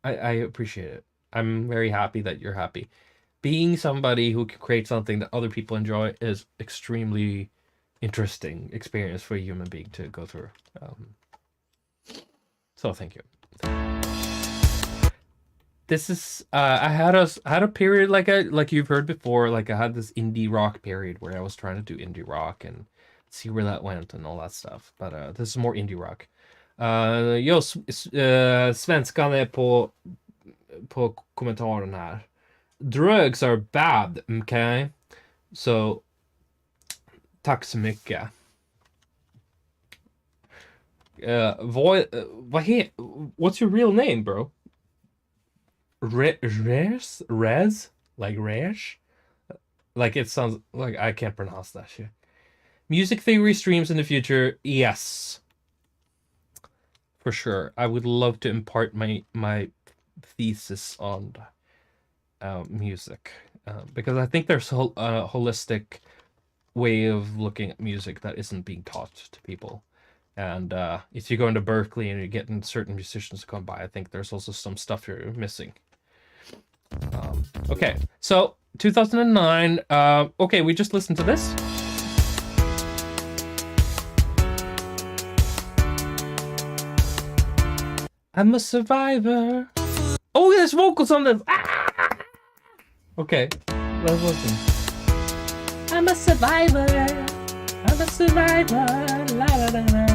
I appreciate it. I'm very happy that you're happy. Being somebody who can create something that other people enjoy is extremely interesting experience for a human being to go through. So thank you. This is I had a period like you've heard before. Like I had this indie rock period where I was trying to do indie rock and see where that went and all that stuff. But this is more indie rock. Svenskan är på kommentaren här. Drugs are bad, okay? So tack så mycket. What's your real name, bro? Rez? Like Resh? Like it sounds like I can't pronounce that shit. Music theory streams in the future, yes. For sure. I would love to impart my thesis on music. Because I think there's a holistic way of looking at music that isn't being taught to people. And if you go into Berkeley and you're getting certain musicians to come by, I think there's also some stuff you're missing. Okay, so 2009. Okay, we just listened to this. I'm a survivor. Oh, there's vocals on this. Ah! Okay, let's listen. I'm a survivor. I'm a survivor. La la la la.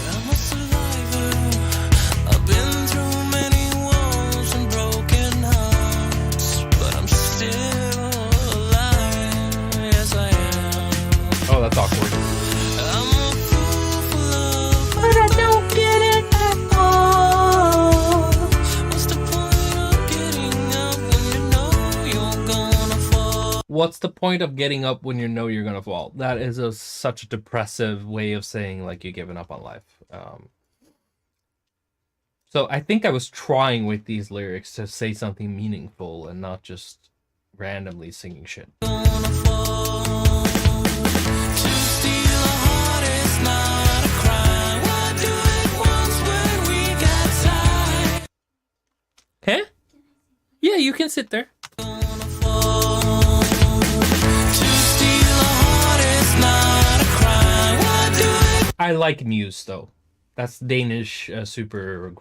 I'm a survivor. I've been through many walls and broken hearts, but I'm still alive. Yes, I am. Oh, that's awkward. I'm a fool for love, but I don't get it at all. What's the point of getting up when you know you're gonna fall? What's the point of getting up when you know you're gonna fall? That is such a depressive way of saying like you're giving up on life. So I think I was trying with these lyrics to say something meaningful and not just randomly singing shit. Gonna fall to steal a heart. you can sit there. gonna fall. To steal a heart is not a crime. What do it I like Muse though. That's Danish super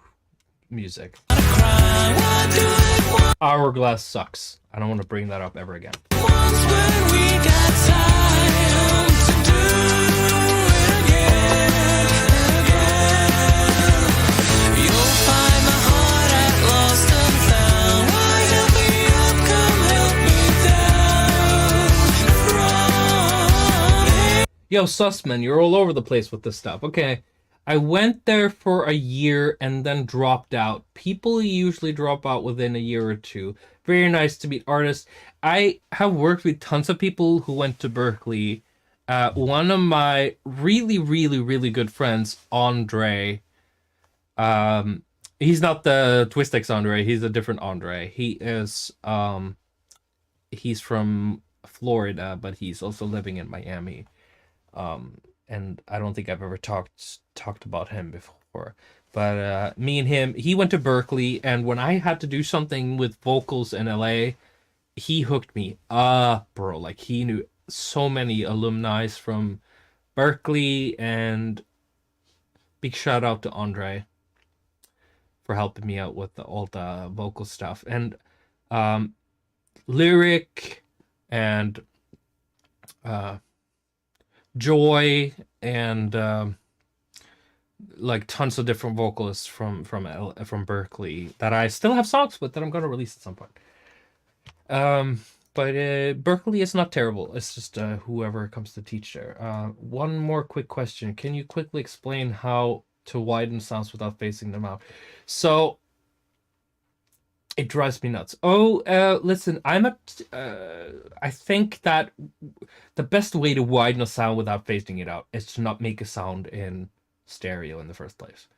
music. crime? What do it want? Hourglass sucks. I don't want to bring that up ever again. Once when we got time to do it again and again. You'll find the heart at lost and found. Why help me up, come help me down. From here. Yo, Sussman, you're all over the place with this stuff. Okay. I went there for a year and then dropped out. People usually drop out within a year or two. Very nice to meet artists. I have worked with tons of people who went to Berkeley. One of my really, really, really good friends, Andre. He's not the Twistix Andre. He's a different Andre. He is. He's from Florida, but he's also living in Miami. And I don't think I've ever talked about him before. But me and him, he went to Berkeley, and when I had to do something with vocals in LA, he hooked me up, bro. Like, he knew so many alumni from Berkeley, and big shout out to Andre for helping me out with all the vocal stuff. And Lyric and Joy and like tons of different vocalists from Berkeley that I still have songs with that I'm gonna release at some point. But Berkeley is not terrible. It's just whoever comes to teach there. One more quick question: can you quickly explain how to widen sounds without phasing them out? So it drives me nuts. Listen, I think that the best way to widen a sound without phasing it out is to not make a sound in stereo in the first place.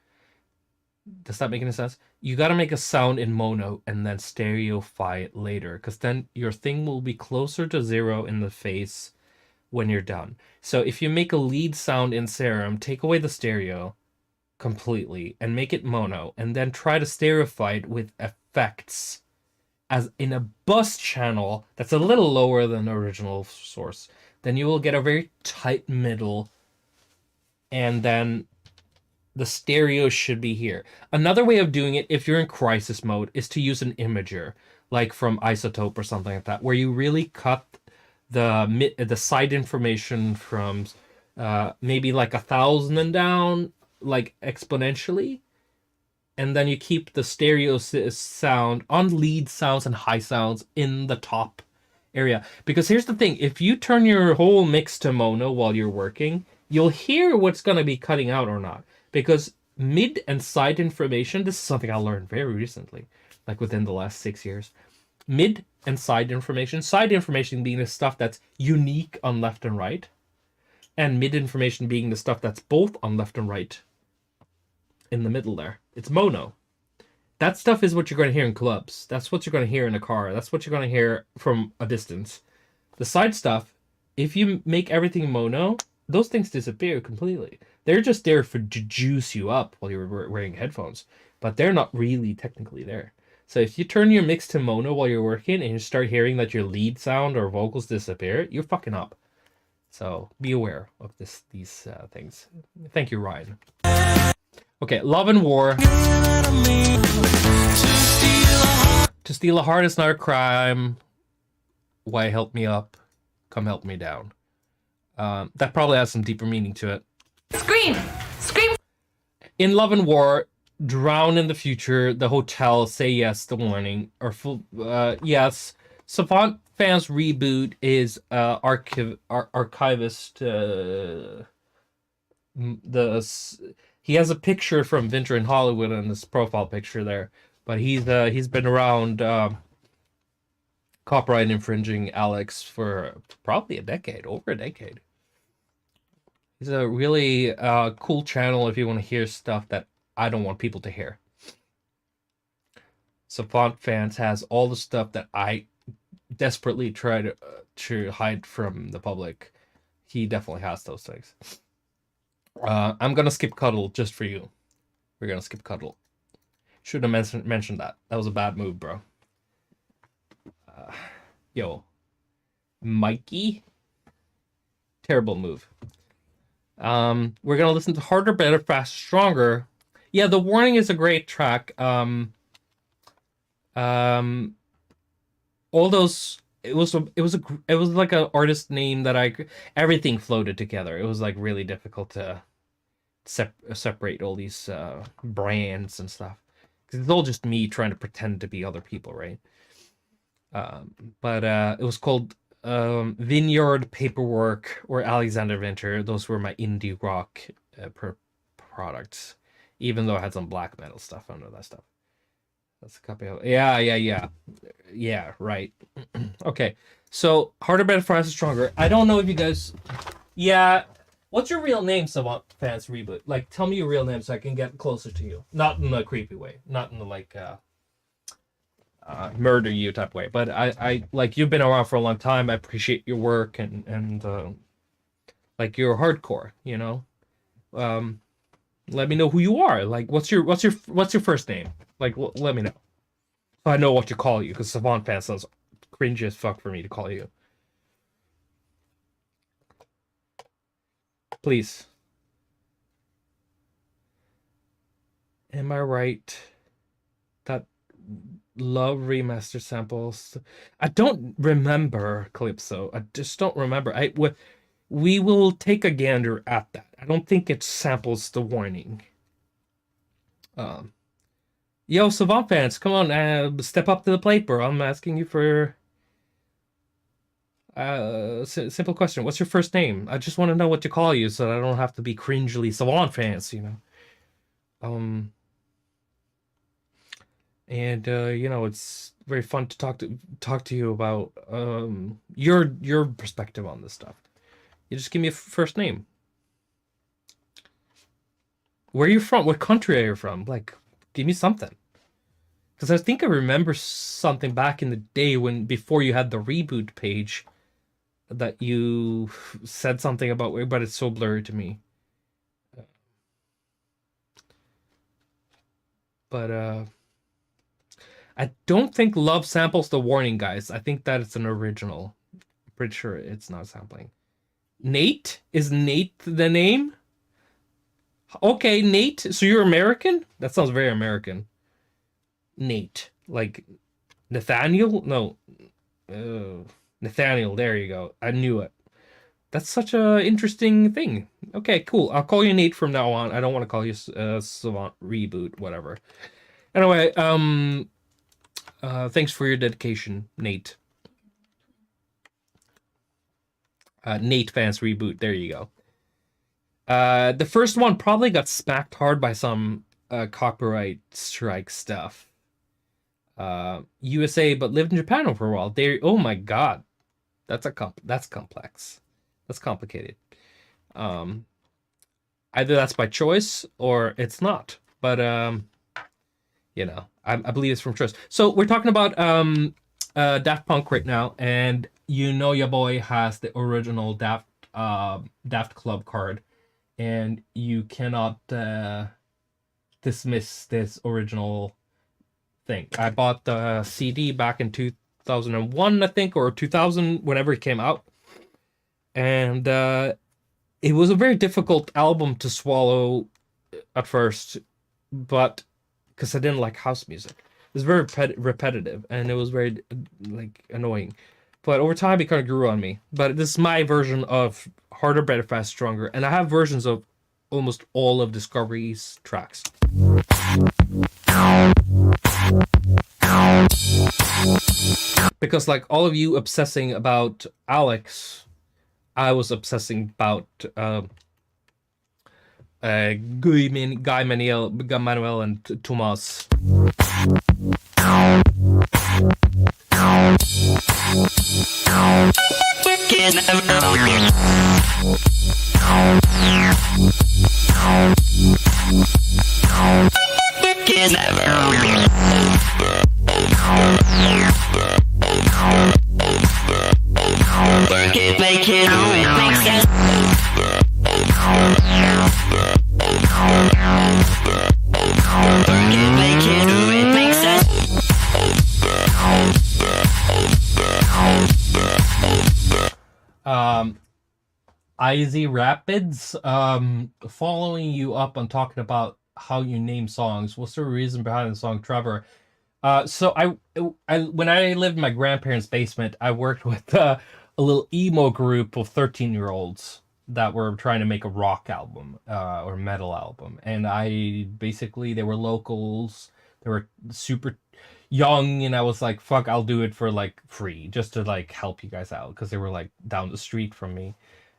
Does that make any sense? You got to make a sound in mono and then stereoify it later, because then your thing will be closer to zero in the phase when you're done. So if you make a lead sound in Serum, take away the stereo completely and make it mono, and then try to stereoify it with effects as in a bus channel that's a little lower than the original source, then you will get a very tight middle, and then the stereo should be here. Another way of doing it, if you're in crisis mode, is to use an imager, like from Isotope or something like that, where you really cut the side information from maybe like 1,000 and down, like exponentially, and then you keep the stereo sound on lead sounds and high sounds in the top area. Because here's the thing, if you turn your whole mix to mono while you're working, you'll hear what's going to be cutting out or not. Because mid and side information, this is something I learned very recently, like within the last 6 years. Mid and side information being the stuff that's unique on left and right, and mid information being the stuff that's both on left and right in the middle there. It's mono. That stuff is what you're going to hear in clubs. That's what you're going to hear in a car. That's what you're going to hear from a distance. The side stuff, if you make everything mono, those things disappear completely. They're just there to juice you up while you're wearing headphones, but they're not really technically there. So if you turn your mix to mono while you're working and you start hearing that your lead sound or vocals disappear, you're fucking up. So be aware of these things. Thank you, Ryan. Okay, Love and War. To steal a heart is not a crime. Why help me up? Come help me down. That probably has some deeper meaning to it. Scream! Scream! In Love and War, drown in the future, the hotel, say yes, the warning, or full, yes. Savant Fans reboot is archivist. He has a picture from Winter in Hollywood in his profile picture there, but he's been around copyright infringing Alex for probably over a decade. He's a really cool channel if you want to hear stuff that I don't want people to hear. Savant Fans has all the stuff that I desperately try to hide from the public. He definitely has those things. I'm gonna skip Cuddle just for you. We're gonna skip Cuddle. Should have mentioned that. That was a bad move, bro. Yo. Mikey. Terrible move. We're gonna listen to Harder, Better, Faster, Stronger. Yeah, The Warning is a great track. All those it was like an artist name that everything floated together. It was like really difficult to separate all these brands and stuff, because it's all just me trying to pretend to be other people, right? But it was called Vineyard, Paperwork, or Alexander Winter. Those were my indie rock products, even though I had some black metal stuff under that stuff. That's a copy of... Yeah, right. Okay, so Harder, Better, Faster, Stronger. I don't know if you guys... Yeah, what's your real name, Savant Fans Reboot? Like, tell me your real name so I can get closer to you. Not in a creepy way. Not in the, like, murder you type way. But I like, you've been around for a long time. I appreciate your work and like, you're hardcore, you know? Let me know who you are. Like, what's your first name? Like, let me know, so I know what to call you. Because Savant Fan sounds cringy as fuck for me to call you. Please. Am I right that Love remaster samples? I don't remember Calypso. I just don't remember. We will take a gander at that. I don't think it samples The Warning. Yo, Savant Fans, come on, step up to the plate, bro. I'm asking you for simple question. What's your first name? I just want to know what to call you, so I don't have to be cringely Savant Fans, you know. And you know, it's very fun to talk to you about your perspective on this stuff. You just give me a first name. Where are you from? What country are you from? Like, give me something. Because I think I remember something back in the day before you had the reboot page, that you said something about where, but it's so blurry to me. But I don't think Love samples The Warning, guys. I think that it's an original. I'm pretty sure it's not sampling. Nate? Is Nate the name? Okay, Nate. So you're American? That sounds very American. Nate. Like Nathaniel? No. Nathaniel, there you go. I knew it. That's such a interesting thing. Okay, cool. I'll call you Nate from now on. I don't want to call you Savant Reboot, whatever. Anyway, thanks for your dedication, Nate. Nate Fans Reboot. There you go. The first one probably got smacked hard by some copyright strike stuff. USA, but lived in Japan for a while. Oh my god, that's complex. That's complicated. Either that's by choice or it's not. But you know, I believe it's from choice. So we're talking about Daft Punk right now, and you know your boy has the original Daft Club card, and you cannot dismiss this original thing. I bought the CD back in 2001, I think, or 2000, whenever it came out, and it was a very difficult album to swallow at first, but because I didn't like house music. It was very repetitive, and it was very like annoying. But over time, it kind of grew on me. But this is my version of Harder, Better, Faster, Stronger, and I have versions of almost all of Discovery's tracks. Because like all of you obsessing about Alex, I was obsessing about Guy Manuel, and Thomas. IZ Rapids, following you up on talking about how you name songs. What's the reason behind the song Trevor? So I when I lived in my grandparents' basement, I worked with a little emo group of 13-year-olds that were trying to make a rock album or metal album, and they were locals. They were super young, and I was like, "Fuck, I'll do it for like free, just to like help you guys out," because they were like down the street from me.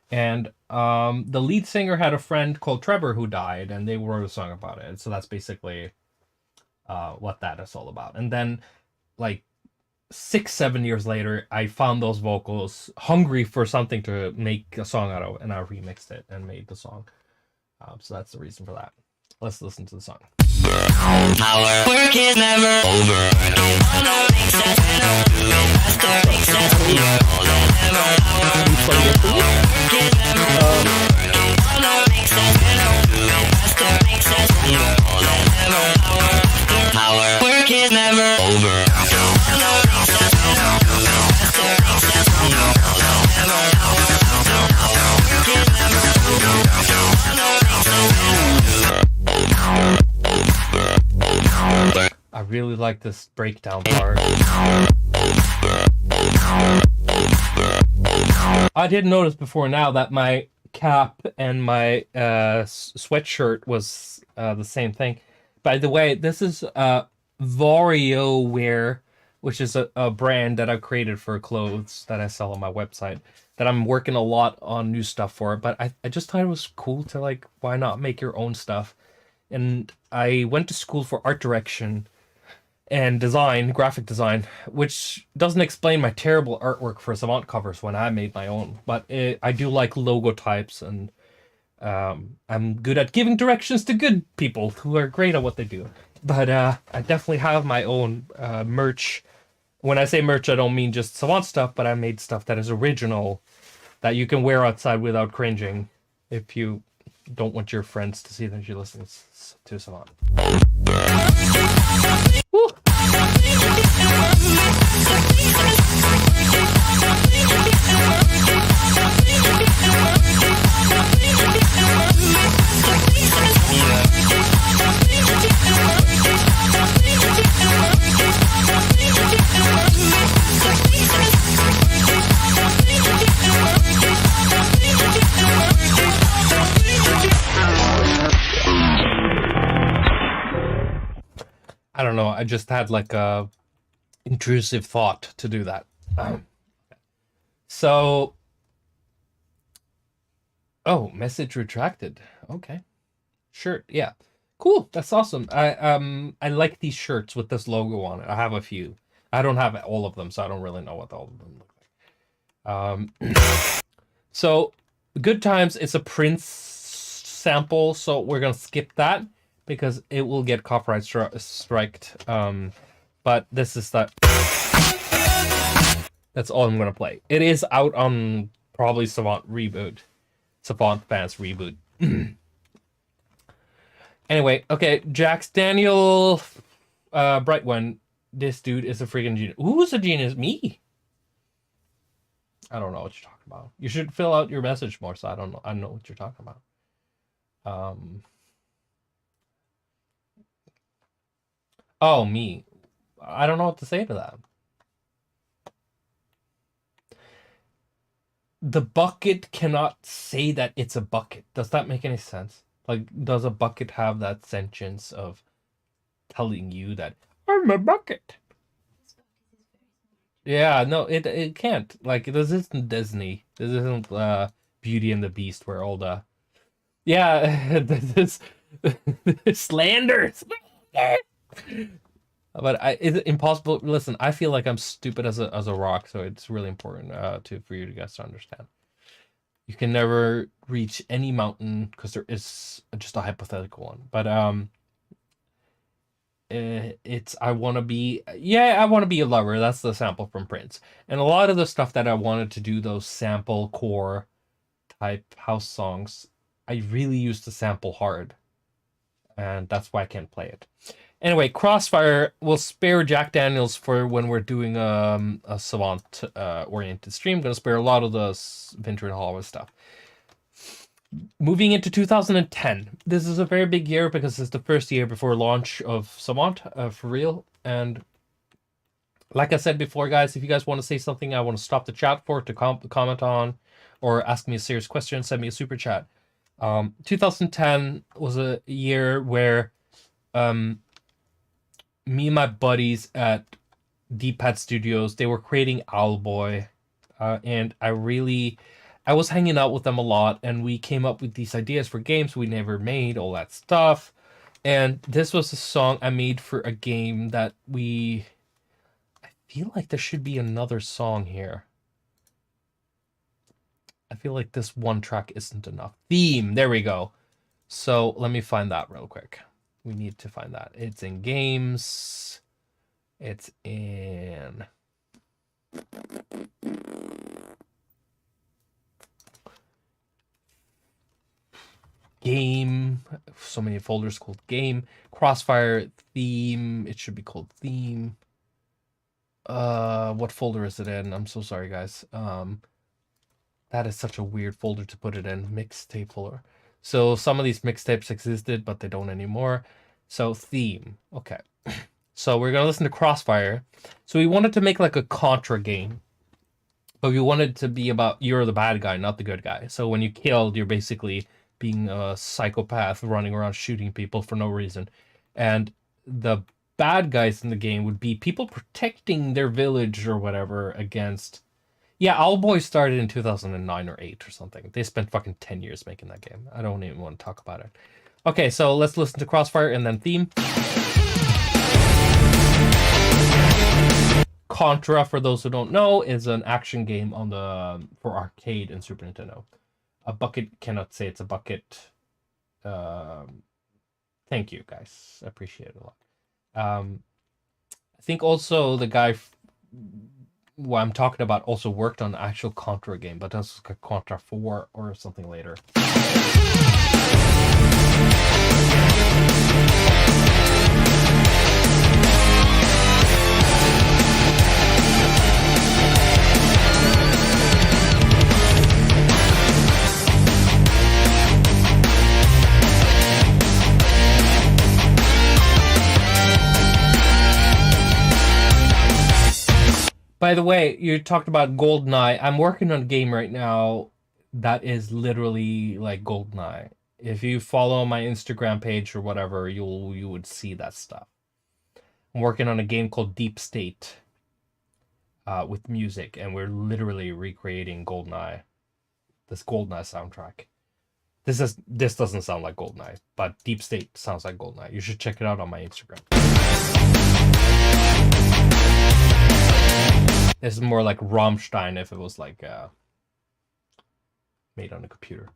And the lead singer had a friend called Trevor who died, and they wrote a song about it. So that's basically what that is all about. And then, like 6-7 years later, I found those vocals, hungry for something to make a song out of, and I remixed it and made the song. So that's the reason for that. Let's listen to the song. Our work is never over. Our work is never over. I really like this breakdown part. I didn't notice before now that my cap and my sweatshirt was the same thing. By the way, this is Vario Wear, which is a brand that I've created for clothes that I sell on my website, that I'm working a lot on new stuff for. But I just thought it was cool to, like, why not make your own stuff? And I went to school for art direction and design, graphic design, which doesn't explain my terrible artwork for Savant covers when I made my own. But I do like logo types, and I'm good at giving directions to good people who are great at what they do. But I definitely have my own merch. When I say merch, I don't mean just Savant stuff, but I made stuff that is original, that you can wear outside without cringing if you don't want your friends to see that you're listening to Savant. Woo! I don't know. I just had like a intrusive thought to do that. So, message retracted. Okay, shirt. Yeah, cool. That's awesome. I like these shirts with this logo on it. I have a few. I don't have all of them, so I don't really know what all of them look like. So, Good Times is a Prince sample, so we're gonna skip that, because it will get copyright striked. But this is that. That's all I'm gonna play. It is out on probably Savant Band's Reboot. Anyway, okay, Jax Daniel, Bright One. This dude is a freaking genius. Who's a genius? Me? I don't know what you're talking about. You should fill out your message more, so I don't know. I know what you're talking about. Oh, me. I don't know what to say to that. The bucket cannot say that it's a bucket. Does that make any sense? Like, does a bucket have that sentience of telling you that I'm a bucket? Yeah, no, it can't. Like, this isn't Disney. This isn't Beauty and the Beast, where all the this slander. But it's impossible. Listen, I feel like I'm stupid as a rock, so it's really important for you guys to understand. You can never reach any mountain because there is just a hypothetical one. But I want to be a lover. That's the sample from Prince, and a lot of the stuff that I wanted to do, those sample core type house songs, I really used to sample hard, and that's why I can't play it. Anyway, Crossfire will spare Jack Daniels for when we're doing a Savant oriented stream. I'm gonna spare a lot of the Winter and Hollow stuff. moving into 2010. This is a very big year because it's the first year before launch of Savant, for real. And like I said before, guys, if you guys want to say something I want to stop the chat for to comment on or ask me a serious question, send me a super chat. 2010 was a year where me and my buddies at D-Pad Studios, they were creating Owlboy, and I was hanging out with them a lot, and we came up with these ideas for games we never made, all that stuff. And this was a song I made for a game that I feel like there should be another song here. I feel like this one track isn't enough. Theme, there we go. So let me find that real quick. We need to find that. It's in games. It's in... game. So many folders called game. Crossfire, theme. It should be called theme. What folder is it in? I'm so sorry, guys. That is such a weird folder to put it in. Mixtape folder. So some of these mixtapes existed, but they don't anymore. So theme. Okay. So we're going to listen to Crossfire. So we wanted to make like a Contra game. But we wanted it to be about you're the bad guy, not the good guy. So when you killed, you're basically being a psychopath running around shooting people for no reason. And the bad guys in the game would be people protecting their village or whatever against... Yeah, Owlboy started in 2009 or 8 or something. They spent fucking 10 years making that game. I don't even want to talk about it. Okay, so let's listen to Crossfire and then theme. Contra, for those who don't know, is an action game on for arcade and Super Nintendo. A bucket cannot say it's a bucket. Thank you, guys. I appreciate it a lot. I think also the guy what I'm talking about also worked on the actual Contra game, but that's like Contra 4 or something later. By the way, you talked about GoldenEye. I'm working on a game right now that is literally like GoldenEye. If you follow my Instagram page or whatever, you would see that stuff. I'm working on a game called Deep State with music, and we're literally recreating GoldenEye. This GoldenEye soundtrack. This doesn't sound like GoldenEye, but Deep State sounds like GoldenEye. You should check it out on my Instagram. This is more like Rammstein if it was like made on a computer.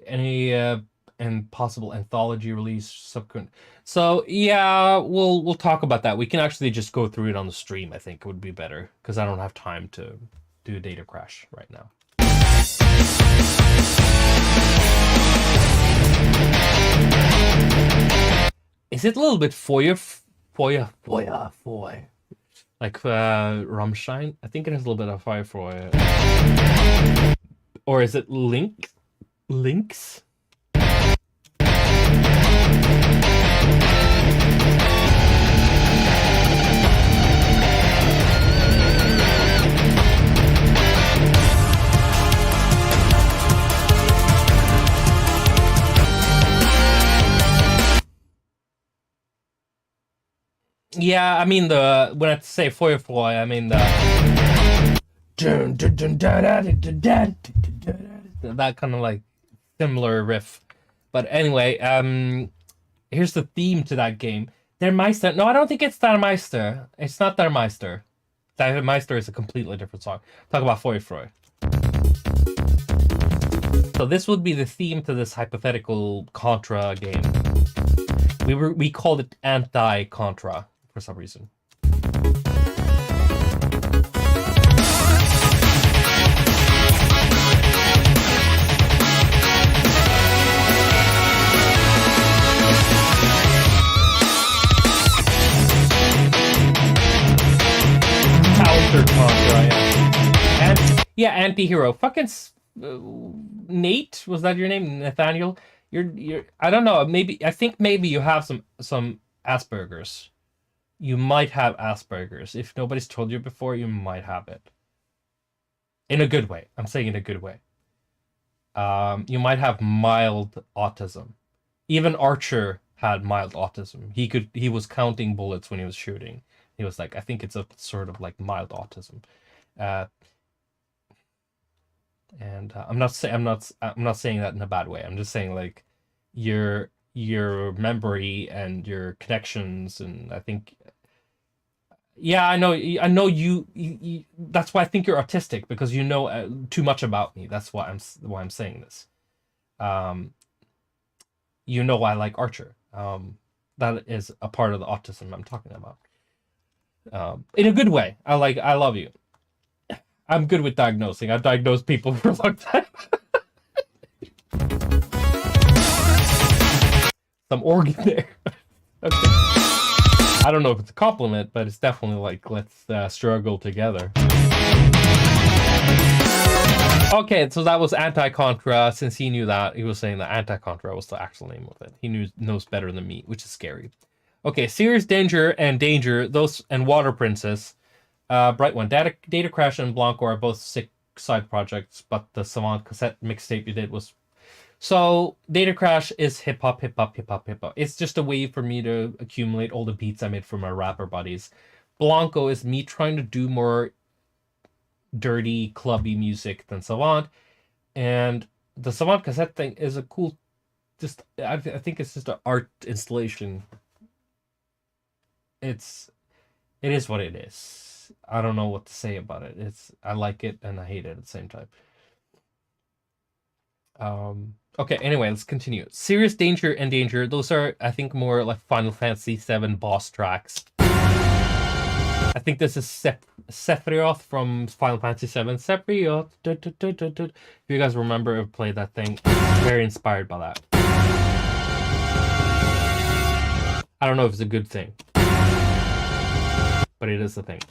Any and possible anthology release subsequent. So yeah, we'll talk about that. We can actually just go through it on the stream. I think it would be better because I don't have time to do a data crash right now. Is it a little bit foy? Like Rammstein? I think it has a little bit of foy. Or is it Links? Yeah, I mean when I say foy, I mean that kind of like similar riff. But anyway, here's the theme to that game. Der Meister. No, I don't think it's Der Meister. It's not Der Meister. Der Meister is a completely different song. Talk about foy. So this would be the theme to this hypothetical Contra game. We called it anti-Contra for some reason. Counter Contra, yeah. And yeah, anti-hero. Fucking Nate, was that your name? Nathaniel? You're I don't know, I think maybe you have some Asperger's. You might have Asperger's. If nobody's told you before, you might have it. In a good way. I'm saying in a good way. You might have mild autism. Even Archer had mild autism. He was counting bullets when he was shooting. He was like, I think it's a sort of like mild autism. And I'm not saying that in a bad way. I'm just saying like your memory and your connections, and I think, yeah, I know you that's why I think you're autistic, because you know too much about me. That's why I'm saying this. You know I like Archer. That is a part of the autism I'm talking about. In a good way. I love you. I'm good with diagnosing. I've diagnosed people for a long time. Some organ there. Okay. I don't know if it's a compliment, but it's definitely like, let's struggle together. Okay, so that was Anti-Contra. Since he knew that, he was saying that Anti-Contra was the actual name of it. He knows better than me, which is scary. Okay, Serious Danger and Danger, those, and Water Princess. Bright one. Data Crash and Blanco are both sick side projects, but the Savant cassette mixtape you did was... So, Data Crash is hip-hop. It's just a way for me to accumulate all the beats I made for my rapper buddies. Blanco is me trying to do more dirty, clubby music than Savant. And the Savant cassette thing is a cool... I think it's just an art installation. It is what it is. I don't know what to say about it. I like it and I hate it at the same time. Okay, anyway, let's continue. Serious Danger and Danger, those are, I think, more like Final Fantasy VII boss tracks. I think this is Sephiroth from Final Fantasy VII. Sephiroth. If you guys remember or played that thing, very inspired by that. I don't know if it's a good thing, but it is a thing.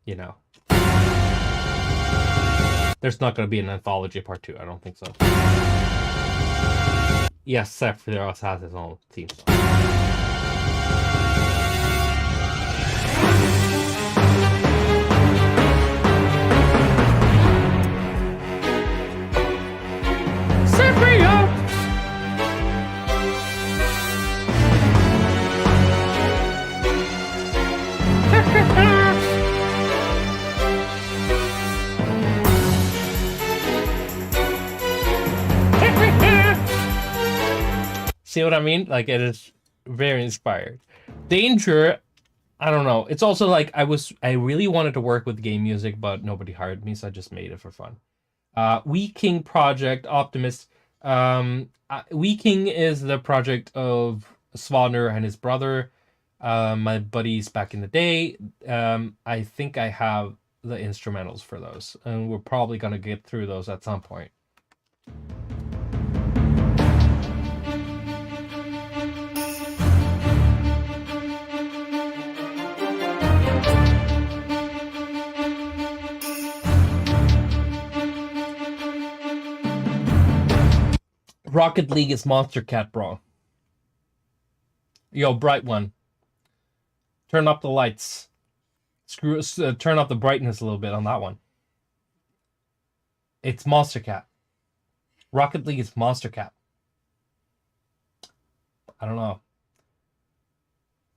You know. There's not going to be an anthology part 2. I don't think so. Yes, Sephiroth has his own theme song. Sephiroth! See what I mean? Like, it is very inspired. Danger, I don't know. It's also like I really wanted to work with game music, but nobody hired me, so I just made it for fun. We King Project, Optimist. We King is the project of Swadner and his brother, my buddies back in the day. I think I have the instrumentals for those, and we're probably gonna get through those at some point. Rocket League is Monster Cat, bro. Yo, Bright One. Turn up the lights. Turn up the brightness a little bit on that one. It's Monster Cat. Rocket League is Monster Cat. I don't know.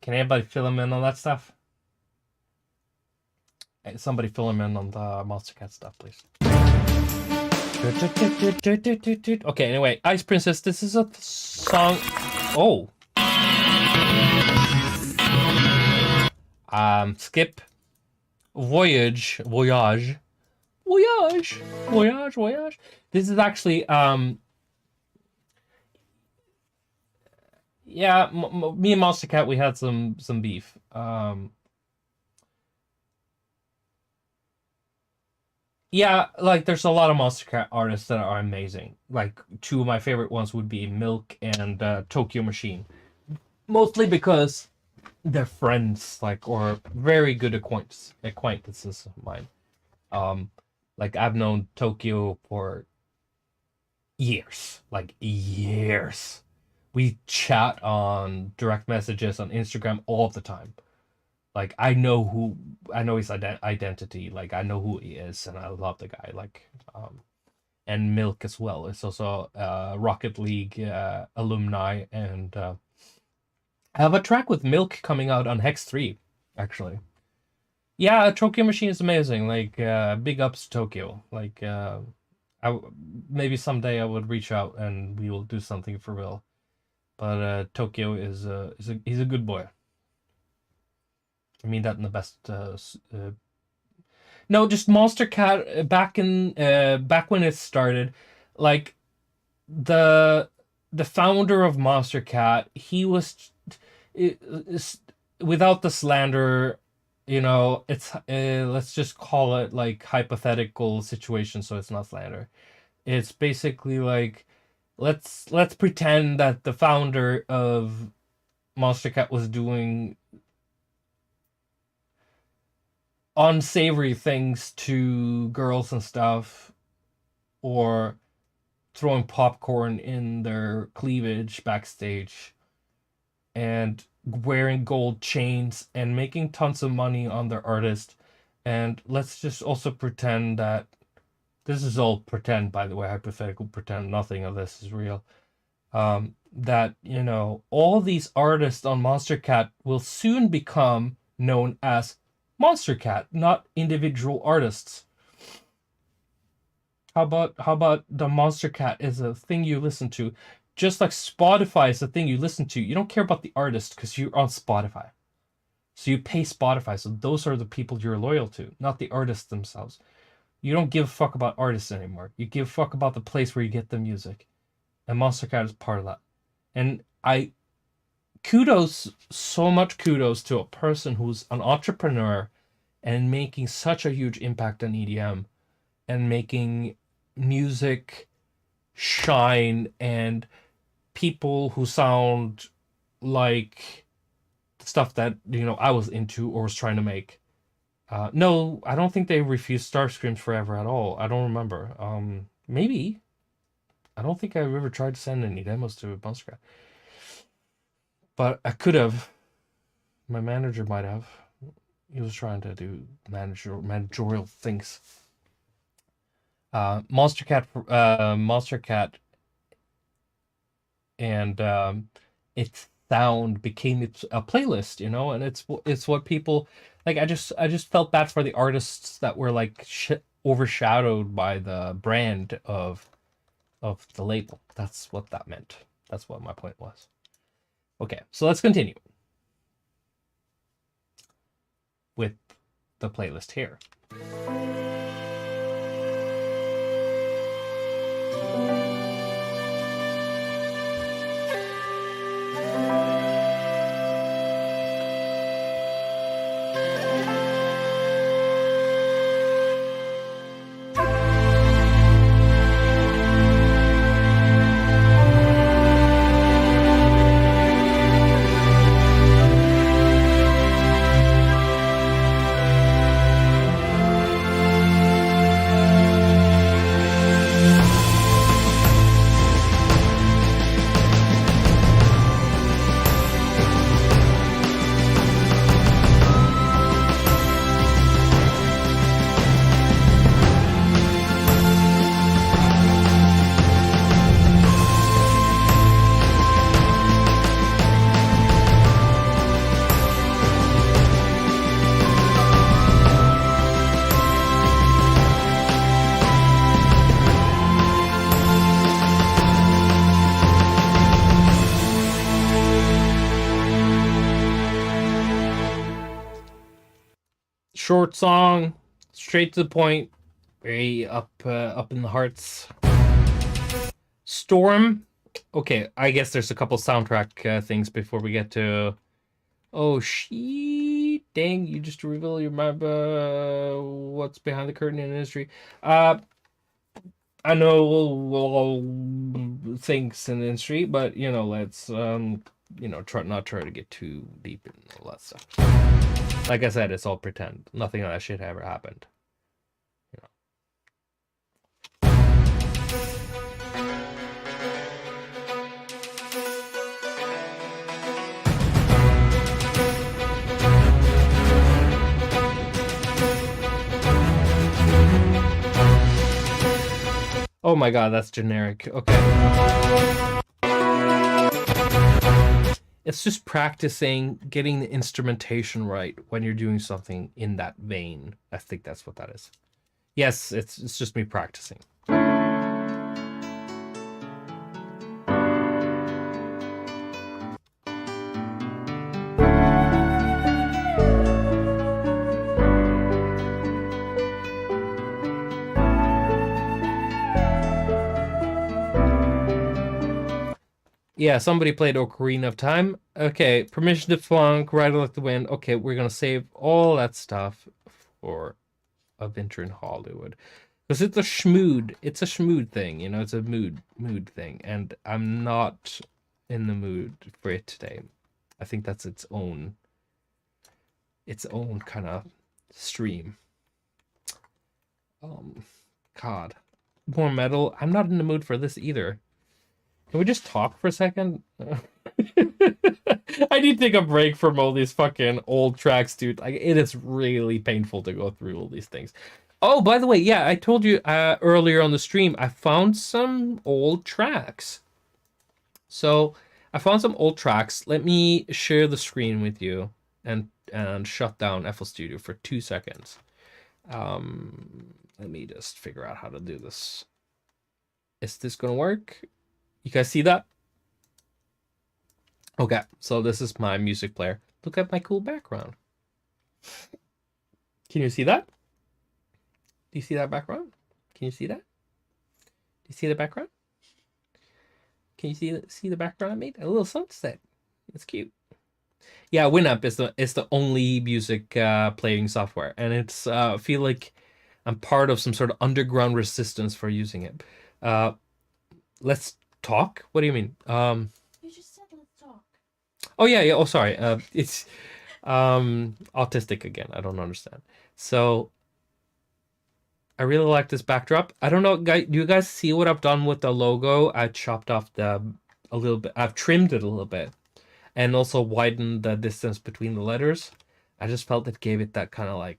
Can anybody fill him in on that stuff? Hey, somebody fill him in on the Monster Cat stuff, please. Okay, anyway, Ice Princess, this is a song. Oh. Skip. Voyage. This is actually, yeah, me and Monster Cat, we had some beef. Yeah, like, there's a lot of Monster Cat artists that are amazing. Like, two of my favorite ones would be Milk and Tokyo Machine. Mostly because they're friends, like, or very good acquaintances of mine. Like I've known Tokyo for years, like years. We chat on direct messages on Instagram all the time. Like I know his identity. Like I know who he is, and I love the guy. Like, and Milk as well. It's also Rocket League alumni, and I have a track with Milk coming out on Hex 3, actually. Yeah, Tokyo Machine is amazing. Like, big ups to Tokyo. Like, maybe someday I would reach out and we will do something for real. But Tokyo he's a good boy. I mean that in the best. No, just Monster Cat back when it started, like the founder of Monster Cat, he was without the slander, it's let's just call it like hypothetical situation, so it's not slander. It's basically like let's pretend that the founder of Monster Cat was doing unsavory things to girls and stuff, or throwing popcorn in their cleavage backstage, and wearing gold chains and making tons of money on their artist. And let's just also pretend that this is all pretend, by the way, hypothetical pretend, nothing of this is real. That, all these artists on Monster Cat will soon become known as Monster Cat, not individual artists. How about the Monster Cat is a thing you listen to, just like Spotify is a thing you listen to. You don't care about the artist because you're on Spotify, so you pay Spotify. So those are the people you're loyal to, not the artists themselves. You don't give a fuck about artists anymore. You give a fuck about the place where you get the music, and Monster Cat is part of that. And so much kudos to a person who's an entrepreneur and making such a huge impact on EDM and making music shine, and people who sound like the stuff that I was into or was trying to make. No, I don't think they refused Starscreams Forever at all. I don't remember. Maybe. I don't think I've ever tried to send any demos to Monster Cat. But I could have. My manager might have. He was trying to do managerial things. Monster Cat, and its sound became a playlist, and it's what people like. I just felt bad for the artists that were like overshadowed by the brand of the label. That's what that meant. That's what my point was. Okay, so let's continue with the playlist here. Short song, straight to the point, very up in the hearts. Storm. Okay, I guess there's a couple soundtrack things before we get to. Oh shit! Dang, you just reveal your map. What's behind the curtain in the industry? I know things in the industry, but let's try to get too deep in all that stuff. Like I said, it's all pretend. Nothing of that shit ever happened. Oh my god, that's generic. Okay. It's just practicing getting the instrumentation right when you're doing something in that vein. I think that's what that is. Yes, it's just me practicing. Yeah, somebody played Ocarina of Time. Okay, Permission to Funk, Ride Like the Wind. Okay, we're gonna save all that stuff for a winter in Hollywood. Because it's a schmood. It's a schmood thing, you know, it's a mood thing. And I'm not in the mood for it today. I think that's its own kind of stream. God. More metal. I'm not in the mood for this either. Can we just talk for a second? I need to take a break from all these fucking old tracks, dude. Like, it is really painful to go through all these things. Oh, by the way, yeah, I told you earlier on the stream, I found some old tracks. So, I found some old tracks. Let me share the screen with you and shut down FL Studio for 2 seconds. Let me just figure out how to do this. Is this gonna work? You guys see that? Okay, so this is my music player. Look at my cool background. Can you see that? Do you see that background? Can you see that? Do you see the background? Can you see the background I made? A little sunset. It's cute. Yeah, Winamp is the only music playing software, and it's I feel like I'm part of some sort of underground resistance for using it. Let's talk? What do you mean? You just said let's talk. Oh yeah. Oh, sorry. It's autistic again. I don't understand. So I really like this backdrop. I don't know, guys. Do you guys see what I've done with the logo? I chopped off a little bit. I've trimmed it a little bit, and also widened the distance between the letters. I just felt it gave it that kind of like,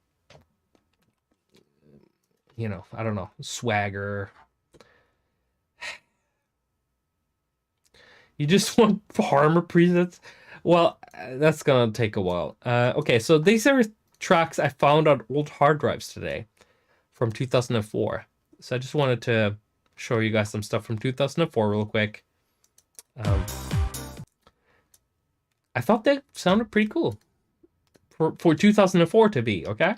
you know, I don't know, swagger. You just want farmer presets? Well, that's gonna take a while. Okay, so these are tracks I found on old hard drives today from 2004. So I just wanted to show you guys some stuff from 2004 real quick. I thought they sounded pretty cool for 2004 to be, okay?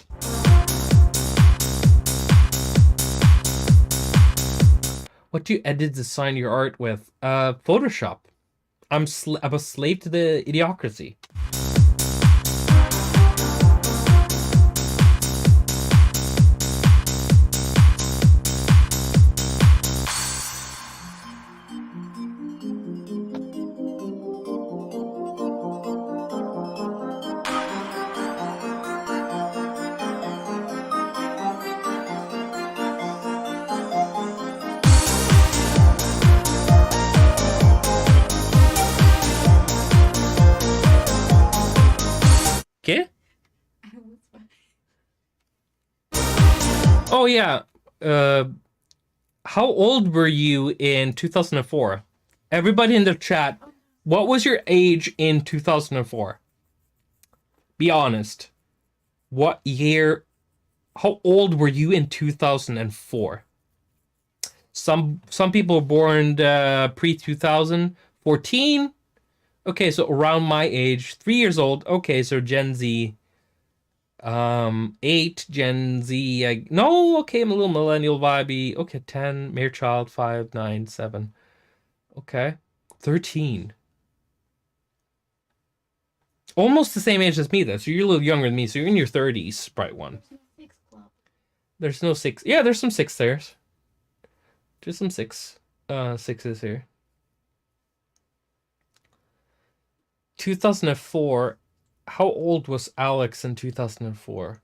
What do you edit, design your art with? Photoshop. I'm a slave to the idiocracy. Okay. Oh yeah. How old were you in 2004? Everybody in the chat, what was your age in 2004? Be honest. What year? How old were you in 2004? Some people were born pre-2000, 14. Okay, so around my age, 3 years old. Okay, so Gen Z. 8, Gen Z. No, okay, I'm a little millennial vibey. Okay, 10, mere child, 5, 9, 7. Okay, 13. Almost the same age as me, though. So you're a little younger than me. So you're in your 30s, bright one. There's no 6. Yeah, there's some 6 there. There's some 6s here. 2004. How old was Alex in 2004?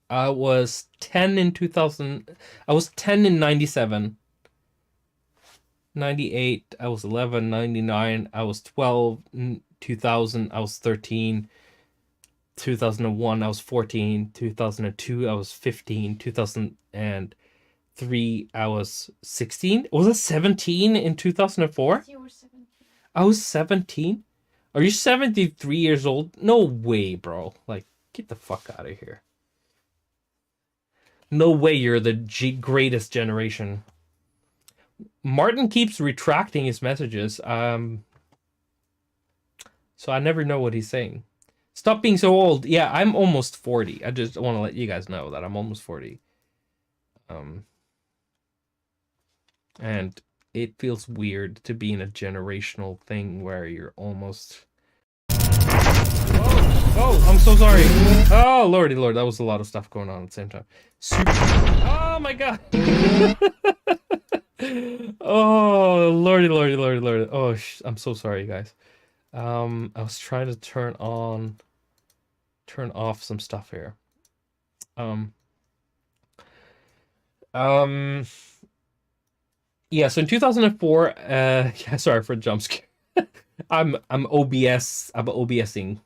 I was 10 in 2000. I was 10 in 97. 98, I was 11. 99, I was 12. 2000, I was 13. 2001, I was 14. 2002, I was 15. 2003, I was 16. Was it 17 in 2004? You were 17. I was 17? Are you 73 years old? No way, bro. Like, get the fuck out of here. No way you're the greatest generation. Martin keeps retracting his messages. So I never know what he's saying. Stop being so old. Yeah, I'm almost 40. I just want to let you guys know that I'm almost 40. And it feels weird to be in a generational thing where you're almost... Oh, I'm so sorry. Oh, lordy lord, that was a lot of stuff going on at the same time. Super... Oh my god. Oh, lordy. Oh, I'm so sorry, guys. I was trying to turn off some stuff here. Yeah, so in 2004, yeah, sorry for a jump scare. I'm OBSing,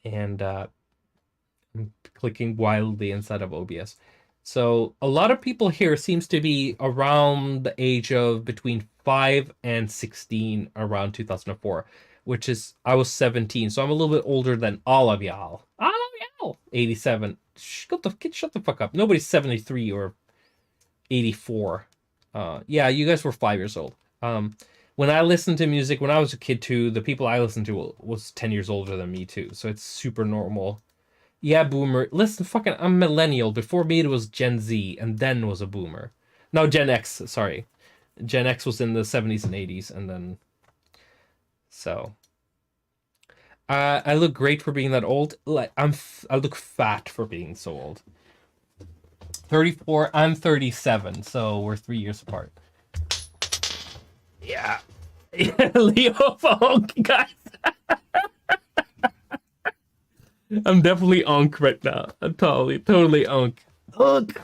and I'm clicking wildly inside of OBS. So a lot of people here seems to be around the age of between 5 and 16 around 2004, which is, I was 17, so I'm a little bit older than all of y'all. 87. Shut the fuck up. Nobody's 73 or 84. Yeah, you guys were 5 years old. When I listened to music, when I was a kid too, the people I listened to was 10 years older than me too, so it's super normal. Yeah, boomer. Listen, fucking, I'm millennial. Before me, it was Gen Z, and then was a boomer. No, Gen X, sorry. Gen X was in the 70s and 80s, and then... So... I look great for being that old. Like, I look fat for being so old. 34, I'm 37, so we're 3 years apart. Yeah. Leo Funk, guys. I'm definitely unk right now. I'm totally unk. Unk.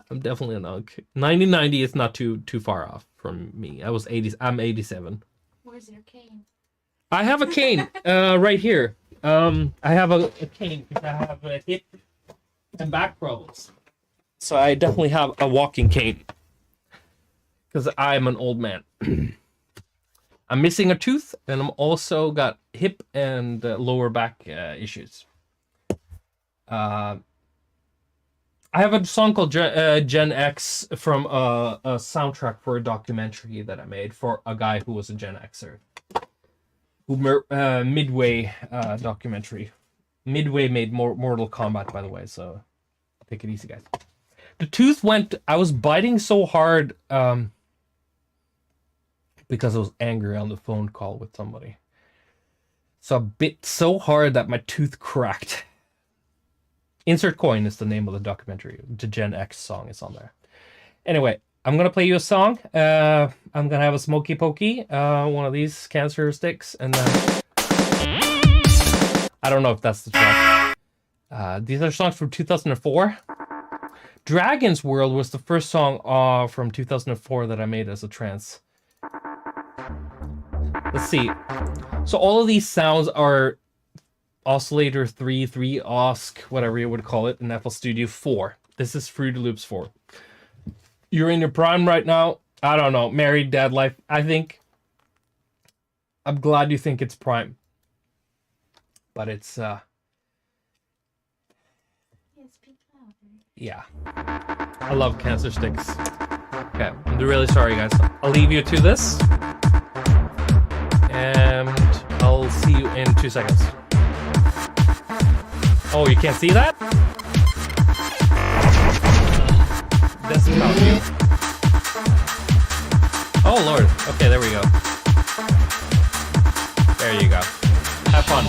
I'm definitely an unk. 90 is not too far off from me. I'm 87. Where's your cane? I have a cane right here. I have a cane because I have a hip and back problems. So I definitely have a walking cane because I'm an old man. I'm missing a tooth, and I'm also got hip and lower back issues. I have a song called Gen X from a soundtrack for a documentary that I made for a guy who was a Gen Xer. Midway documentary. Midway made Mortal Kombat, by the way, so take it easy, guys. The tooth went... I was biting so hard... because I was angry on the phone call with somebody. So I bit so hard that my tooth cracked. Insert Coin is the name of the documentary. The Gen X song is on there. Anyway, I'm going to play you a song. I'm going to have a Smoky Pokey, one of these cancer sticks, and then... I don't know if that's the track. These are songs from 2004. Dragon's World was the first song from 2004 that I made as a trance. Let's see. So all of these sounds are Oscillator 3, OSC, whatever you would call it, in FL Studio 4. This is Fruity Loops 4. You're in your prime right now. I don't know. Married, dad life. I think... I'm glad you think it's prime. But it's, Yeah, speak louder. yeah. I love cancer sticks. Okay, I'm really sorry, guys. I'll leave you to this. And I'll see you in 2 seconds. Oh, you can't see that? Doesn't count you. Oh, Lord. Okay, there we go. There you go. Have fun.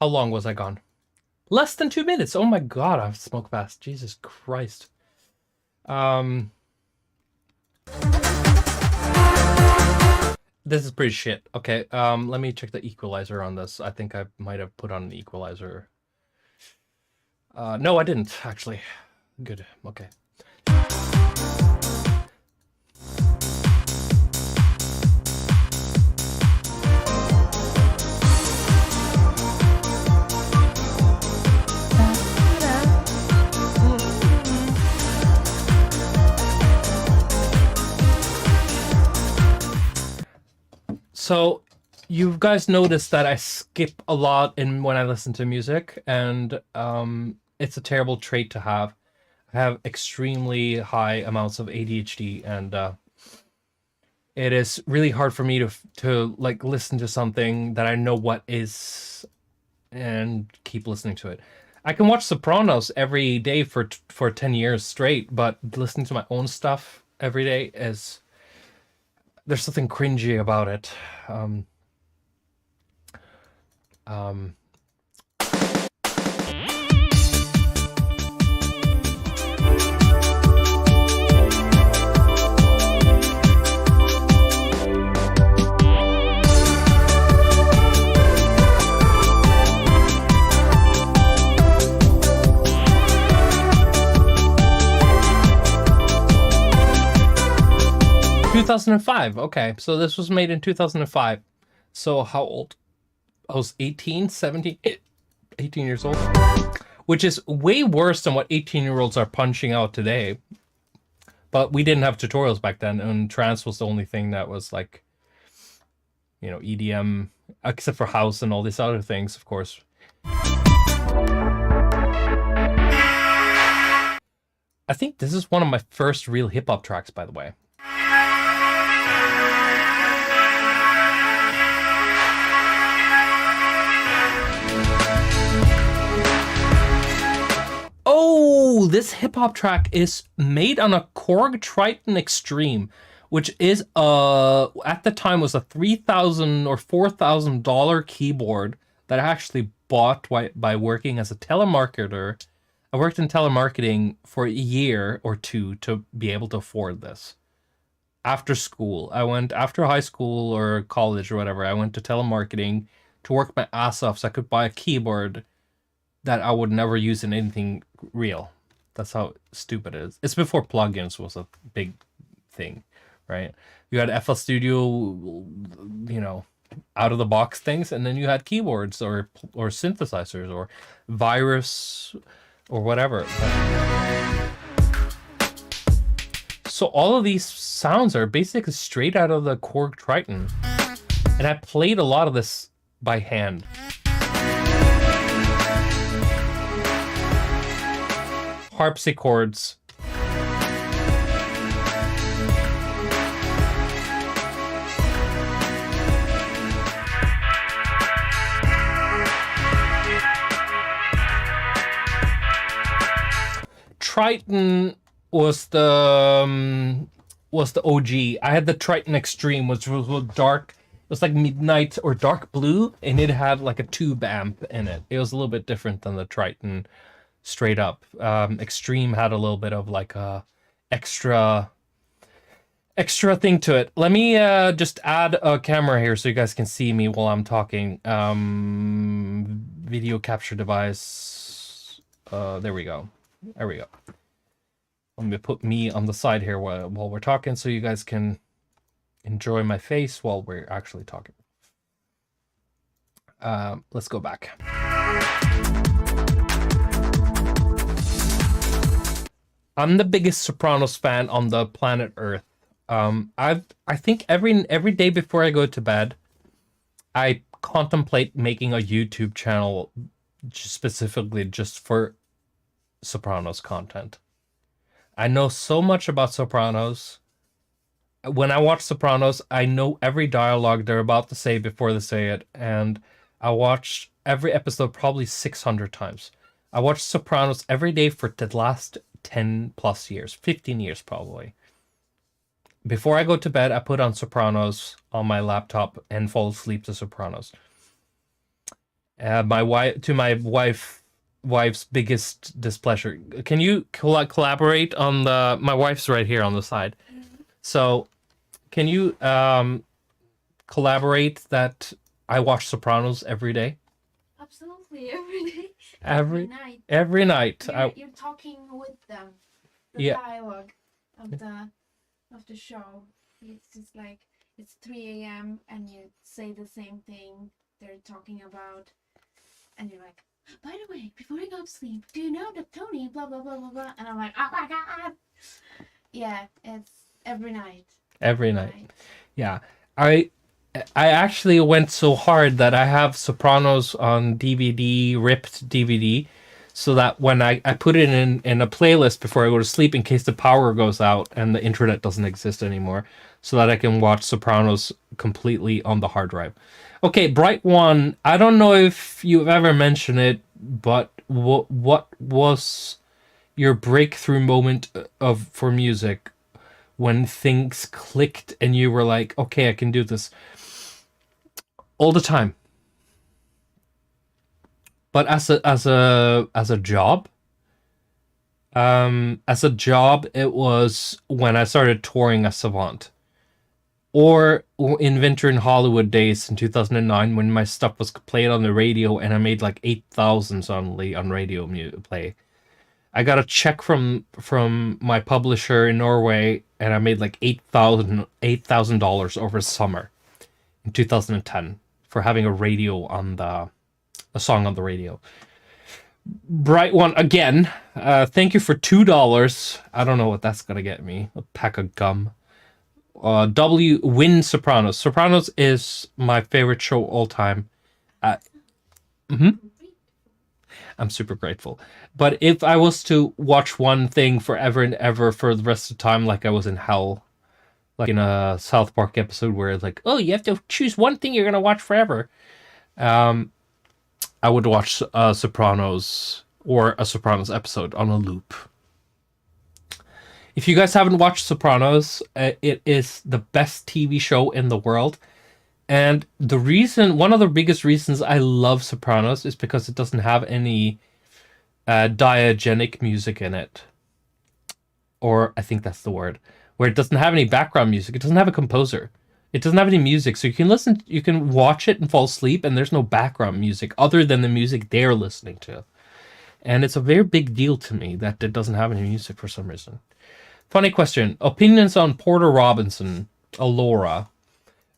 How long was I gone? Less than 2 minutes. Oh my god, I've smoked fast. Jesus Christ. This is pretty shit. Okay, let me check the equalizer on this. I think I might have put on an equalizer. No, I didn't, actually. Good, okay. 'So you guys noticed that I skip a lot in when I listen to music, and it's a terrible trait to have. I have extremely high amounts of ADHD, and it is really hard for me to like listen to something that I know what is and keep listening to it. I can watch Sopranos every day for 10 years straight, but listening to my own stuff every day is, there's something cringy about it. 2005. Okay, so this was made in 2005. So how old? I was 18, 17, 18 years old. Which is way worse than what 18-year-olds are punching out today. But we didn't have tutorials back then, and trance was the only thing that was like, you know, EDM, except for house and all these other things, of course. I think this is one of my first real hip-hop tracks, by the way. Oh, this hip-hop track is made on a Korg Triton Extreme, which is at the time was a $3,000 or $4,000 keyboard that I actually bought by working as a telemarketer. I worked in telemarketing for a year or two to be able to afford this. After school, after high school or college or whatever, I went to telemarketing to work my ass off so I could buy a keyboard that I would never use in anything real. That's how stupid it is. It's before plugins was a big thing, right? You had FL Studio, you know, out of the box things, and then you had keyboards or synthesizers or Virus or whatever. So all of these sounds are basically straight out of the Korg Triton. And I played a lot of this by hand. Harpsichords. Triton was the OG. I had the Triton Extreme, which was dark. It was like midnight or dark blue, and it had like a tube amp in it. It was a little bit different than the Triton straight up. Extreme had a little bit of like a extra thing to it. Let me just add a camera here so you guys can see me while I'm talking. Video capture device. There we go. There we go. Let me put me on the side here while we're talking so you guys can enjoy my face while we're actually talking. Let's go back. I'm the biggest Sopranos fan on the planet Earth. I think every day before I go to bed, I contemplate making a YouTube channel specifically just for Sopranos content. I know so much about Sopranos. When I watch Sopranos, I know every dialogue they're about to say before they say it, and I watched every episode probably 600 times. I watched Sopranos every day for the last 10 plus years, 15 years probably. Before I go to bed, I put on Sopranos on my laptop and fall asleep to Sopranos. Wife's biggest displeasure. Can you collaborate on the? My wife's right here on the side. So, can you collaborate that I watch Sopranos every day? Absolutely, every day. Every night. every night. You're talking with them. The Yeah. dialogue of the show. It's just like it's 3 a.m. and you say the same thing they're talking about, and you're like, by the way, before I go to sleep, do you know that Tony blah blah blah blah blah? And I'm like, oh my god. Yeah, it's every night. Every night. Yeah. I actually went so hard that I have Sopranos on DVD, ripped DVD, so that when I put it in a playlist before I go to sleep in case the power goes out and the internet doesn't exist anymore, so that I can watch Sopranos completely on the hard drive. Okay, Bright One, I don't know if you've ever mentioned it, but what was your breakthrough moment for music when things clicked and you were like, okay, I can do this? All the time. But as a job, it was when I started touring as Savant, or in Winter in Hollywood days in 2009 when my stuff was played on the radio and I made like 8,000 suddenly on radio play. I got a check from my publisher in Norway and I made like $8,000 over summer in 2010 for having a song on the radio. Bright One again. Thank you for $2. I don't know what that's gonna get me. A pack of gum. Win Sopranos. Sopranos is my favorite show all time. I'm super grateful. But if I was to watch one thing forever and ever for the rest of the time, like I was in hell, like in a South Park episode where it's like, oh, you have to choose one thing you're gonna watch forever. I would watch Sopranos or a Sopranos episode on a loop. If you guys haven't watched Sopranos, it is the best TV show in the world. And one of the biggest reasons I love Sopranos is because it doesn't have any diagenic music in it. Or I think that's the word. Where it doesn't have any background music. It doesn't have a composer. It doesn't have any music. So you can watch it and fall asleep and there's no background music other than the music they're listening to. And it's a very big deal to me that it doesn't have any music for some reason. Funny question. Opinions on Porter Robinson, Alora.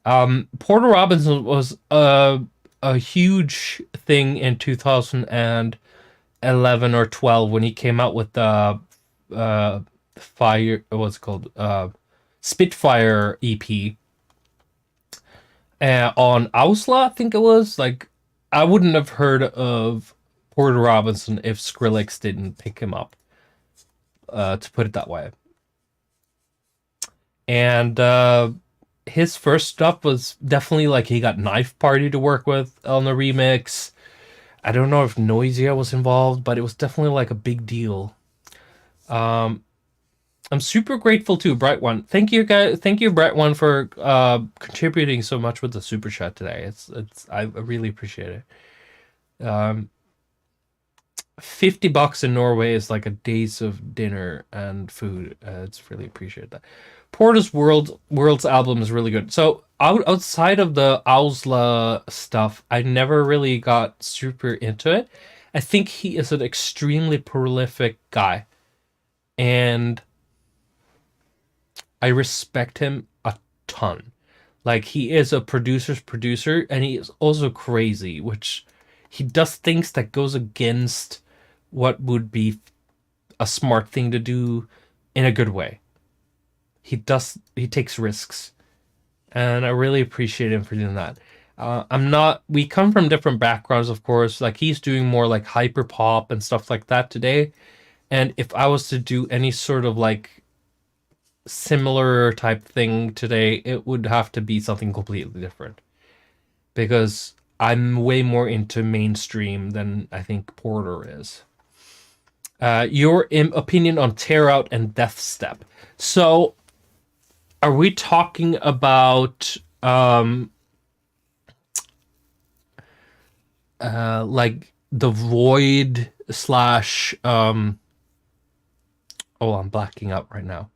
Porter Robinson was a huge thing in 2011 or 12 when he came out with the Spitfire EP on Ausla, I think it was. Like, I wouldn't have heard of Porter Robinson if Skrillex didn't pick him up, to put it that way. And his first stuff was definitely like he got Knife Party to work with on the remix. I don't know if Noisia was involved, but it was definitely like a big deal. I'm super grateful to Bright One. Thank you, guys. Thank you, Bright One, for contributing so much with the super chat today. I really appreciate it. $50 in Norway is like a days of dinner and food. It's really appreciate that. Porter's World's album is really good. So outside of the Ausla stuff, I never really got super into it. I think he is an extremely prolific guy, and I respect him a ton. Like, he is a producer's producer, and he is also crazy, which he does things that goes against what would be a smart thing to do in a good way. He takes risks, and I really appreciate him for doing that. We come from different backgrounds, of course. Like, he's doing more like hyper pop and stuff like that today. And if I was to do any sort of like similar type thing today, it would have to be something completely different, because I'm way more into mainstream than I think Porter is. Your opinion on Tear Out and Death Step. So, are we talking about like the void slash oh, I'm blacking out right now.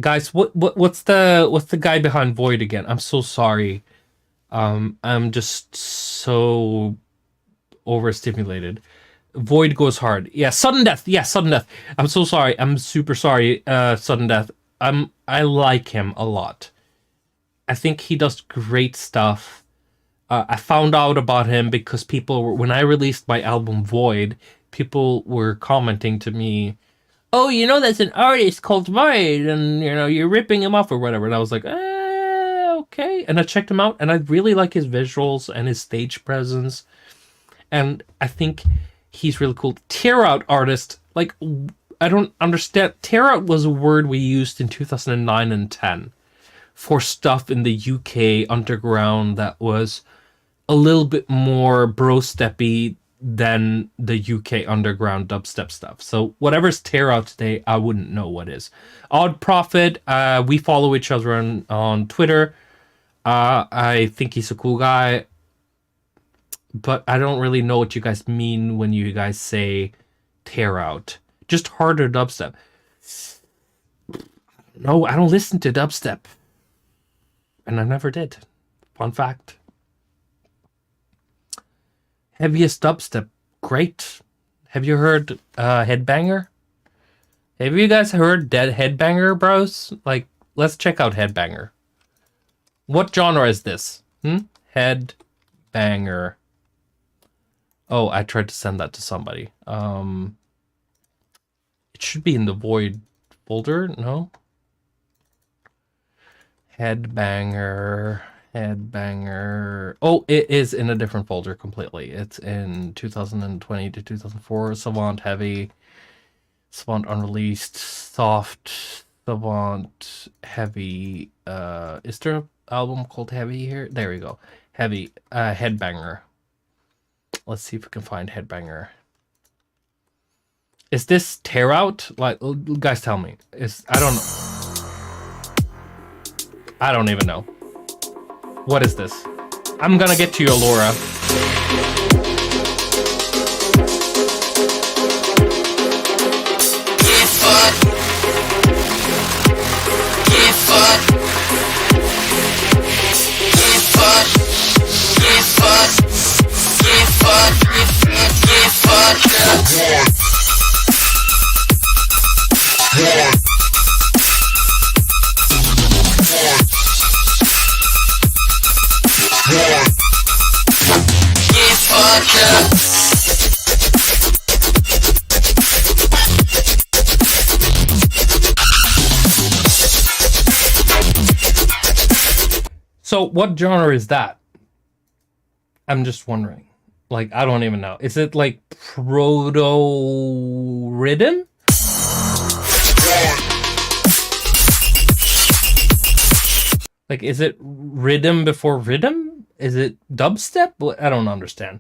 Guys, what's the guy behind Void again? I'm so sorry. I'm just so overstimulated. Void goes hard. Yeah, sudden death. Yeah, sudden death. I'm so sorry. I'm super sorry. Sudden death. I like him a lot. I think he does great stuff. I found out about him because people were, when I released my album Void, people were commenting to me, "Oh, you know, there's an artist called Void, and you know, you're ripping him off or whatever." And I was like, okay. And I checked him out, and I really like his visuals and his stage presence. And I think he's really cool. Tear out artist, like, I don't understand. Tear out was a word we used in 2009 and 10 for stuff in the UK underground that was a little bit more bro steppy than the UK underground dubstep stuff. So whatever's tear out today, I wouldn't know what is. Odd Prophet, we follow each other on Twitter. I think he's a cool guy, but I don't really know what you guys mean when you guys say tear out. Just harder dubstep. No, I don't listen to dubstep. And I never did. Fun fact. Heaviest dubstep. Great. Have you heard Headbanger? Have you guys heard Dead Headbanger, bros? Like, let's check out Headbanger. What genre is this? Headbanger. Oh, I tried to send that to somebody. It should be in the Void folder, no? Headbanger. Oh, it is in a different folder completely. It's in 2020 to 2004. Savant Heavy. Savant Unreleased. Soft. Savant Heavy. Is there an album called Heavy here? There we go. Heavy. Headbanger. Let's see if we can find Headbanger. Is this tear out? Like, guys, tell me. I don't know. I don't even know. What is this? I'm gonna get to you, Laura. So what genre is that? I'm just wondering. Like, I don't even know. Is it like proto-ridden? Like, is it rhythm before rhythm? Is it dubstep? I don't understand.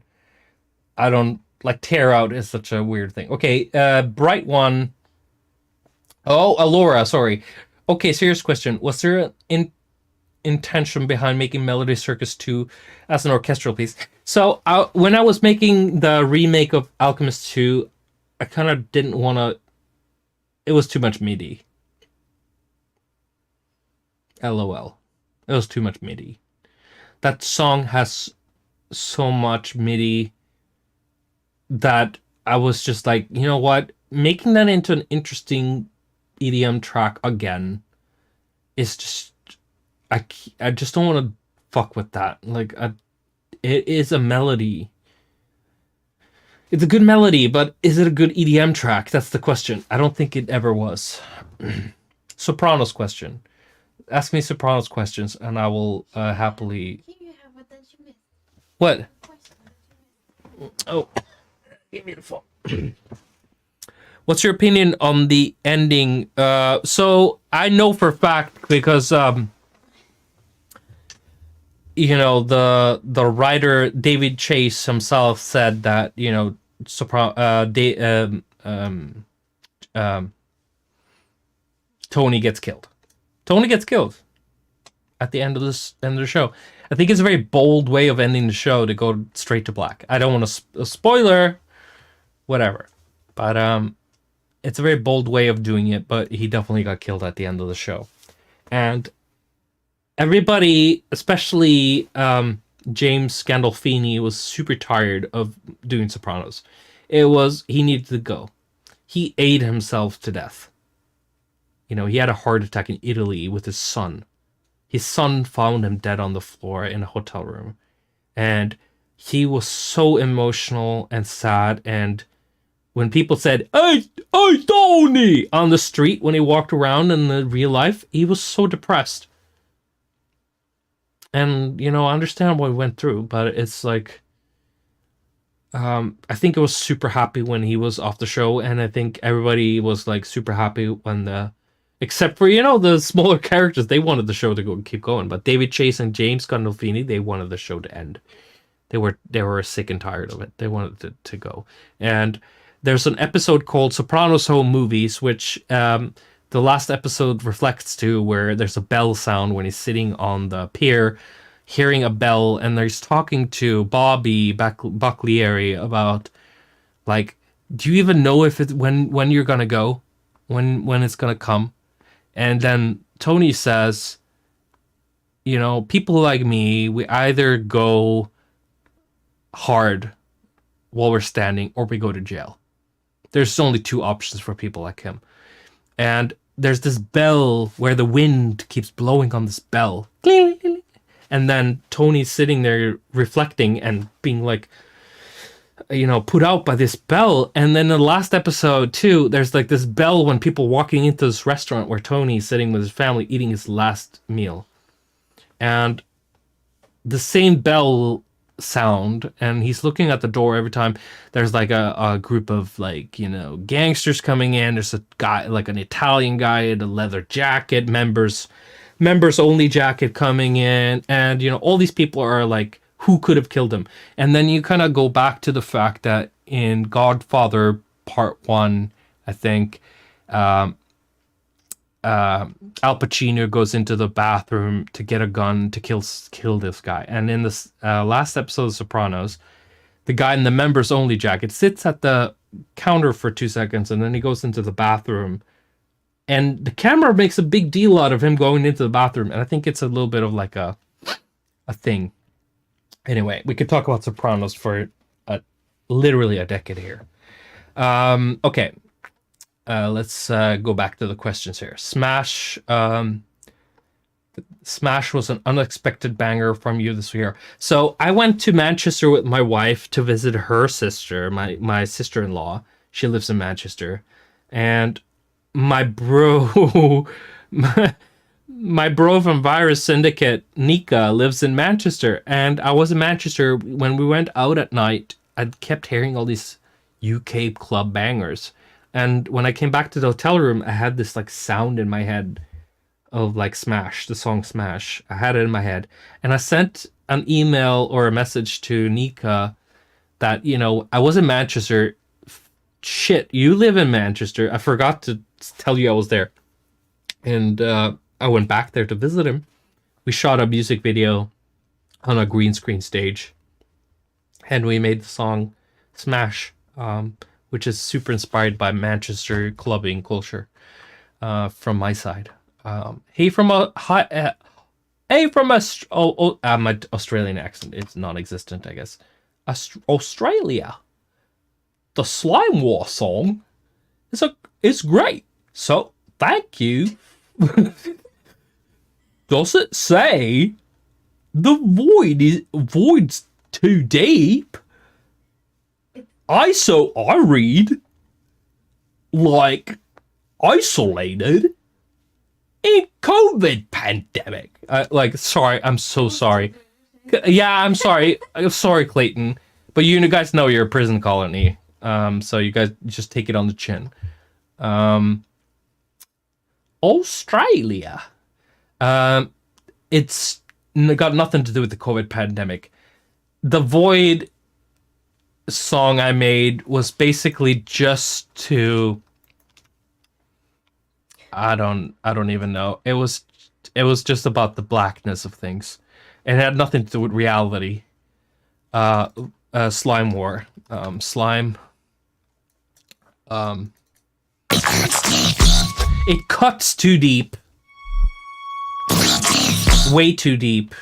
I don't, like, tear out is such a weird thing. Okay, Bright One. Oh, Alora, sorry. Okay, serious question. Was there an intention behind making Melody Circus 2 as an orchestral piece? So when I was making the remake of Alchemist 2, I kind of didn't want to... It was too much MIDI. LOL. It was too much MIDI. That song has so much MIDI that I was just like, you know what? Making that into an interesting EDM track again is just... I just don't want to fuck with that. Like, it is a melody. It's a good melody, but is it a good EDM track? That's the question. I don't think it ever was. Sopranos question. Ask me Sopranos questions, and I will happily... Here you have what did you miss? What? Question, what did you miss? Oh, give me the phone. What's your opinion on the ending? So I know for a fact because... you know, the writer David Chase himself said that, you know, Tony gets killed. Tony gets killed at the end of the show. I think it's a very bold way of ending the show to go straight to black. I don't want to a spoiler, whatever, but it's a very bold way of doing it. But he definitely got killed at the end of the show, and everybody, especially James Gandolfini, was super tired of doing Sopranos. He needed to go. He ate himself to death. You know, he had a heart attack in Italy with his son. His son found him dead on the floor in a hotel room. And he was so emotional and sad. And when people said, hey, Tony, on the street when he walked around in the real life, he was so depressed. And, you know, I understand what he went through, but it's like, I think I was super happy when he was off the show, and I think everybody was like super happy when except for, you know, the smaller characters, they wanted the show to keep going. But David Chase and James Gandolfini, they wanted the show to end. They were sick and tired of it. They wanted it to go. And there's an episode called Sopranos Home Movies, which the last episode reflects to, where there's a bell sound when he's sitting on the pier, hearing a bell, and he's talking to Bobby Buclieri about, like, do you even know if it's when you're gonna go, when it's gonna come? And then Tony says, you know, people like me, we either go hard while we're standing or we go to jail. There's only two options for people like him. And there's this bell where the wind keeps blowing on this bell. And then Tony's sitting there reflecting and being like, you know, put out by this bell. And then in the last episode too, there's like this bell when people walking into this restaurant where Tony's sitting with his family eating his last meal. And the same bell sound, and he's looking at the door every time there's like a group of, like, you know, gangsters coming in. There's a guy, like an Italian guy in a leather jacket, members only jacket coming in, and, you know, all these people are like, who could have killed him? And then you kind of go back to the fact that in Godfather Part 1, I think, Al Pacino goes into the bathroom to get a gun to kill this guy. And in this last episode of Sopranos, the guy in the members only jacket sits at the counter for 2 seconds, and then he goes into the bathroom. And the camera makes a big deal out of him going into the bathroom. And I think it's a little bit of like a thing. Anyway, we could talk about Sopranos for literally a decade here. Okay. Let's go back to the questions here. Smash. Smash was an unexpected banger from you this year. So I went to Manchester with my wife to visit her sister, my sister-in-law. She lives in Manchester. And my bro, my bro from Virus Syndicate, Nika, lives in Manchester. And I was in Manchester when we went out at night. I kept hearing all these UK club bangers. And when I came back to the hotel room, I had this like sound in my head of like Smash, the song Smash. I had it in my head. And I sent an email or a message to Nika that, you know, I was in Manchester. Shit, you live in Manchester. I forgot to tell you I was there. And I went back there to visit him. We shot a music video on a green screen stage. And we made the song Smash, which is super inspired by Manchester clubbing culture from my side. My Australian accent is non-existent, I guess. Australia. The Slime War song is great. So thank you. Does it say the void's too deep? I read like isolated in COVID pandemic. Sorry, I'm so sorry. Yeah, I'm sorry. I'm sorry, Clayton. But you guys know you're a prison colony. So you guys just take it on the chin. Australia. It's got nothing to do with the COVID pandemic. The Void song I made was basically just to, I don't even know. It was just about the blackness of things. It had nothing to do with reality. Slime War. Slime. It cuts too deep. Way too deep.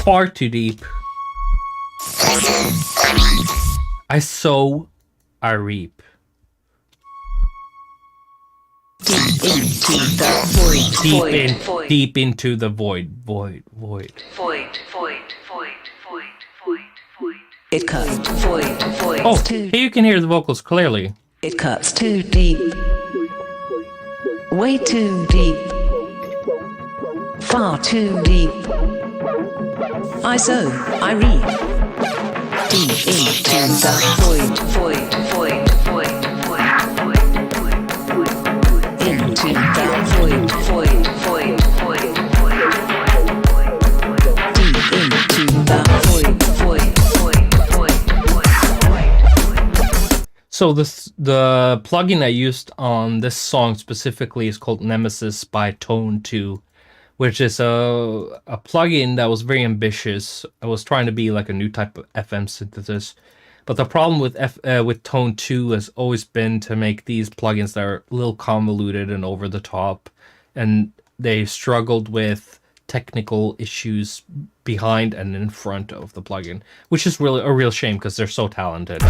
Far too deep. I sow, I reap. Deep into the void. Deep into the void. Void. It cuts void. Oh, Too. here you can hear the vocals clearly. It cuts too deep. Way too deep. Far too deep. I sow, I reap. Deep into the void. Into the void. Deep into the void. So the plugin I used on this song specifically is called Nemesis by Tone 2, which is a plugin that was very ambitious. I was trying to be like a new type of FM synthesis. But the problem with Tone 2 has always been to make these plugins that are a little convoluted and over the top. And they struggled with technical issues behind and in front of the plugin, which is really a real shame because they're so talented.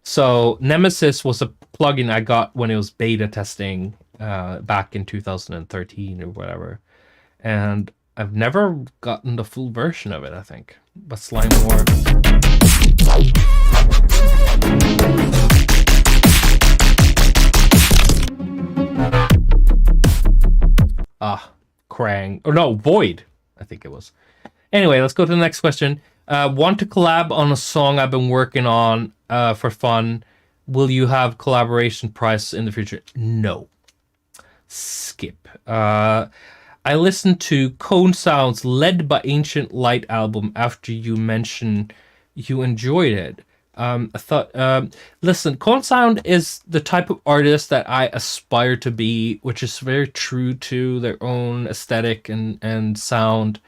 So Nemesis was a plugin I got when it was beta testing back in 2013 or whatever. And I've never gotten the full version of it, I think. But Slime War. Krang. Or no, Void, I think it was. Anyway, let's go to the next question. Want to collab on a song I've been working on for fun. Will you have collaboration price in the future? No. Skip. I listened to Cone Sound's Led by Ancient Light album after you mentioned you enjoyed it. I thought, listen, Cone Sound is the type of artist that I aspire to be, which is very true to their own aesthetic and sound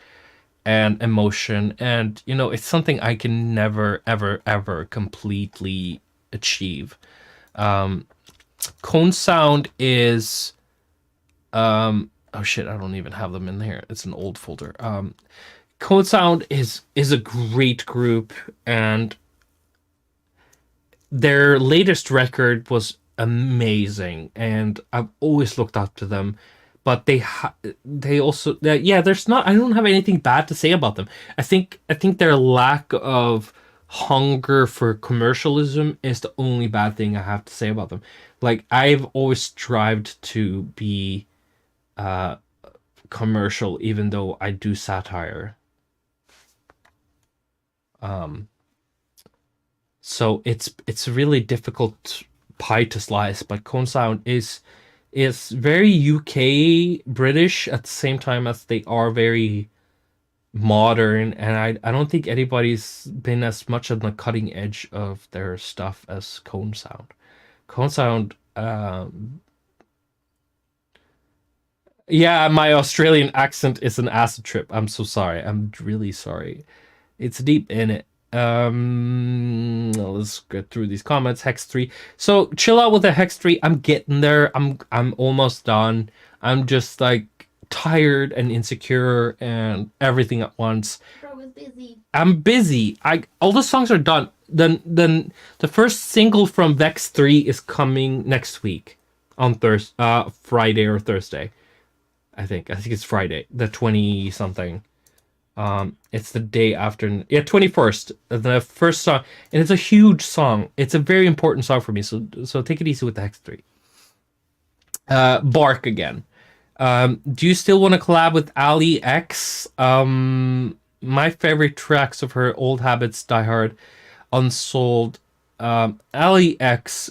and emotion. And, you know, it's something I can never, ever, ever completely achieve. Cone Sound is... oh shit, I don't even have them in here. It's an old folder. Cone Sound is a great group, and their latest record was amazing, and I've always looked up to them. But they also there's not, I don't have anything bad to say about them. I think their lack of hunger for commercialism is the only bad thing I have to say about them. Like, I've always strived to be commercial, even though I do satire. So it's a really difficult pie to slice, but Cone Sound is very UK British at the same time as they are very modern, and I don't think anybody's been as much on the cutting edge of their stuff as Cone Sound. Cone Sound, yeah, my Australian accent is an acid trip. I'm so sorry. I'm really sorry. It's deep in it. Let's get through these comments. Hex 3. So chill out with the Hex 3. I'm getting there. I'm almost done. I'm just like tired and insecure and everything at once. Bro is busy. I'm busy. All the songs are done. Then the first single from Vex 3 is coming next week on Friday or Thursday. I think it's Friday, the 20 something. It's the day after, 21st, the first song, and it's a huge song. It's a very important song for me, so take it easy with the Hex 3. Bark again. Do you still want to collab with Ali X? My favorite tracks of her: Old Habits, Die Hard, Unsold. Ali X.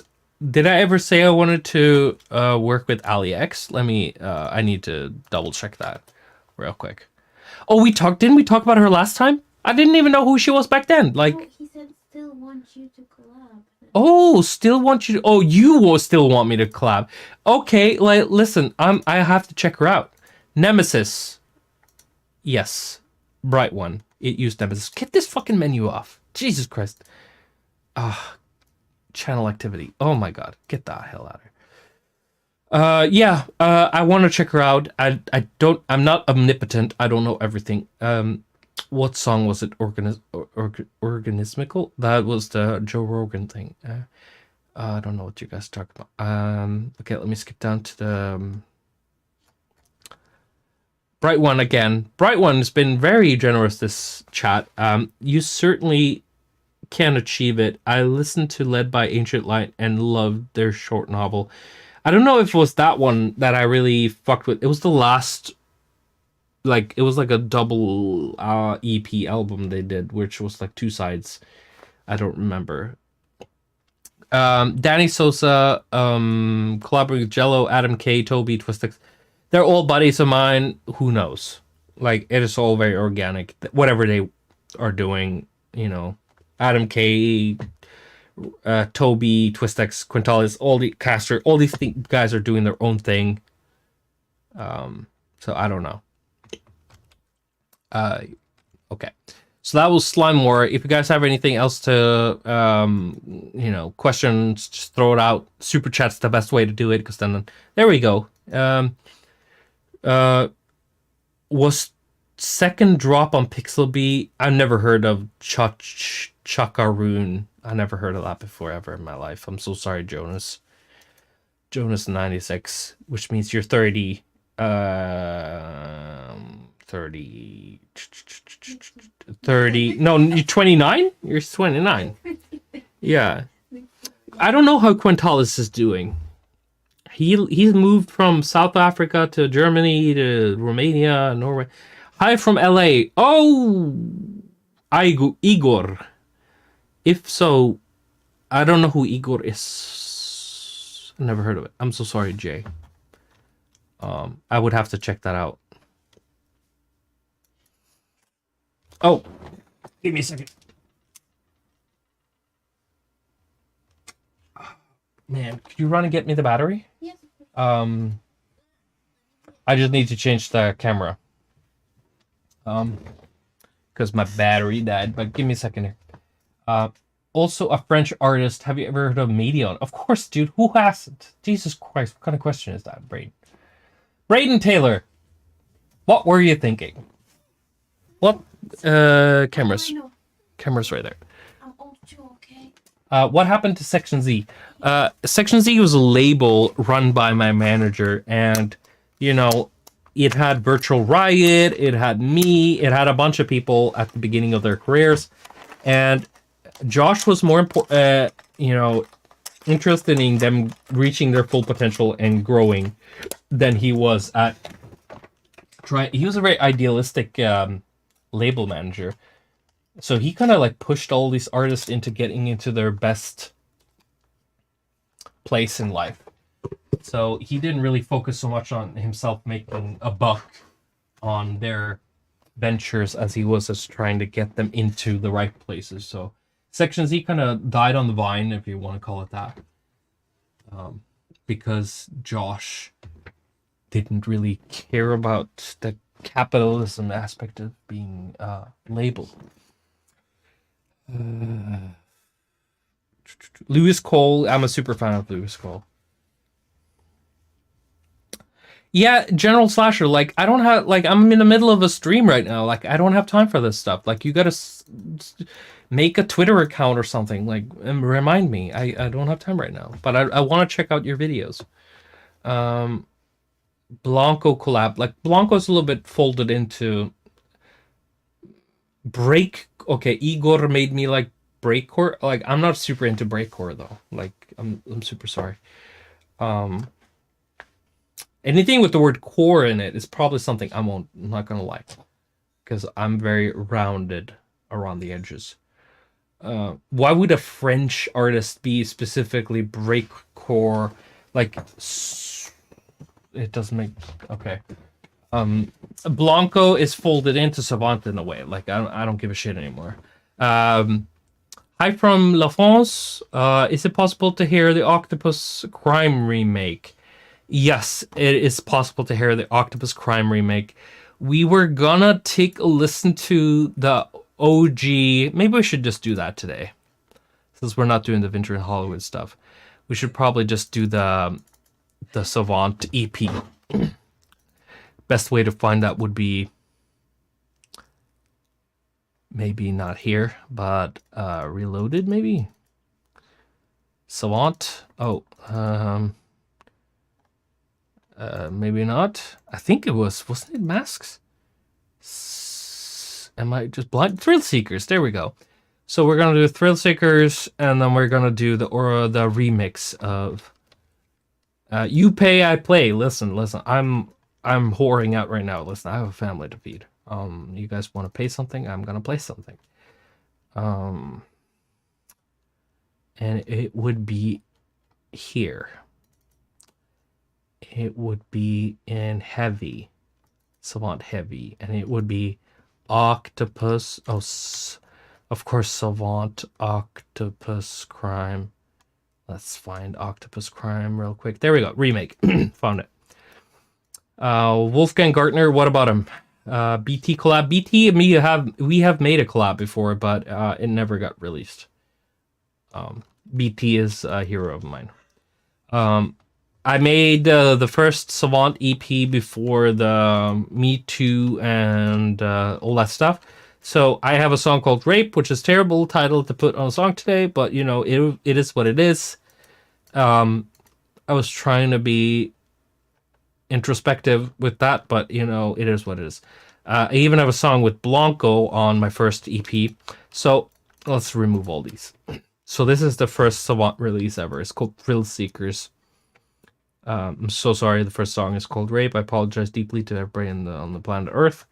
Did I ever say I wanted to work with Ali X? I need to double check that real quick. Oh, didn't we talk about her last time? I didn't even know who she was back then. Like, Oh, he said still wants you to collab. Oh, still want you to, oh, you will still want me to collab. Okay, like listen, I have to check her out. Nemesis. Yes. Bright One. It used Nemesis. Get this fucking menu off. Jesus Christ. Channel activity. Oh my god. Get the hell out of here. I want to check her out. I'm not omnipotent. I don't know everything. What song was it? Organismical? That was the Joe Rogan thing. I don't know what you guys talk about. Okay, let me skip down to the Bright One again. Bright One has been very generous this chat. You certainly can achieve it. I listened to Led by Ancient Light and loved their short novel. I don't know if it was that one that I really fucked with. It was the last, like, it was like a double EP album they did, which was like 2 sides. I don't remember. Danny Sosa, collaborating with Jello, Adam K, Toby, Twistix. They're all buddies of mine. Who knows? Like, it is all very organic. Whatever they are doing, you know. Adam K, Toby, Twistix, Quintalis, all the Caster, all these guys are doing their own thing. So I don't know. Okay. So that was Slime War. If you guys have anything else to, you know, questions, just throw it out. Super chat's the best way to do it, because then, there we go. Was second drop on Pixelbee? I've never heard of Chakaroon. I never heard of that before ever in my life. I'm so sorry, Jonas. Jonas 96, which means you're 30. 30. No, you're 29? You're 29. Yeah. I don't know how Quintalis is doing. He's moved from South Africa to Germany to Romania, Norway. Hi from LA. Oh, Igor. If so, I don't know who Igor is. Never heard of it. I'm so sorry, Jay. I would have to check that out. Oh, give me a second. Man, could you run and get me the battery? Yes. I just need to change the camera. Because my battery died. But give me a second here. Also a French artist. Have you ever heard of Medion? Of course, dude. Who hasn't? Jesus Christ, what kind of question is that, Braden? Braden Taylor, what were you thinking? What cameras? I know. Cameras right there. I'm old too, okay? What happened to Section Z? Section Z was a label run by my manager, and you know, it had Virtual Riot, it had me, it had a bunch of people at the beginning of their careers, and Josh was more important, you know, interested in them reaching their full potential and growing than he was at trying. He was a very idealistic label manager, so he kind of like pushed all these artists into getting into their best place in life. So he didn't really focus so much on himself making a buck on their ventures as he was just trying to get them into the right places. So Section Z kind of died on the vine, if you want to call it that, because Josh didn't really care about the capitalism aspect of being labeled. Lewis Cole, I'm a super fan of Lewis Cole. Yeah, General Slasher, like, I don't have, like, I'm in the middle of a stream right now. Like, I don't have time for this stuff. Like, you gotta make a Twitter account or something, like, and remind me. I don't have time right now. But I want to check out your videos. Blanco collab. Like, Blanco's a little bit folded into break. Okay, Igor made me like breakcore. Like, I'm not super into breakcore, though. Like, I'm super sorry. Anything with the word core in it is probably something I'm not gonna like, because I'm very rounded around the edges. Why would a French artist be specifically breakcore? Like, it doesn't make okay. Blanco is folded into Savant in a way. Like, I don't give a shit anymore. Hi from La France. Is it possible to hear the Octopus Crime remake? Yes, it is possible to hear the Octopus Crime remake. We were gonna take a listen to the OG. Maybe we should just do that today. Since we're not doing the Vintage Hollywood stuff. We should probably just do the Savant EP. Best way to find that would be maybe not here, but Reloaded maybe? Savant? Oh, maybe not. I think it wasn't it Masks? Am I just blind? Thrill Seekers, there we go. So we're gonna do Thrill Seekers, and then we're gonna do the remix of You Pay, I Play. Listen, I'm whoring out right now. Listen, I have a family to feed. You guys want to pay something? I'm gonna play something. And it would be here. It would be in heavy, Savant heavy, and it would be Octopus. Oh, of course, Savant Octopus Crime. Let's find Octopus Crime real quick. There we go. Remake. Found it. Wolfgang Gartner. What about him? BT collab. BT and me we have made a collab before, but it never got released. BT is a hero of mine. I made the first Savant EP before the Me Too and all that stuff. So I have a song called Rape, which is a terrible title to put on a song today, but you know, it is what it is. I was trying to be introspective with that, but you know, it is what it is. I even have a song with Blanco on my first EP. So let's remove all these. So this is the first Savant release ever. It's called Thrill Seekers. I'm so sorry. The first song is called Rape. I apologize deeply to everybody on the planet Earth.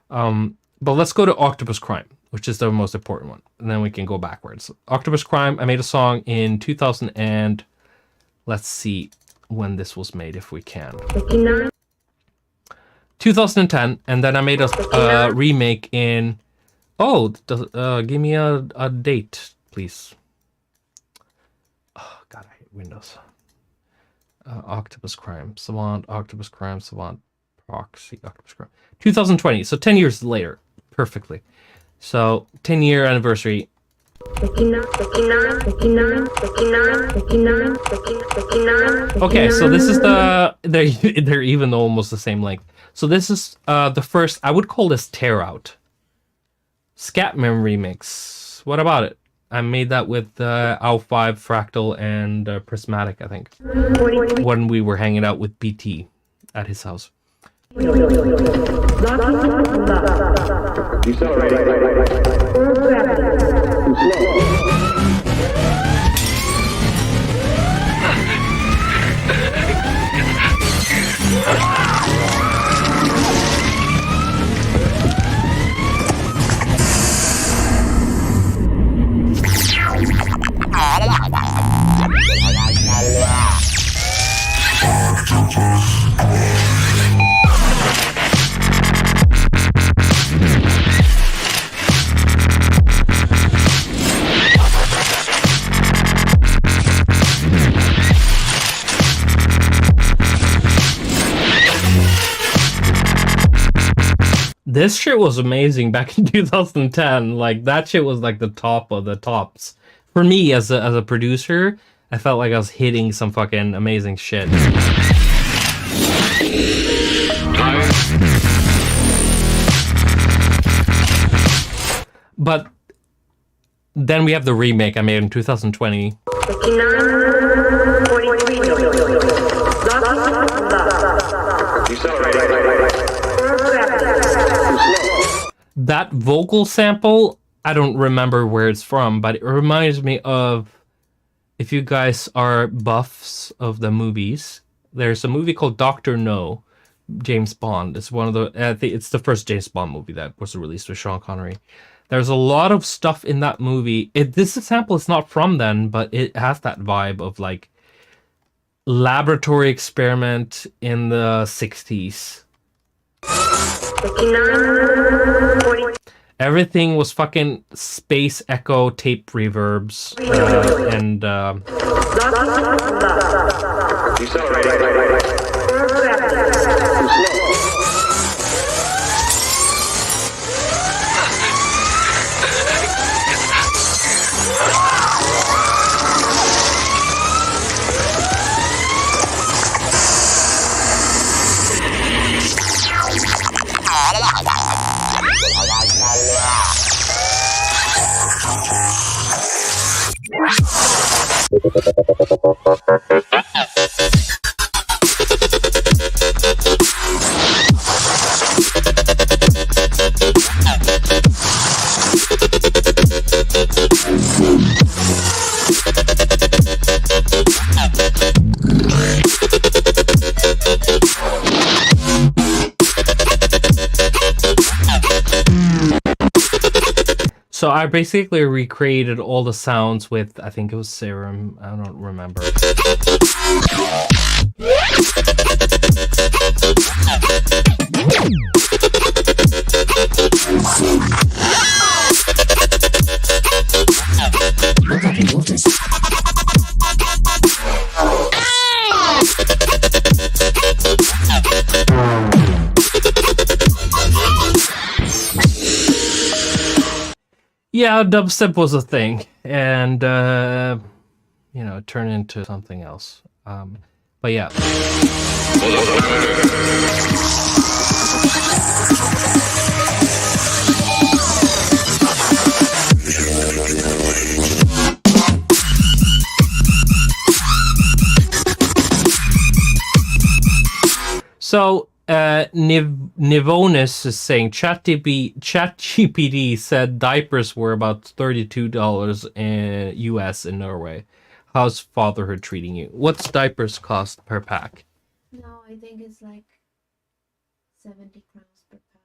But let's go to Octopus Crime, which is the most important one. And then we can go backwards. Octopus Crime, I made a song in 2000 and... Let's see when this was made, if we can. 2010, and then I made a remake in... Oh, give me a date, please. Oh, God, I hate Windows. Octopus Crime, Savant, Octopus Crime, Savant, Proxy, Octopus Crime. 2020, so 10 years later. Perfectly. So, 10-year anniversary. Okay, so this is they're even almost the same length. So this is the first, I would call this Tear Out. Scatman remix. What about it? I made that with AU5, Fractal, and Prismatic, I think. When we were hanging out with BT at his house. This shit was amazing back in 2010. Like, that shit was like the top of the tops. For me, as a producer, I felt like I was hitting some fucking amazing shit. But then we have the remake I made in 2020. That vocal sample, I don't remember where it's from, but it reminds me of, if you guys are buffs of the movies, there's a movie called Dr. No, James Bond. It's one of the, I think it's the first James Bond movie that was released with Sean Connery. There's a lot of stuff in that movie. This sample is not from then, but it has that vibe of like laboratory experiment in the 60s. Everything was fucking space echo tape reverbs and so I basically recreated all the sounds with, I think it was Serum, I don't remember. Yeah, dubstep was a thing, and you know, it turned into something else. But yeah. So Nivonis is saying ChatGPT said diapers were about $32 in US in Norway. How's fatherhood treating you? What's diapers cost per pack? No, I think it's like 70 crowns per pack.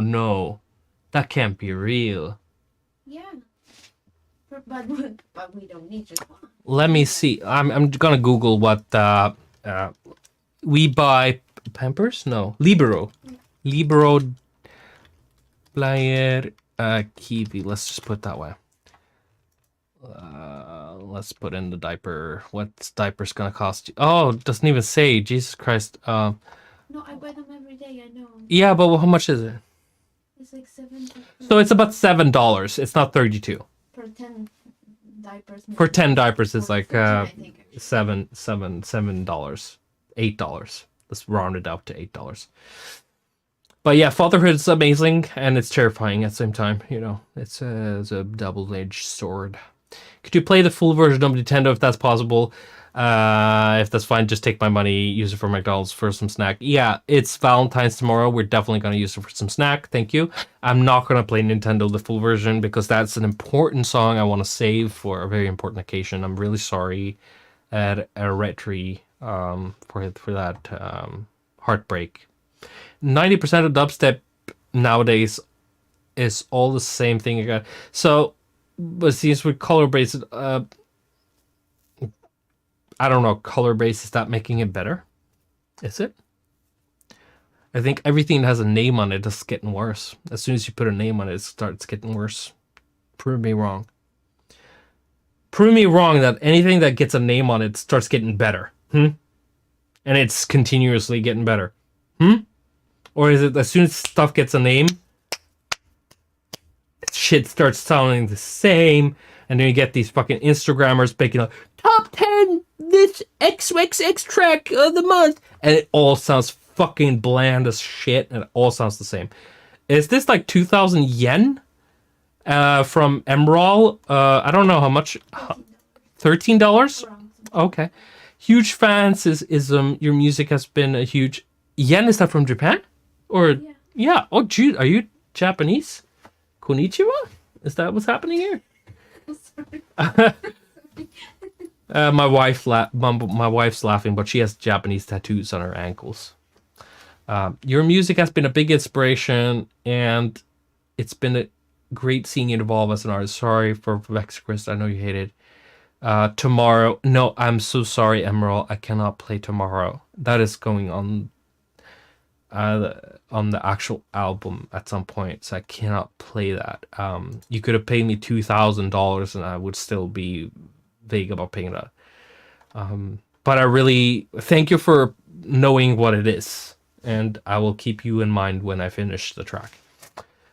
No. That can't be real. Yeah. But we don't need just one. Let me see. I'm gonna Google what we buy Pampers? No. Libero Blair Kiwi. Let's just put it that way. Let's put in the diaper. What's diapers gonna cost you? Oh, it doesn't even say. Jesus Christ. No, I buy them every day, I know. Yeah, but how much is it? It's like 7 So it's about $7. It's not 32. per 10 diapers. For 10 diapers, it's like 14, I think, actually. $7. $8. Let's round it out to $8. But yeah, fatherhood is amazing and it's terrifying at the same time. You know, it's a double-edged sword. Could you play the full version of Nintendo if that's possible? If that's fine, just take my money, use it for McDonald's for some snack. Yeah, it's Valentine's tomorrow. We're definitely going to use it for some snack. Thank you. I'm not going to play Nintendo the full version because that's an important song I want to save for a very important occasion. I'm really sorry at Retri for that heartbreak. 90% of dubstep nowadays is all the same thing again. So, but since with color based, I don't know, color based, is that making it better? Is it? I think everything that has a name on it is getting worse. As soon as you put a name on it, it starts getting worse. Prove me wrong. Prove me wrong that anything that gets a name on it starts getting better. And it's continuously getting better. Or is it as soon as stuff gets a name, shit starts sounding the same, and then you get these fucking Instagrammers picking up top 10 this XXX track of the month, and it all sounds fucking bland as shit, and it all sounds the same. Is this like 2,000 yen from Emerald? I don't know how much. $13? Okay. Huge fans is your music has been a huge. Yen, is that from Japan? Or yeah. Oh, dude, are you Japanese? Konnichiwa? Is that what's happening here? My wife's laughing, but she has Japanese tattoos on her ankles. Your music has been a big inspiration, and it's been a great seeing you evolve as an artist. Sorry for Vex Chris, I know you hate it. Tomorrow, no, I'm so sorry, Emerald. I cannot play tomorrow. That is going on. on the actual album at some point, so I cannot play that. You could have paid me $2,000 and I would still be vague about paying that. But I really thank you for knowing what it is, and I will keep you in mind when I finish the track.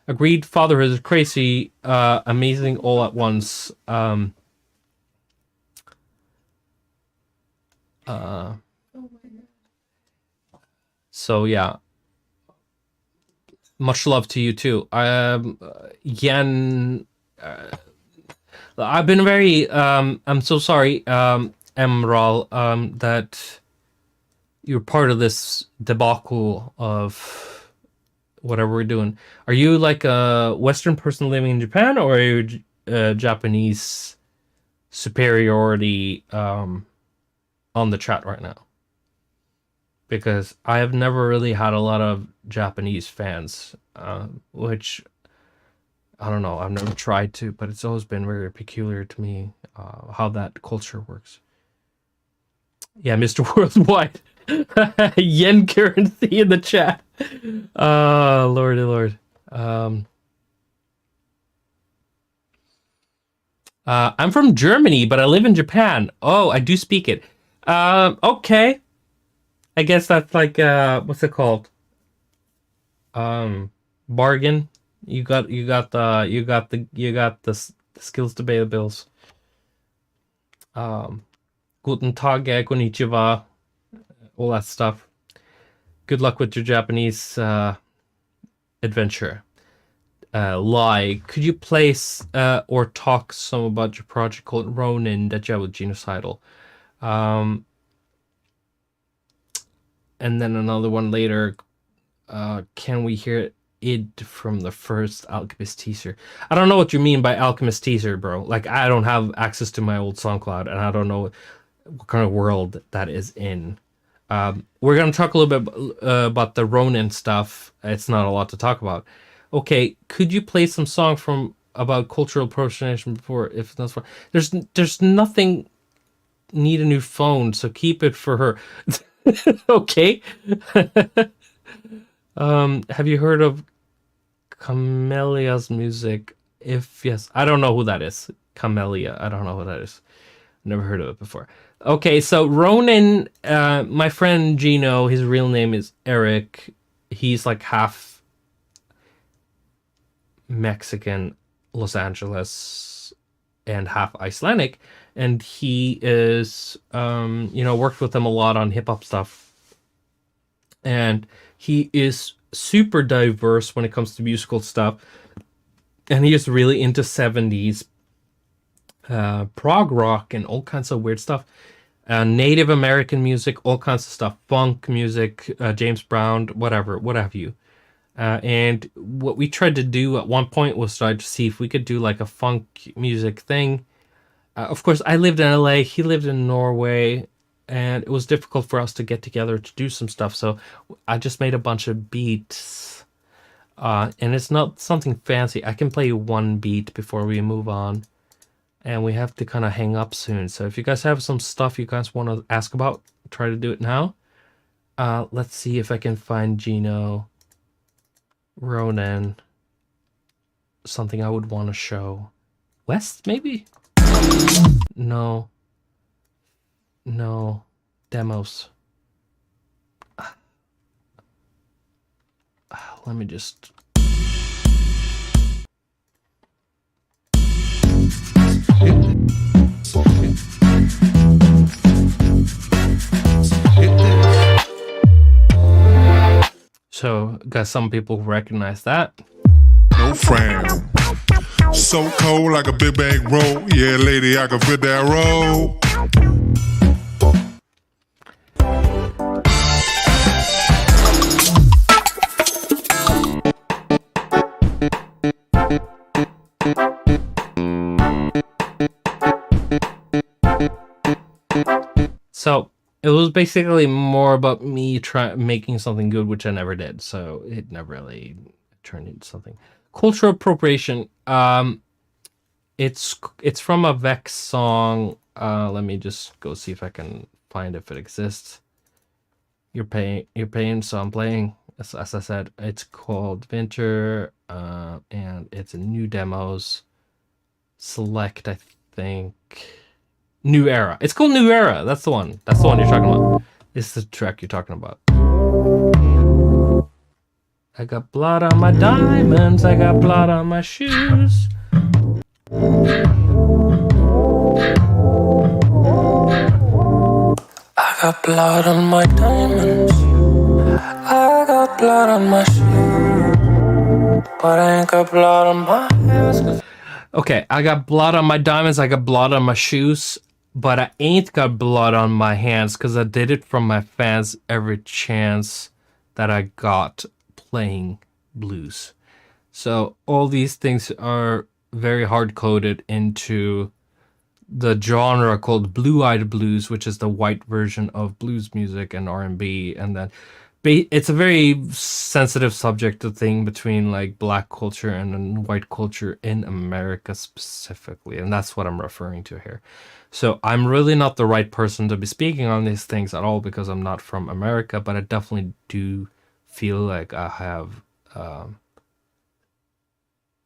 Agreed. Fatherhood is crazy, amazing all at once. So yeah, much love to you too. Yen, I've been very I'm so sorry, Emerald, that you're part of this debacle of whatever we're doing. Are you like a Western person living in Japan, or are you Japanese superiority on the chat right now? Because I have never really had a lot of Japanese fans, which I don't know. I've never tried to, but it's always been very peculiar to me how that culture works. Yeah, Mr. Worldwide. Yen currency in the chat. Lordy Lord. I'm from Germany, but I live in Japan. Oh, I do speak it. Okay. I guess that's like what's it called? Bargain. You got the skills to pay the bills. Guten Tag, konnichiwa, all that stuff. Good luck with your Japanese adventure. Lie. Could you place or talk some about your project called Ronin that you have with Genocidal? And then another one later. Can we hear it from the first Alchemist teaser? I don't know what you mean by Alchemist teaser, bro. Like, I don't have access to my old SoundCloud, and I don't know what kind of world that is in. We're gonna talk a little bit about the Ronin stuff. It's not a lot to talk about. Okay, could you play some song from about cultural appropriation before, if that's fine? There's nothing. Need a new phone, so keep it for her. Okay. Have you heard of Camelia's music? If yes, I don't know who that is. Camelia, I don't know who that is. Never heard of it before. Okay, so Ronin, my friend Gino, his real name is Eric. He's like half Mexican, Los Angeles, and half Icelandic. And he is, worked with them a lot on hip hop stuff. And he is super diverse when it comes to musical stuff. And he is really into 70s prog rock and all kinds of weird stuff. Native American music, all kinds of stuff. Funk music, James Brown, whatever, what have you. And what we tried to do at one point was try to see if we could do like a funk music thing. Of course, I lived in LA, he lived in Norway, and it was difficult for us to get together to do some stuff. So I just made a bunch of beats. And it's not something fancy. I can play one beat before we move on. And we have to kind of hang up soon. So if you guys have some stuff you guys want to ask about, try to do it now. Let's see if I can find Gino, Ronan, something I would want to show. West, maybe? No. Demos. Let me just... So, got some people who recognize that. No frown. So cold like a big bag roll. Yeah, lady, I can feel that roll. So it was basically more about me making something good, which I never did. So it never really turned into something. Cultural appropriation. It's from a Vex song. Let me just go see if I can find if it exists. You're paying, so I'm playing. As I said, it's called Winter, and it's a new demos. Select, I think. New Era. It's called New Era. That's the one. That's the one you're talking about. This is the track you're talking about. I got blood on my diamonds. I got blood on my shoes. I got blood on my diamonds. I got blood on my shoes. But I ain't got blood on my hands. Okay, I got blood on my diamonds. I got blood on my shoes. But I ain't got blood on my hands because I did it from my fans every chance that I got playing blues. So all these things are very hard coded into the genre called blue-eyed blues, which is the white version of blues music and R&B. And then it's a very sensitive subject, the thing between like black culture and then white culture in America specifically. And that's what I'm referring to here. So I'm really not the right person to be speaking on these things at all because I'm not from America, but I definitely do feel like I have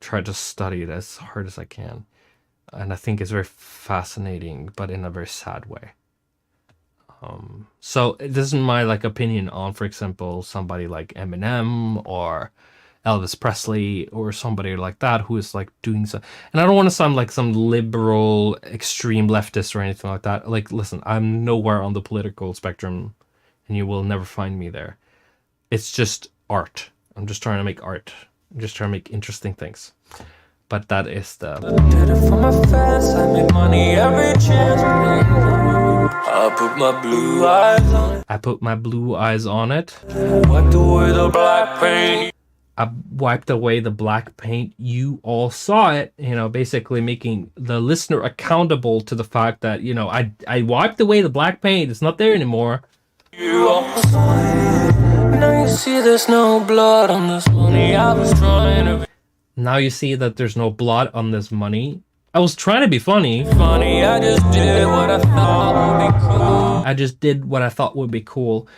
tried to study it as hard as I can. And I think it's very fascinating, but in a very sad way. So this is my like opinion on, for example, somebody like Eminem or Elvis Presley or somebody like that who is like doing so. And I don't want to sound like some liberal extreme leftist or anything like that. Like, listen, I'm nowhere on the political spectrum and you will never find me there. It's just art. I'm just trying to make art. I'm just trying to make interesting things. But that is the... Did it for my fans, I make money every chance. I put my blue eyes on it. I put my blue eyes on it. Wiped away the black paint. I wiped away the black paint. You all saw it, you know, basically making the listener accountable to the fact that, you know, I wiped away the black paint. It's not there anymore. You almost saw it. Now you see there's no blood on this money. I was trying to be Now you see that there's no blood on this money. I was trying to be funny. funny. I just did what I thought would be cool. I just did what I thought would be cool.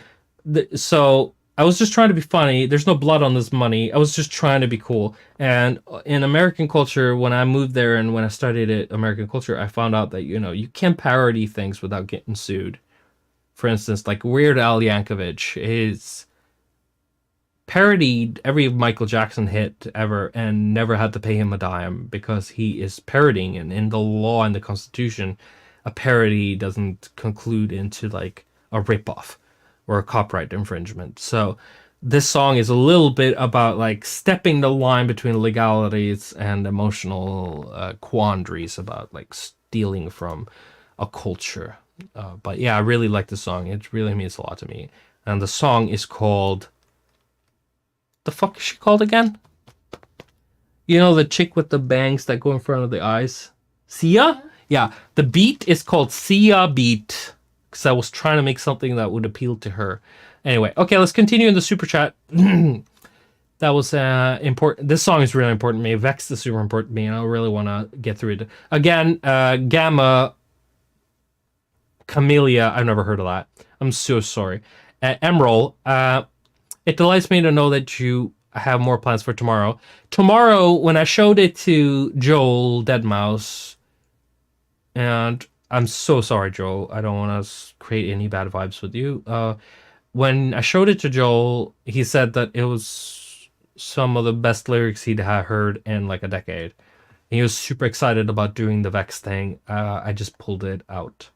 So I was just trying to be funny. There's no blood on this money. I was just trying to be cool. And in American culture, when I moved there and when I studied it, American culture, I found out that, you know, you can parody things without getting sued. For instance, like Weird Al Yankovic is parodied every Michael Jackson hit ever and never had to pay him a dime because he is parodying, and in the law and the Constitution, a parody doesn't conclude into like a ripoff or a copyright infringement. So this song is a little bit about like stepping the line between legalities and emotional quandaries about like stealing from a culture. But yeah, I really like the song. It really means a lot to me. And the song is called... The fuck is she called again? You know, the chick with the bangs that go in front of the eyes? Sia? Yeah, the beat is called Sia Beat. Because I was trying to make something that would appeal to her. Anyway, okay, let's continue in the super chat. That was important. This song is really important to me. Vex is super important to me, and I really want to get through it. Again, Gamma Camellia, I've never heard of that. I'm so sorry. Emerald, it delights me to know that you have more plans for tomorrow. Tomorrow, when I showed it to Joel Deadmau5, and I'm so sorry, Joel. I don't want to create any bad vibes with you. When I showed it to Joel, he said that it was some of the best lyrics he'd heard in like a decade. And he was super excited about doing the Vex thing. I just pulled it out.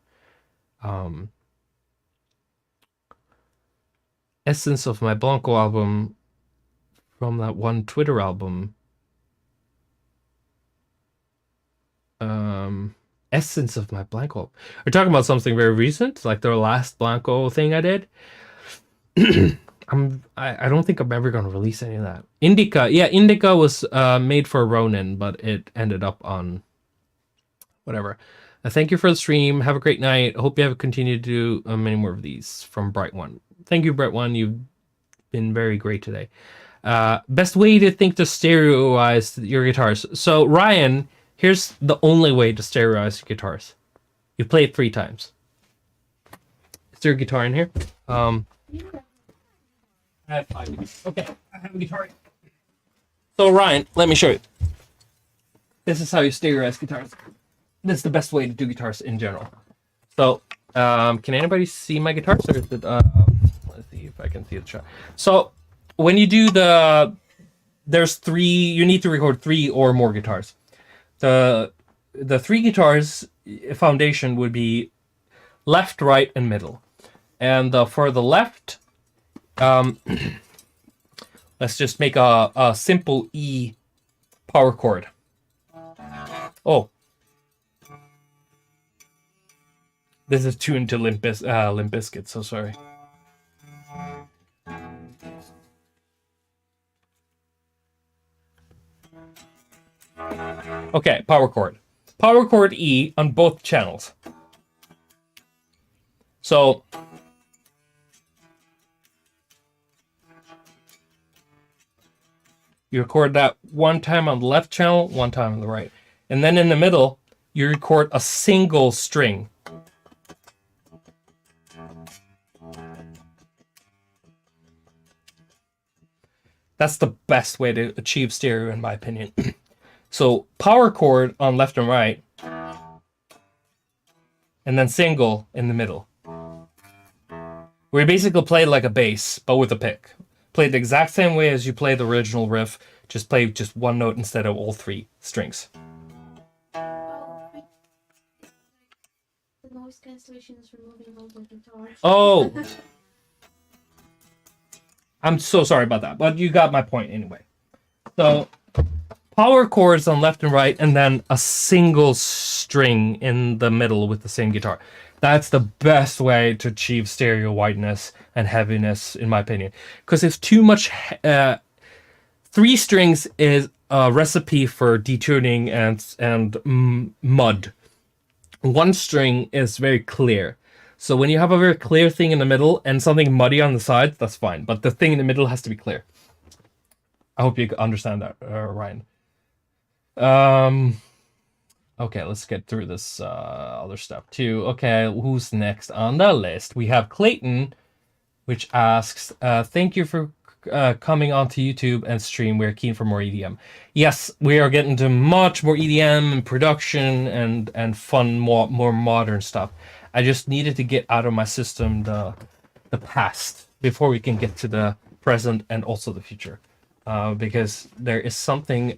Essence of my Blanco album from that one Twitter album. Essence of my Blanco. We're talking about something very recent, like the last Blanco thing I did. I don't think I'm ever going to release any of that. Indica. Yeah, Indica was made for Ronin, but it ended up on whatever. Thank you for the stream. Have a great night. I hope you have continued to do many more of these from Bright One. Thank you, Bright One. You've been very great today. Best way to think to stereoize your guitars. So, Ryan, here's the only way to stereoize your guitars. You play it 3 times. Is there a guitar in here? I I have 5 guitars. Okay, I have a guitar. So Ryan, let me show you. This is how you stereoize guitars. This is the best way to do guitars in general. So, can anybody see my guitars? Or is it, let's see if I can see the shot. So, when you do there's 3. You need to record 3 or more guitars. The 3 guitars foundation would be left, right, and middle. And for the left, let's just make a simple E power chord. Oh, this is tuned to Limp Bizkit, so sorry. Okay, power chord. Power chord E on both channels. So you record that one time on the left channel, one time on the right. And then in the middle, you record a single string. That's the best way to achieve stereo, in my opinion. So power chord on left and right, and then single in the middle. Where you basically play like a bass, but with a pick. Play the exact same way as you play the original riff, just play just one note instead of all 3 strings. The noise cancellation is removing all the guitar. Oh! I'm so sorry about that, but you got my point anyway. So, power chords on left and right, and then a single string in the middle with the same guitar. That's the best way to achieve stereo whiteness and heaviness, in my opinion. Because if too much... 3 strings is a recipe for detuning and mud. 1 string is very clear. So when you have a very clear thing in the middle and something muddy on the sides, that's fine. But the thing in the middle has to be clear. I hope you understand that, Ryan. Okay, let's get through this other stuff too. Okay, who's next on the list? We have Clayton, which asks, thank you for coming onto YouTube and stream. We're keen for more EDM. Yes, we are getting to much more EDM and production and fun, more modern stuff. I just needed to get out of my system the past before we can get to the present and also the future. Because there is something...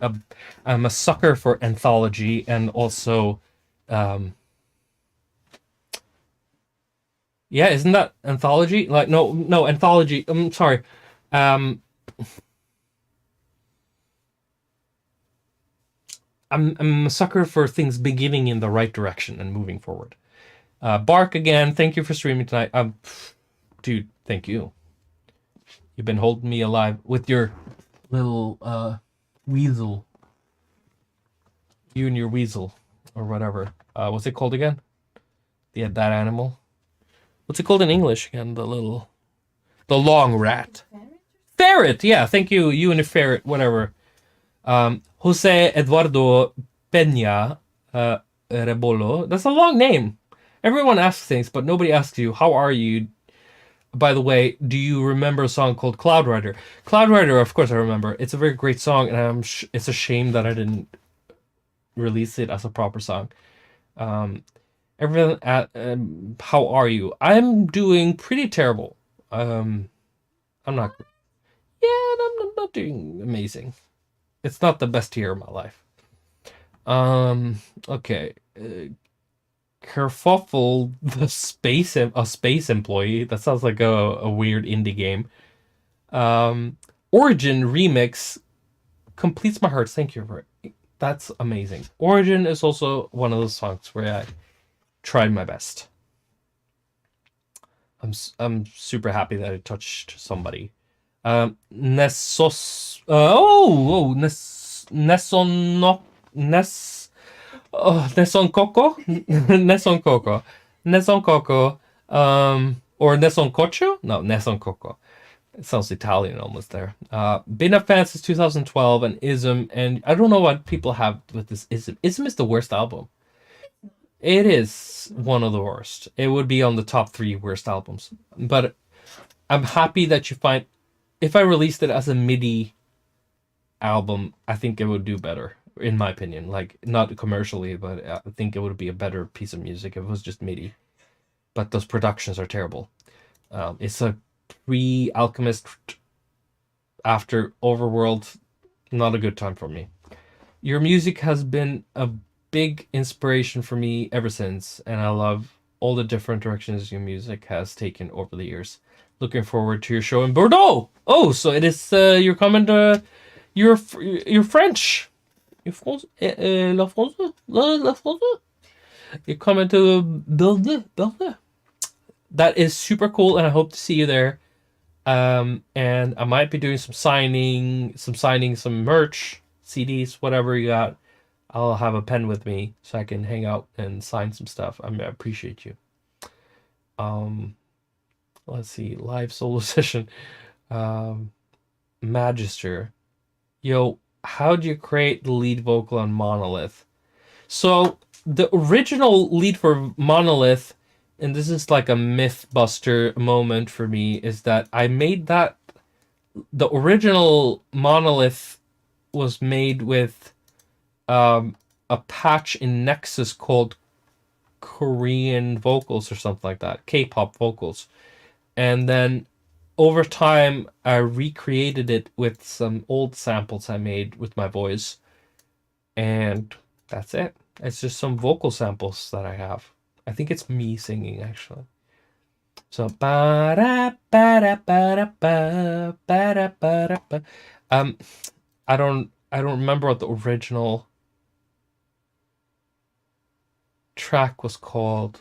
I'm a sucker for anthology and also... yeah, isn't that anthology? Like, no, anthology. I'm sorry. I'm a sucker for things beginning in the right direction and moving forward. Bark again, thank you for streaming tonight. Dude, thank you. You've been holding me alive with your little weasel. You and your weasel, or whatever. What's it called again? Yeah, that animal. What's it called in English again? The long rat. Ferret, yeah, thank you. You and the ferret, whatever. Jose Eduardo Peña Rebolo. That's a long name. Everyone asks things, but nobody asks you, how are you? By the way, do you remember a song called Cloud Rider? Cloud Rider, of course I remember. It's a very great song, and it's a shame that I didn't release it as a proper song. Everyone, how are you? I'm doing pretty terrible. I'm not... Yeah, I'm not doing amazing. It's not the best year of my life. Okay. Kerfuffle, a space employee. That sounds like a weird indie game. Origin remix completes my heart. Thank you for it. That's amazing. Origin is also one of those songs where I tried my best. I'm super happy that it touched somebody. Nesson Coco, or Nesson Cocho? No, Nesson Coco. It sounds Italian almost there. Been a fan since 2012 and Ism, and I don't know what people have with this Ism. Ism is the worst album. It is one of the worst. It would be on the top 3 worst albums. But I'm happy that you find if I released it as a MIDI album, I think it would do better, in my opinion. Like, not commercially, but I think it would be a better piece of music if it was just MIDI. But those productions are terrible. It's a pre-Alchemist after Overworld. Not a good time for me. Your music has been a big inspiration for me ever since, and I love all the different directions your music has taken over the years. Looking forward to your show in Bordeaux. Oh, so it is you're coming to you're French. You're France, la France, la France. You're coming to Bordeaux. That is super cool, and I hope to see you there. And I might be doing some merch, CDs, whatever you got. I'll have a pen with me so I can hang out and sign some stuff. I appreciate you. Let's see, live solo session. Magister. Yo, how do you create the lead vocal on Monolith? So the original lead for Monolith, and this is like a myth buster moment for me, is that I made that, the original Monolith was made with a patch in Nexus called Korean vocals or something like that, K-pop vocals. And then over time, I recreated it with some old samples I made with my voice. And that's it. It's just some vocal samples that I have. I think it's me singing, actually. So, I don't remember what the original track was called.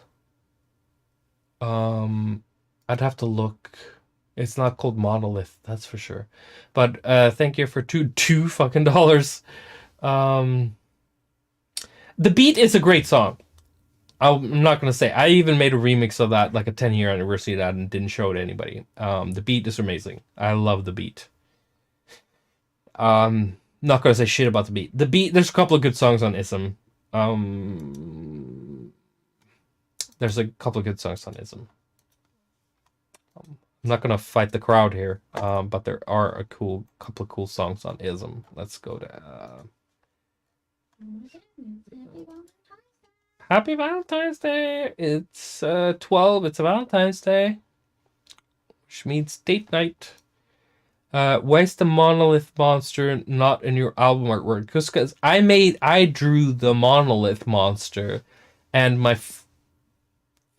I'd have to look. It's not called Monolith, that's for sure. But thank you for two fucking dollars. The Beat is a great song. I'm not gonna say. I even made a remix of that, like a 10-year anniversary of that, and didn't show it to anybody. The Beat is amazing. I love The Beat. Not gonna say shit about The Beat. The Beat, there's a couple of good songs on Ism. There's a couple of good songs on Ism. I'm not gonna fight the crowd here, but there are a couple of cool songs on Ism. Let's go to Happy Valentine's Day. It's 12. It's a Valentine's Day, which means date night. Why is the Monolith monster not in your album artwork? Because I drew the Monolith monster, and my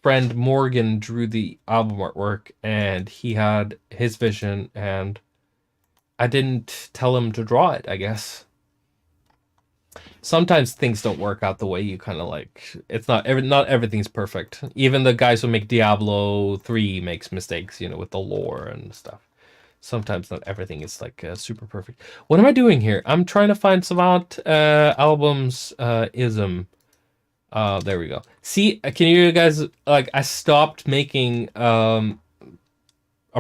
friend Morgan drew the album artwork, and he had his vision, and I didn't tell him to draw it, I guess. Sometimes things don't work out the way you kind of like. It's not everything's perfect. Even the guys who make Diablo 3 makes mistakes, with the lore and stuff. Sometimes not everything is like super perfect. What am I doing here? I'm trying to find Savant albums ism. There we go. See, can you guys, like, I stopped making a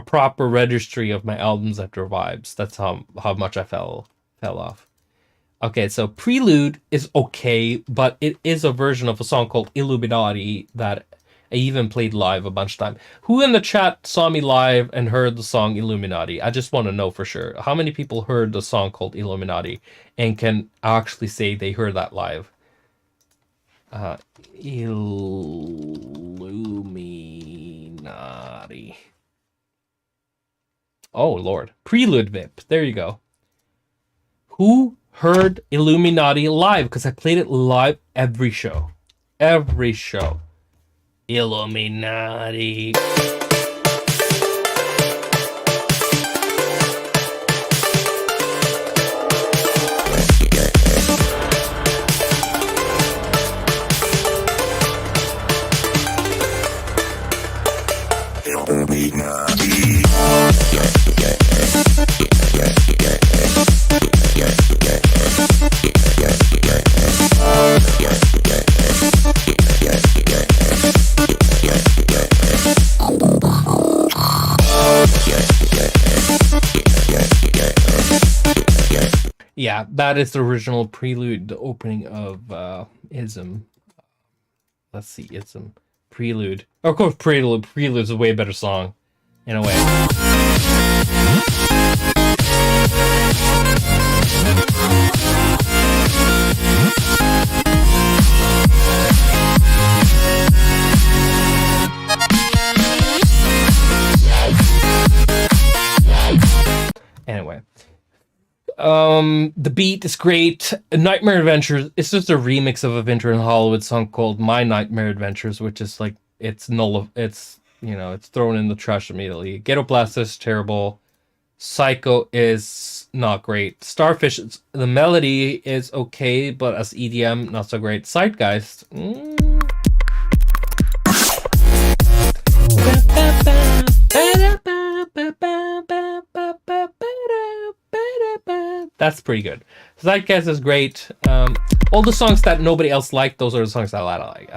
proper registry of my albums after Vibes. That's how much I fell off. Okay, so Prelude is okay, but it is a version of a song called Illuminati that I even played live a bunch of times. Who in the chat saw me live and heard the song Illuminati? I just want to know for sure. How many people heard the song called Illuminati and can actually say they heard that live? Illuminati. Oh, Lord. Prelude VIP. There you go. Who heard Illuminati live? Because I played it live every show. Every show. Illuminati. Yeah, that is the original Prelude, the opening of Ism. Let's see, Ism. Prelude. Of course, Prelude is a way better song, in a way. Anyway, the beat is great. Nightmare Adventures. It's just a remix of a Winter in Hollywood song called My Nightmare Adventures, which is like it's null. It's it's thrown in the trash immediately. Ghetto Blaster is terrible. Psycho is not great. Starfish, the melody is okay, but as EDM, not so great. Zeitgeist. That's pretty good. Zeitgeist is great. All the songs that nobody else liked, those are the songs that I liked.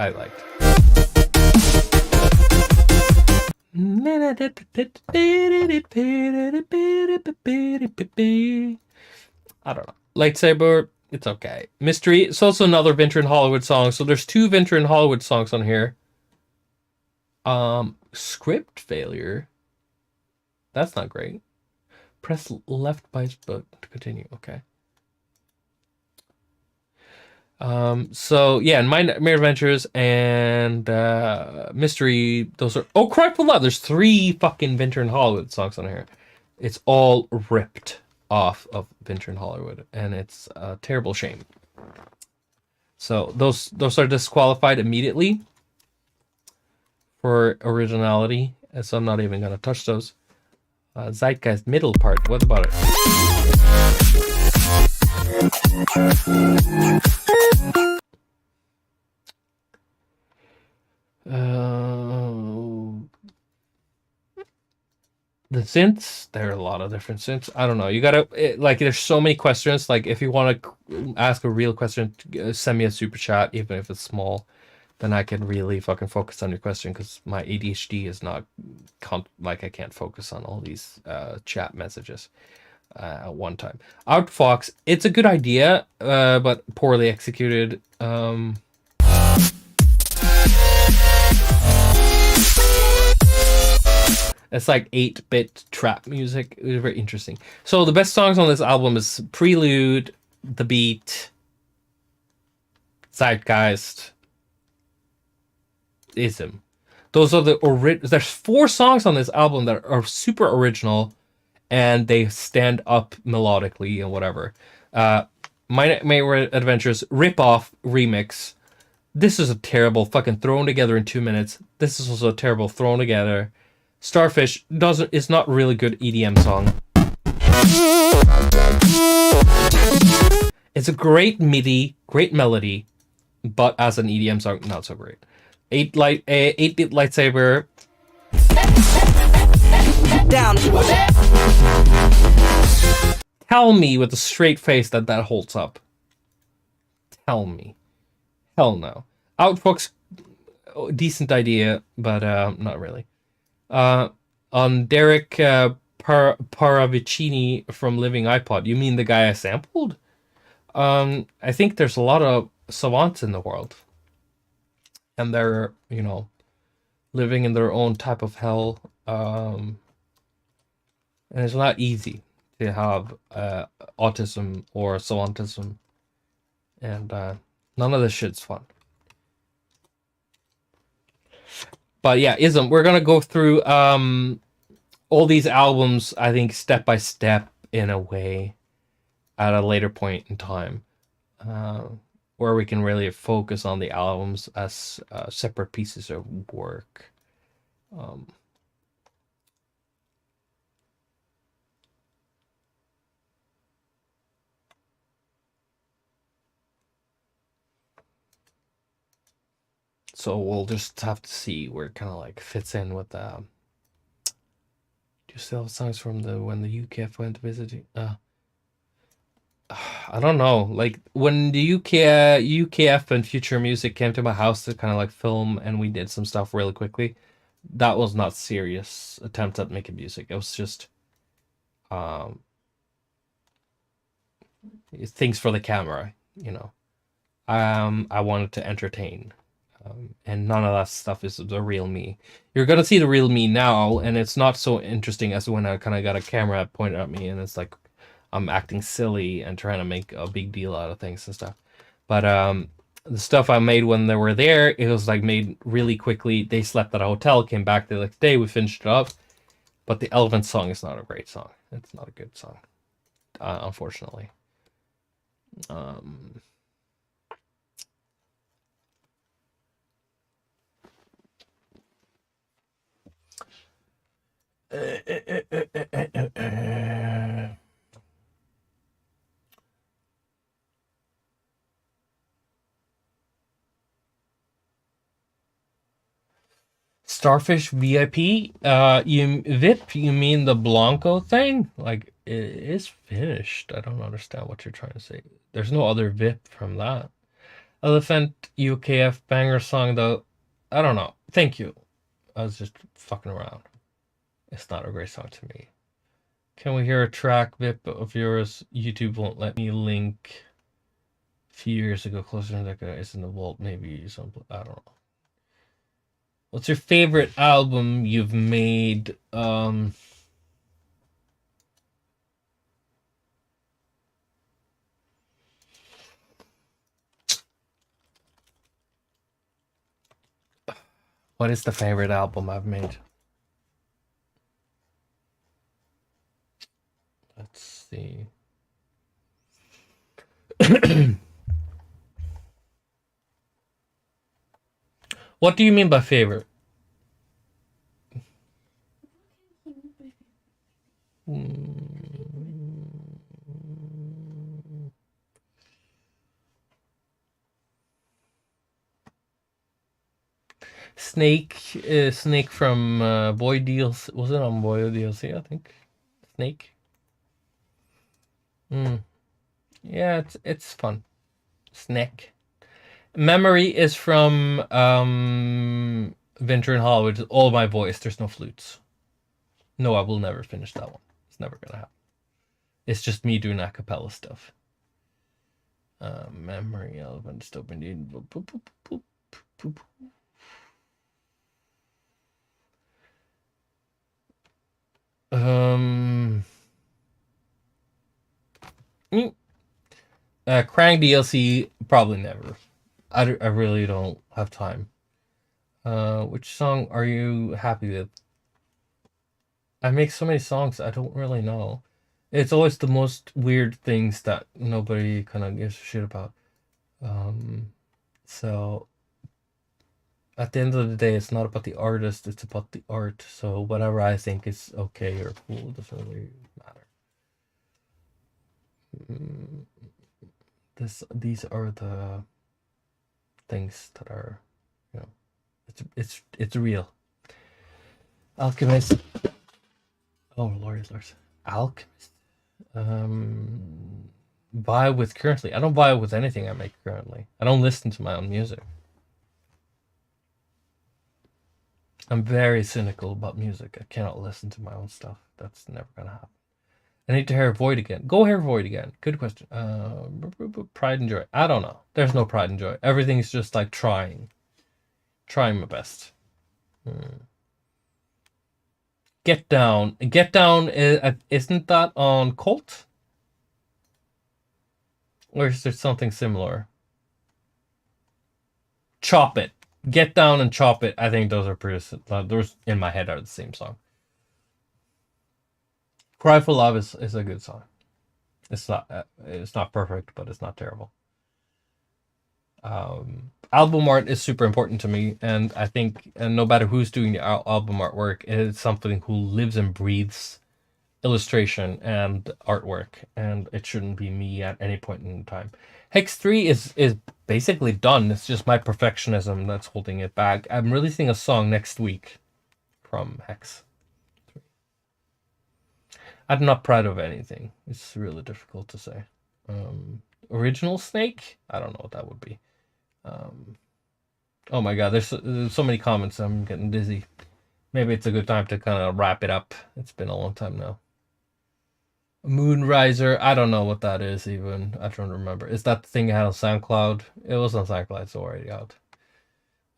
I don't know. Lightsaber, it's okay. Mystery, it's also another Winter in Hollywood song. So there's 2 Winter in Hollywood songs on here. Script failure. That's not great. Press left by to continue. Okay. So yeah, My Nightmare Adventures and Mystery, those are Cry for Love. There's 3 fucking Winter in Hollywood songs on here. It's all ripped off of Winter in Hollywood, and it's a terrible shame. So those are disqualified immediately for originality, and so I'm not even gonna touch those. Zeitgeist middle part, what about it? The synths, there are a lot of different synths. I don't know. You gotta there's so many questions. Like if you want to ask a real question, send me a super chat, even if it's small. Then I can really fucking focus on your question, because my ADHD is not I can't focus on all these chat messages at one time. Outfox, it's a good idea, but poorly executed. It's like 8-bit trap music. It was very interesting. So the best songs on this album is Prelude, The Beat, Zeitgeist, Ism. Those are the there's 4 songs on this album that are super original, and they stand up melodically and whatever. My Nightmare Adventures rip-off remix. This is a terrible fucking thrown together in 2 minutes. This is also a terrible thrown together. Starfish is not really good EDM song. It's a great MIDI, great melody, but as an EDM song, not so great. 8-bit lightsaber. Down. Tell me with a straight face that holds up. Tell me. Hell no. Outfox, decent idea, but not really. On Derek Paravicini from Living iPod. You mean the guy I sampled? I think there's a lot of savants in the world. And they're, living in their own type of hell. And it's not easy to have autism or savantism. And none of this shit's fun. But yeah, we're gonna go through all these albums, I think, step by step in a way at a later point in time, where we can really focus on the albums as separate pieces of work. So we'll just have to see where it kind of fits in with do you still have songs from when the UKF went visiting? I don't know. When the UKF and Future Music came to my house to kind of film, and we did some stuff really quickly, that was not serious attempt at making music. It was just things for the camera, I wanted to entertain. And none of that stuff is the real me. You're gonna see the real me now, and it's not so interesting as when I kind of got a camera pointed at me, and it's like I'm acting silly and trying to make a big deal out of things and stuff. But the stuff I made when they were there, it was like made really quickly. They slept at a hotel, came back the next day, we finished it up. But the Elephant song is not a great song. It's not a good song, unfortunately. Starfish VIP? You VIP? You mean the Blanco thing? Like it is finished. I don't understand what you're trying to say. There's no other VIP from that. Elephant UKF banger song though. I don't know. Thank you. I was just fucking around. It's not a great song to me. Can we hear a track VIP of yours? YouTube won't let me link. A few years ago, closer to like it's in the vault. Maybe some. I don't know. What's your favorite album you've made? What is the favorite album I've made? Let's see. What do you mean by favorite? Snake from Boy DLC. Was it on Boy DLC? I think. Snake. Yeah, it's fun. Snake. Memory is from Venture in Hall, which is all my voice. There's no flutes. No, I will never finish that one. It's never gonna happen. It's just me doing a cappella stuff. Memory Elephant Stop Indeed. Krang DLC, probably never. I really don't have time. Which song are you happy with? I make so many songs, I don't really know. It's always the most weird things that nobody kind of gives a shit about. So at the end of the day, it's not about the artist, it's about the art. So whatever I think is okay or cool doesn't really matter. These are the things that are, you know, it's real. Alchemist. Oh, Lord. Alchemist. Buy with currently. I don't buy with anything I make currently. I don't listen to my own music. I'm very cynical about music. I cannot listen to my own stuff. That's never gonna happen. I need to hear Void again. Go hear Void again. Good question. Pride and joy. I don't know. There's no pride and joy. Everything's just like trying my best. Get Down. Get Down isn't that on Cult? Or is there something similar? Chop It. Get Down and Chop It. I think those are pretty. Those in my head are the same song. Cry for Love is a good song. It's not perfect, but it's not terrible. Album art is super important to me, and I think, and no matter who's doing the album artwork, it's something who lives and breathes illustration and artwork, and it shouldn't be me at any point in time. Hex 3 is basically done. It's just my perfectionism that's holding it back. I'm releasing a song next week from Hex 3. I'm not proud of anything. It's really difficult to say. Original Snake? I don't know what that would be. Oh my god, there's so many comments. I'm getting dizzy. Maybe it's a good time to kind of wrap it up. It's been a long time now. Moonriser, I don't know what that is even. I don't remember. Is that the thing I had on SoundCloud? It was on SoundCloud, it's already out.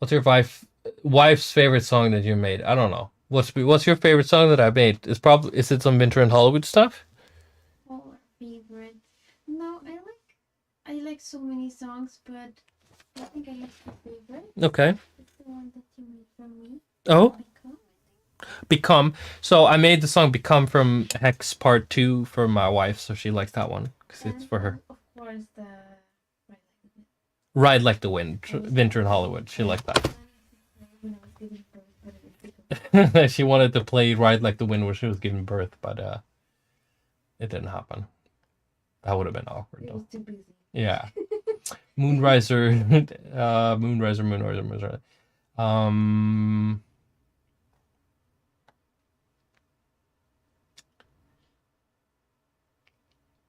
What's your wife's favorite song that you made? I don't know. What's your favorite song that I made? Is it some Winter in Hollywood stuff? Oh, favorite. No, I like so many songs, but I think I like the favorite. Okay. It's the one that you made for me. Oh, Become, I think. Become. So I made the song Become from Hex Part 2 for my wife, so she likes that one because it's And, for her. Of course, the Ride Like the Wind, Winter in Hollywood. She liked that. when I was giving birth, but it was She wanted to play Ride Like the Wind when she was giving birth, but it didn't happen. That would have been awkward it though. was too busy. Yeah. Moonriser, Moonriser.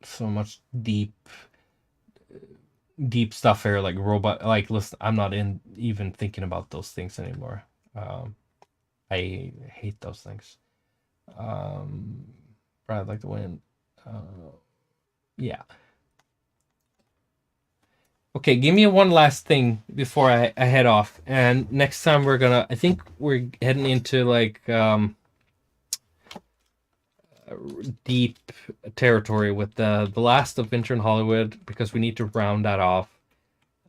So much deep stuff here, like robot. Like, listen, I'm not even thinking about those things anymore. I hate those things. Ride Like the Wind. Yeah. Okay, give me one last thing before I head off. And next time I think we're heading into like deep territory with the last of Winter in Hollywood, because we need to round that off.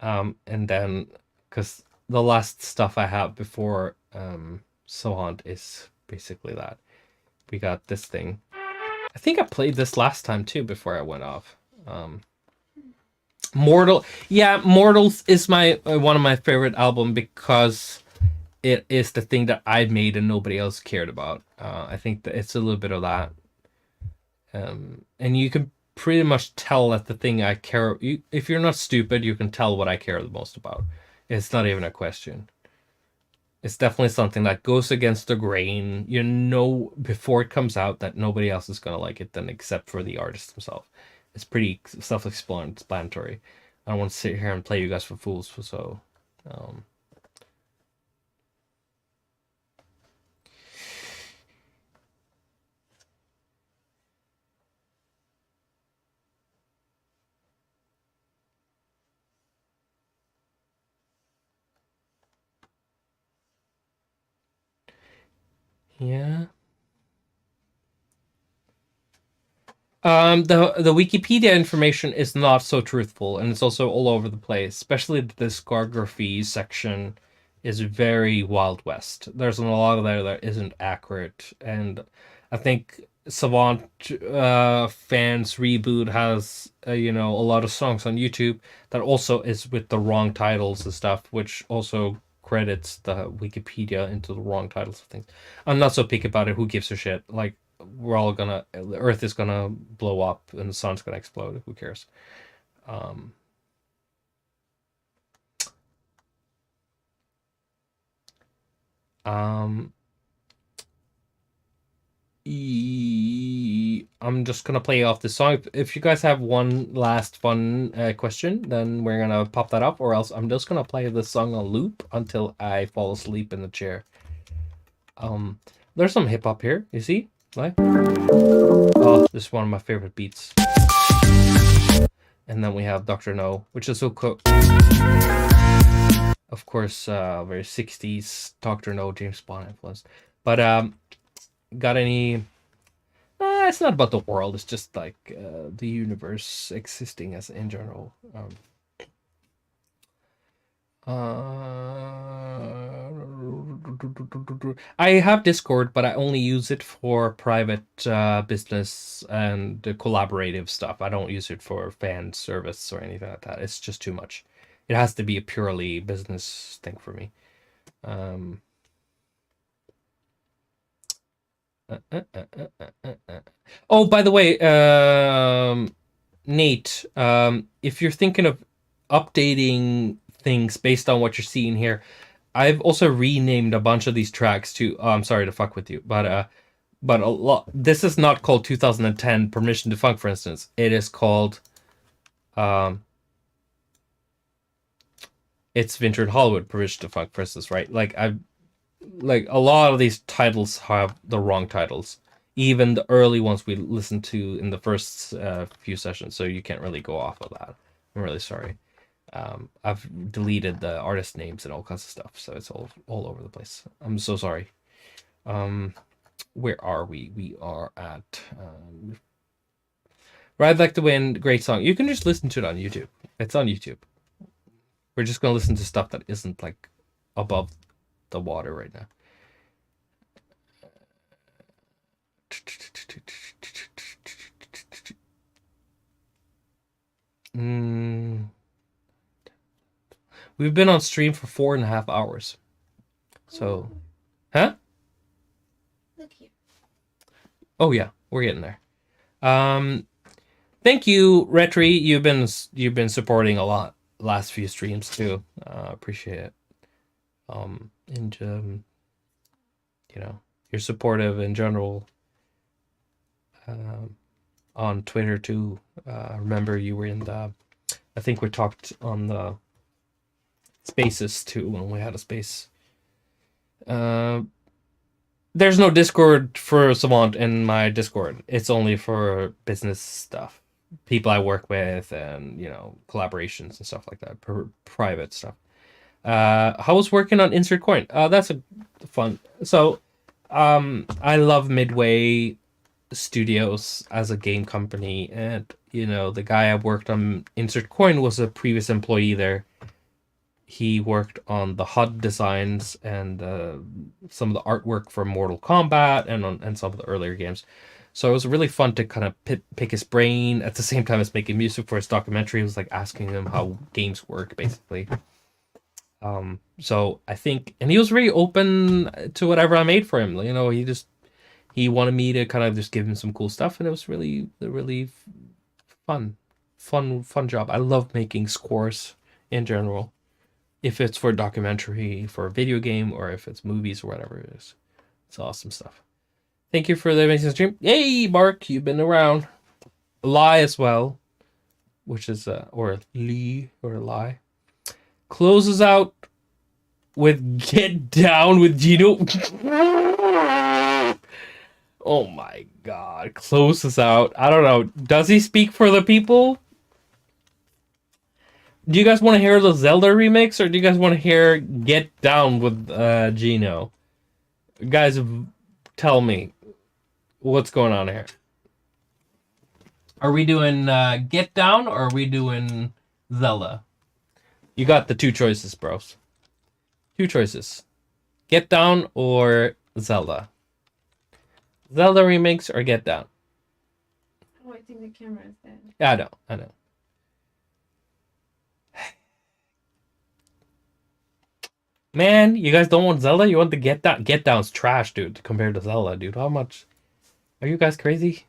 And then, because the last stuff I have before Savant is basically that. We got this thing. I think I played this last time too before I went off. Mortals is my one of my favorite album because it is the thing that I made and nobody else cared about. I think that it's a little bit of that, and you can pretty much tell that the thing I care. If you're not stupid, you can tell what I care the most about. It's not even a question. It's definitely something that goes against the grain. You know before it comes out that nobody else is gonna like it, then except for the artist himself. It's pretty self-explanatory. I don't want to sit here and play you guys for fools. So, yeah. The Wikipedia information is not so truthful, and it's also all over the place. Especially the discography section is very Wild West. There's a lot of there that isn't accurate, and I think Savant fans reboot has a lot of songs on YouTube that also is with the wrong titles and stuff, which also credits the Wikipedia into the wrong titles of things. I'm not so picky about it. Who gives a shit? Like, the Earth is gonna blow up and the sun's gonna explode. Who cares? I'm just gonna play off this song. If you guys have one last fun question, then we're gonna pop that up, or else I'm just gonna play this song on loop until I fall asleep in the chair. There's some hip hop here, you see? Like, oh, this is one of my favorite beats. And then we have Dr. No, which is so cool. Of course, very 60s Dr. No, James Bond influence. But got any? It's not about the world. It's just like the universe existing as in general. I have Discord, but I only use it for private business and collaborative stuff. I don't use it for fan service or anything like that. It's just too much. It has to be a purely business thing for me. Oh, by the way, Nate, if you're thinking of updating things based on what you're seeing here, I've also renamed a bunch of these tracks to. Oh, I'm sorry to fuck with you, but a lot. This is not called 2010 Permission to Funk, for instance. It is called, it's Winter in Hollywood Permission to Funk, for instance, right? Like a lot of these titles have the wrong titles. Even the early ones we listened to in the first few sessions, so you can't really go off of that. I'm really sorry. I've deleted the artist names and all kinds of stuff, so it's all over the place. I'm so sorry. Where are we? We are at Ride Like the Wind, great song. You can just listen to it on YouTube. It's on YouTube. We're just gonna listen to stuff that isn't like above the water right now. We've been on stream for 4.5 hours. So, huh? Look here. Oh yeah, we're getting there. Thank you, Retri. You've been supporting a lot last few streams too. Appreciate it. And you know, you're supportive in general. On Twitter too. Remember you were in the, I think we talked on the spaces too when we had a space. There's no Discord for Savant in my Discord. It's only for business stuff, people I work with, and you know, collaborations and stuff like that, private stuff. How was working on Insert Coin? That's a fun. So, I love Midway Studios as a game company, and you know, the guy I worked on Insert Coin was a previous employee there. He worked on the HUD designs and some of the artwork for Mortal Kombat and some of the earlier games. So it was really fun to kind of pick his brain at the same time as making music for his documentary. It was like asking him how games work, basically. So I think, and he was very open to whatever I made for him. You know, he wanted me to kind of just give him some cool stuff, and it was really fun job. I love making scores in general. If it's for a documentary, for a video game, or if it's movies or whatever it is. It's awesome stuff. Thank you for the amazing stream. Yay, Mark, you've been around. Lie as well, which is, or Lee, or Lie. Closes out with Get Down with Gino. Oh my god. Closes out. I don't know. Does he speak for the people? Do you guys want to hear the Zelda remix, or do you guys want to hear Get Down with Gino? Guys, tell me what's going on here. Are we doing Get Down, or are we doing Zelda? You got the two choices, bros. Two choices. Get Down or Zelda. Zelda remix or Get Down. Oh, I think the camera is dead. Yeah, I know. Man, you guys don't want Zelda? You want the Get Down? Get Down's trash, dude, compared to Zelda, dude. How much? Are you guys crazy?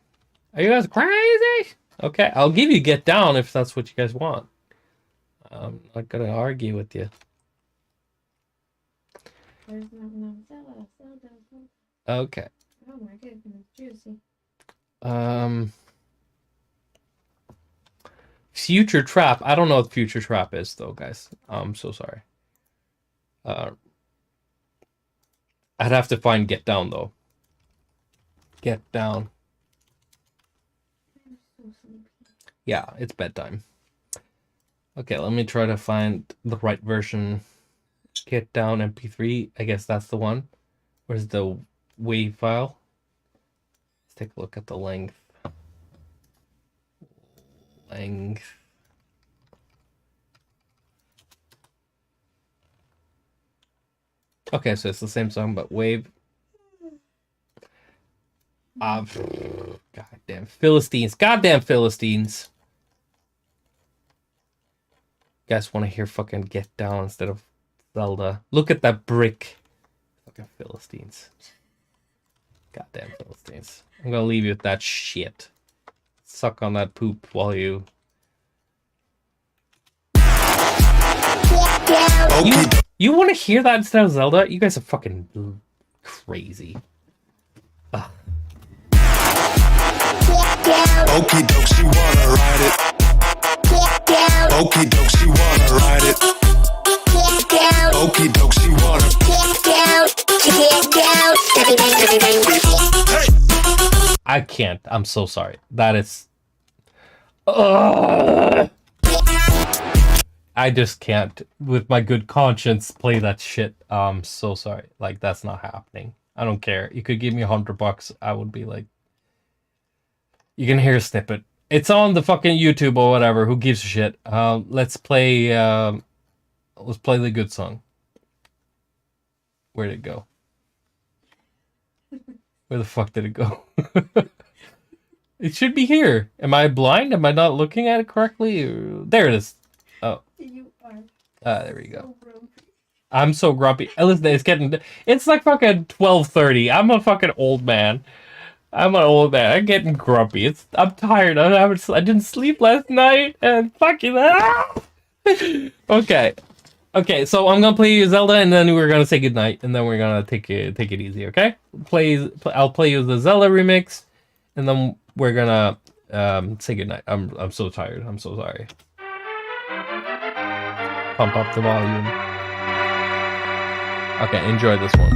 Are you guys crazy? Okay, I'll give you Get Down if that's what you guys want. I'm not gonna argue with you. There's no Zelda. Okay. Oh my goodness, juicy. Future Trap. I don't know what Future Trap is though, guys. I'm so sorry. I'd have to find Get Down though. Get Down. I'm so sleepy. Yeah, it's bedtime. Okay, let me try to find the right version. Get Down MP3. I guess that's the one. Where's the WAV file? Let's take a look at the length. Okay, so it's the same song, but WAV. Goddamn Philistines. Goddamn Philistines. You guys want to hear fucking Get Down instead of Zelda? Look at that brick. Fucking Philistines. Goddamn Philistines. I'm gonna leave you with that shit. Suck on that poop while you... You want to hear that instead of Zelda? You guys are fucking crazy. Ugh. Okie doke, she wanna ride it. Okie doke, she wanna ride it. Okie doke, she wanna I can't. I'm so sorry. That is... I I just can't, with my good conscience, play that shit. So sorry. Like, that's not happening. I don't care. You could give me $100. I would be like, you can hear a snippet. It's on the fucking YouTube or whatever. Who gives a shit? Let's play the good song. Where'd it go? Where the fuck did it go? It should be here. Am I blind? Am I not looking at it correctly? There it is. Oh. You are There we go. so grumpy. I'm so grumpy. Listen, it's like fucking 12:30. I'm a fucking old man. I'm getting grumpy. I'm tired. I didn't sleep last night and fucking Okay. Okay, so I'm gonna play you Zelda and then we're gonna say goodnight and then we're gonna take it easy, okay? I'll play you the Zelda remix and then we're gonna say goodnight. I'm so tired. I'm so sorry. Pump up the volume. Okay, enjoy this one.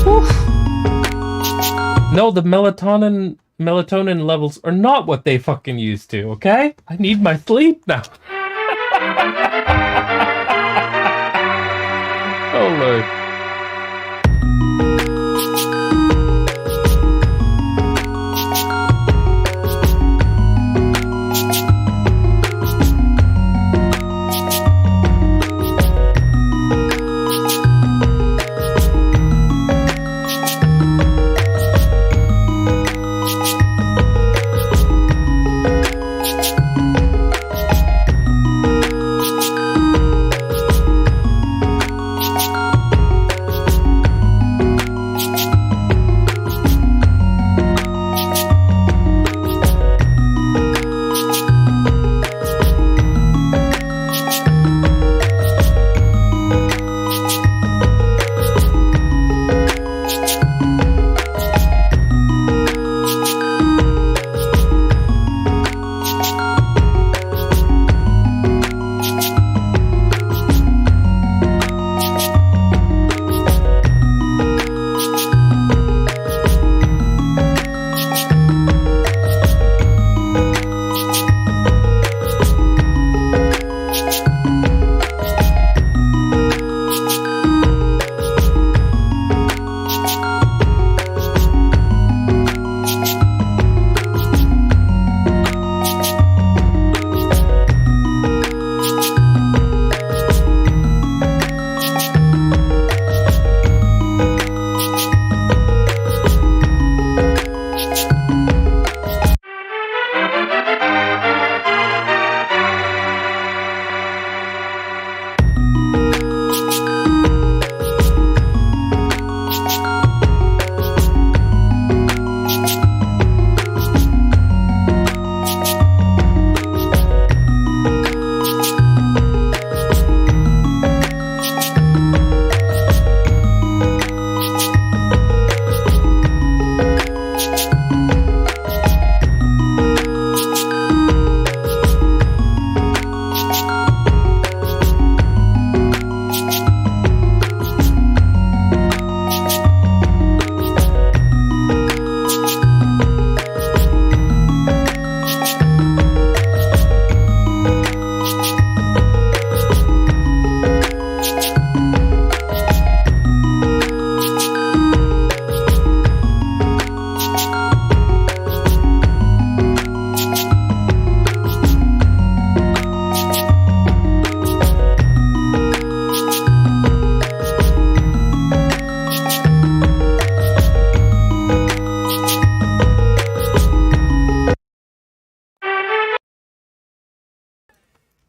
Whew. No, the melatonin levels are not what they fucking used to, okay? I need my sleep now. Oh Lord.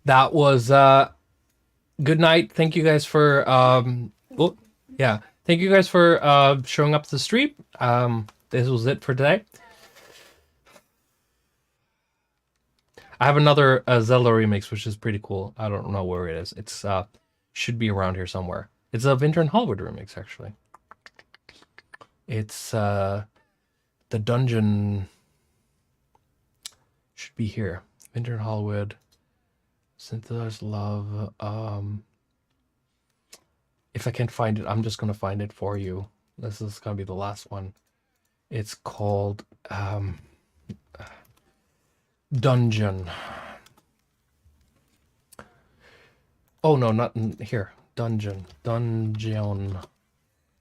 That was good night. Thank you guys for thank you guys for showing up to the stream. This was it for today. I have another Zelda remix, which is pretty cool. I don't know where it is. It's should be around here somewhere. It's a Winter in Hollywood remix, actually. It's the dungeon should be here. Winter in Hollywood. Cynthia's Love. If I can't find it, I'm just gonna find it for you. This is gonna be the last one. It's called Dungeon. Oh no, not in here. Dungeon.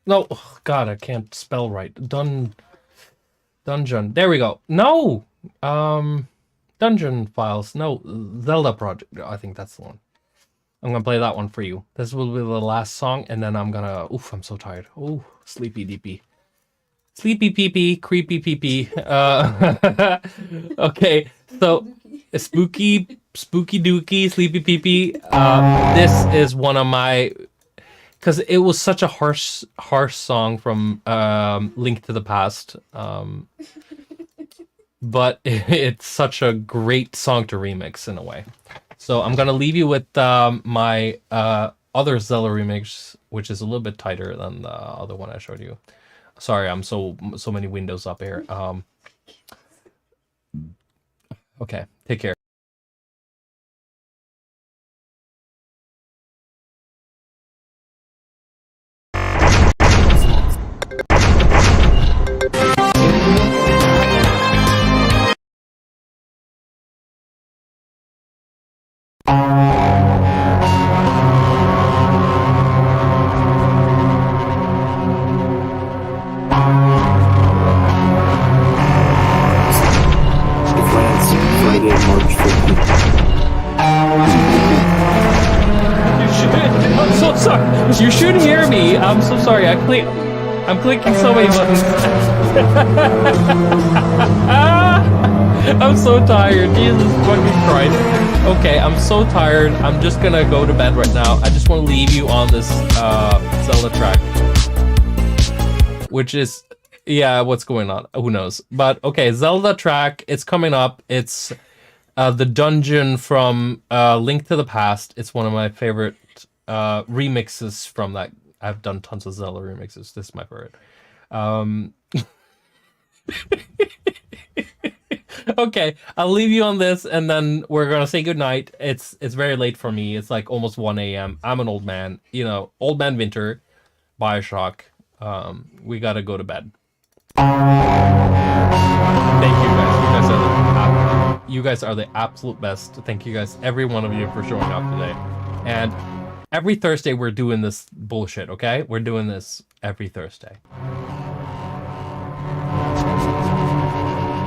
No, oh, God, I can't spell right. Dungeon. There we go. No, Dungeon Files. No, Zelda Project. I think that's the one. I'm gonna play that one for you. This will be the last song, and then I'm gonna. Oof, I'm so tired. Oh, sleepy deepy. Sleepy pee creepy pee. Okay, so spooky dookie, sleepy pee. This is one of my, because it was such a harsh song from Link to the Past. But it's such a great song to remix in a way. So I'm gonna leave you with my other Zelda remix, which is a little bit tighter than the other one I showed you. Sorry, I'm so many windows up here. Okay, take care. France, Friday, March 15th. I'm so sorry. You should hear me. I'm so sorry. I'm clicking so many buttons. I'm so tired. Jesus fucking Christ. Okay, I'm so tired. I'm just gonna go to bed right now. I just want to leave you on this Zelda track, which is, yeah, what's going on? Who knows? But okay, Zelda track. It's coming up. It's the dungeon from Link to the Past. It's one of my favorite remixes from that. I've done tons of Zelda remixes. This is my favorite. Okay, I'll leave you on this, and then we're gonna say goodnight. It's very late for me. It's like almost 1 a.m. I'm an old man. You know, old man winter, Bioshock. We gotta go to bed. Thank you guys. You guys are the absolute best. Thank you guys, every one of you, for showing up today. And every Thursday we're doing this bullshit, okay? We're doing this every Thursday.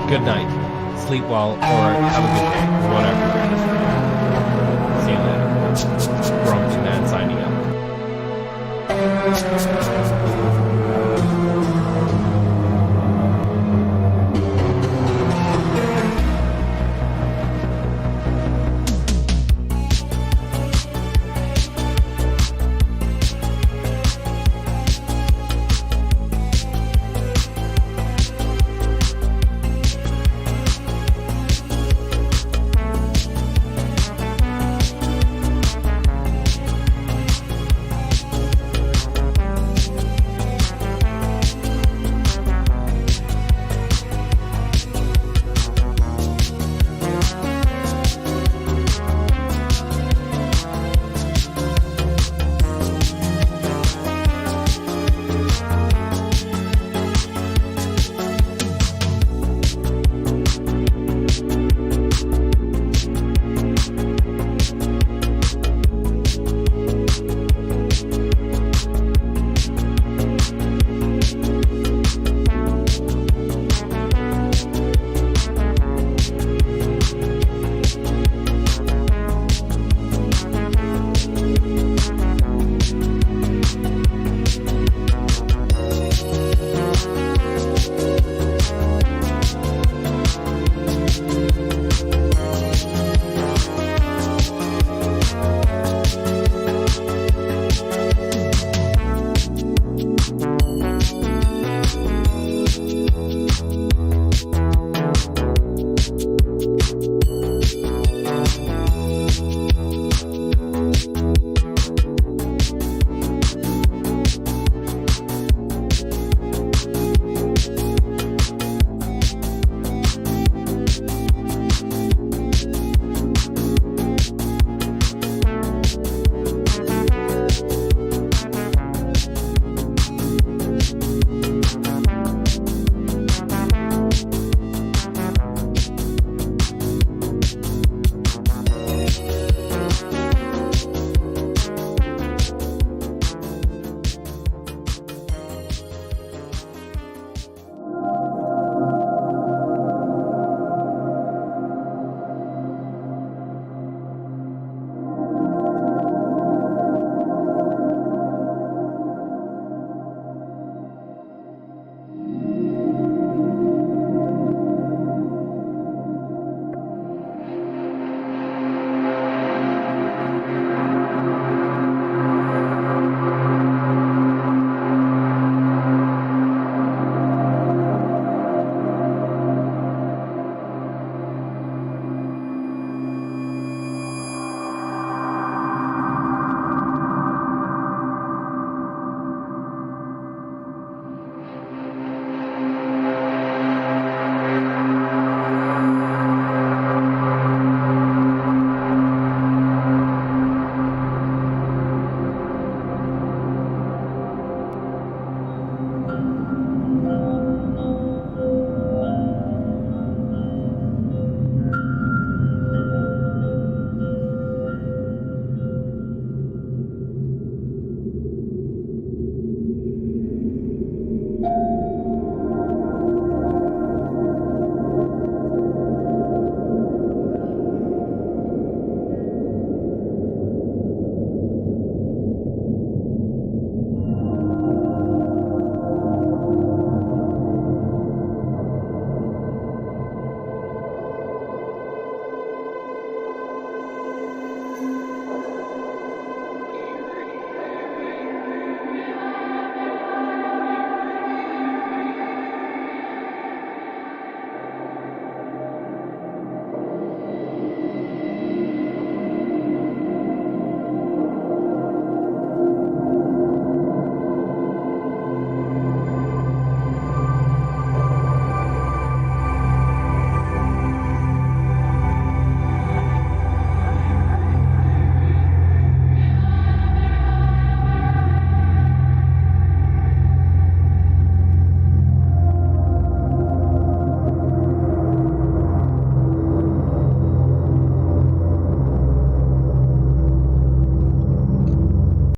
Good night. Sleep well, or have a good day, whatever you're doing. See you later. Grumpy Man signing out.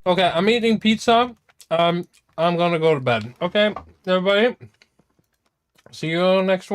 Okay, I'm eating pizza. I'm gonna go to bed. Okay, everybody. See you next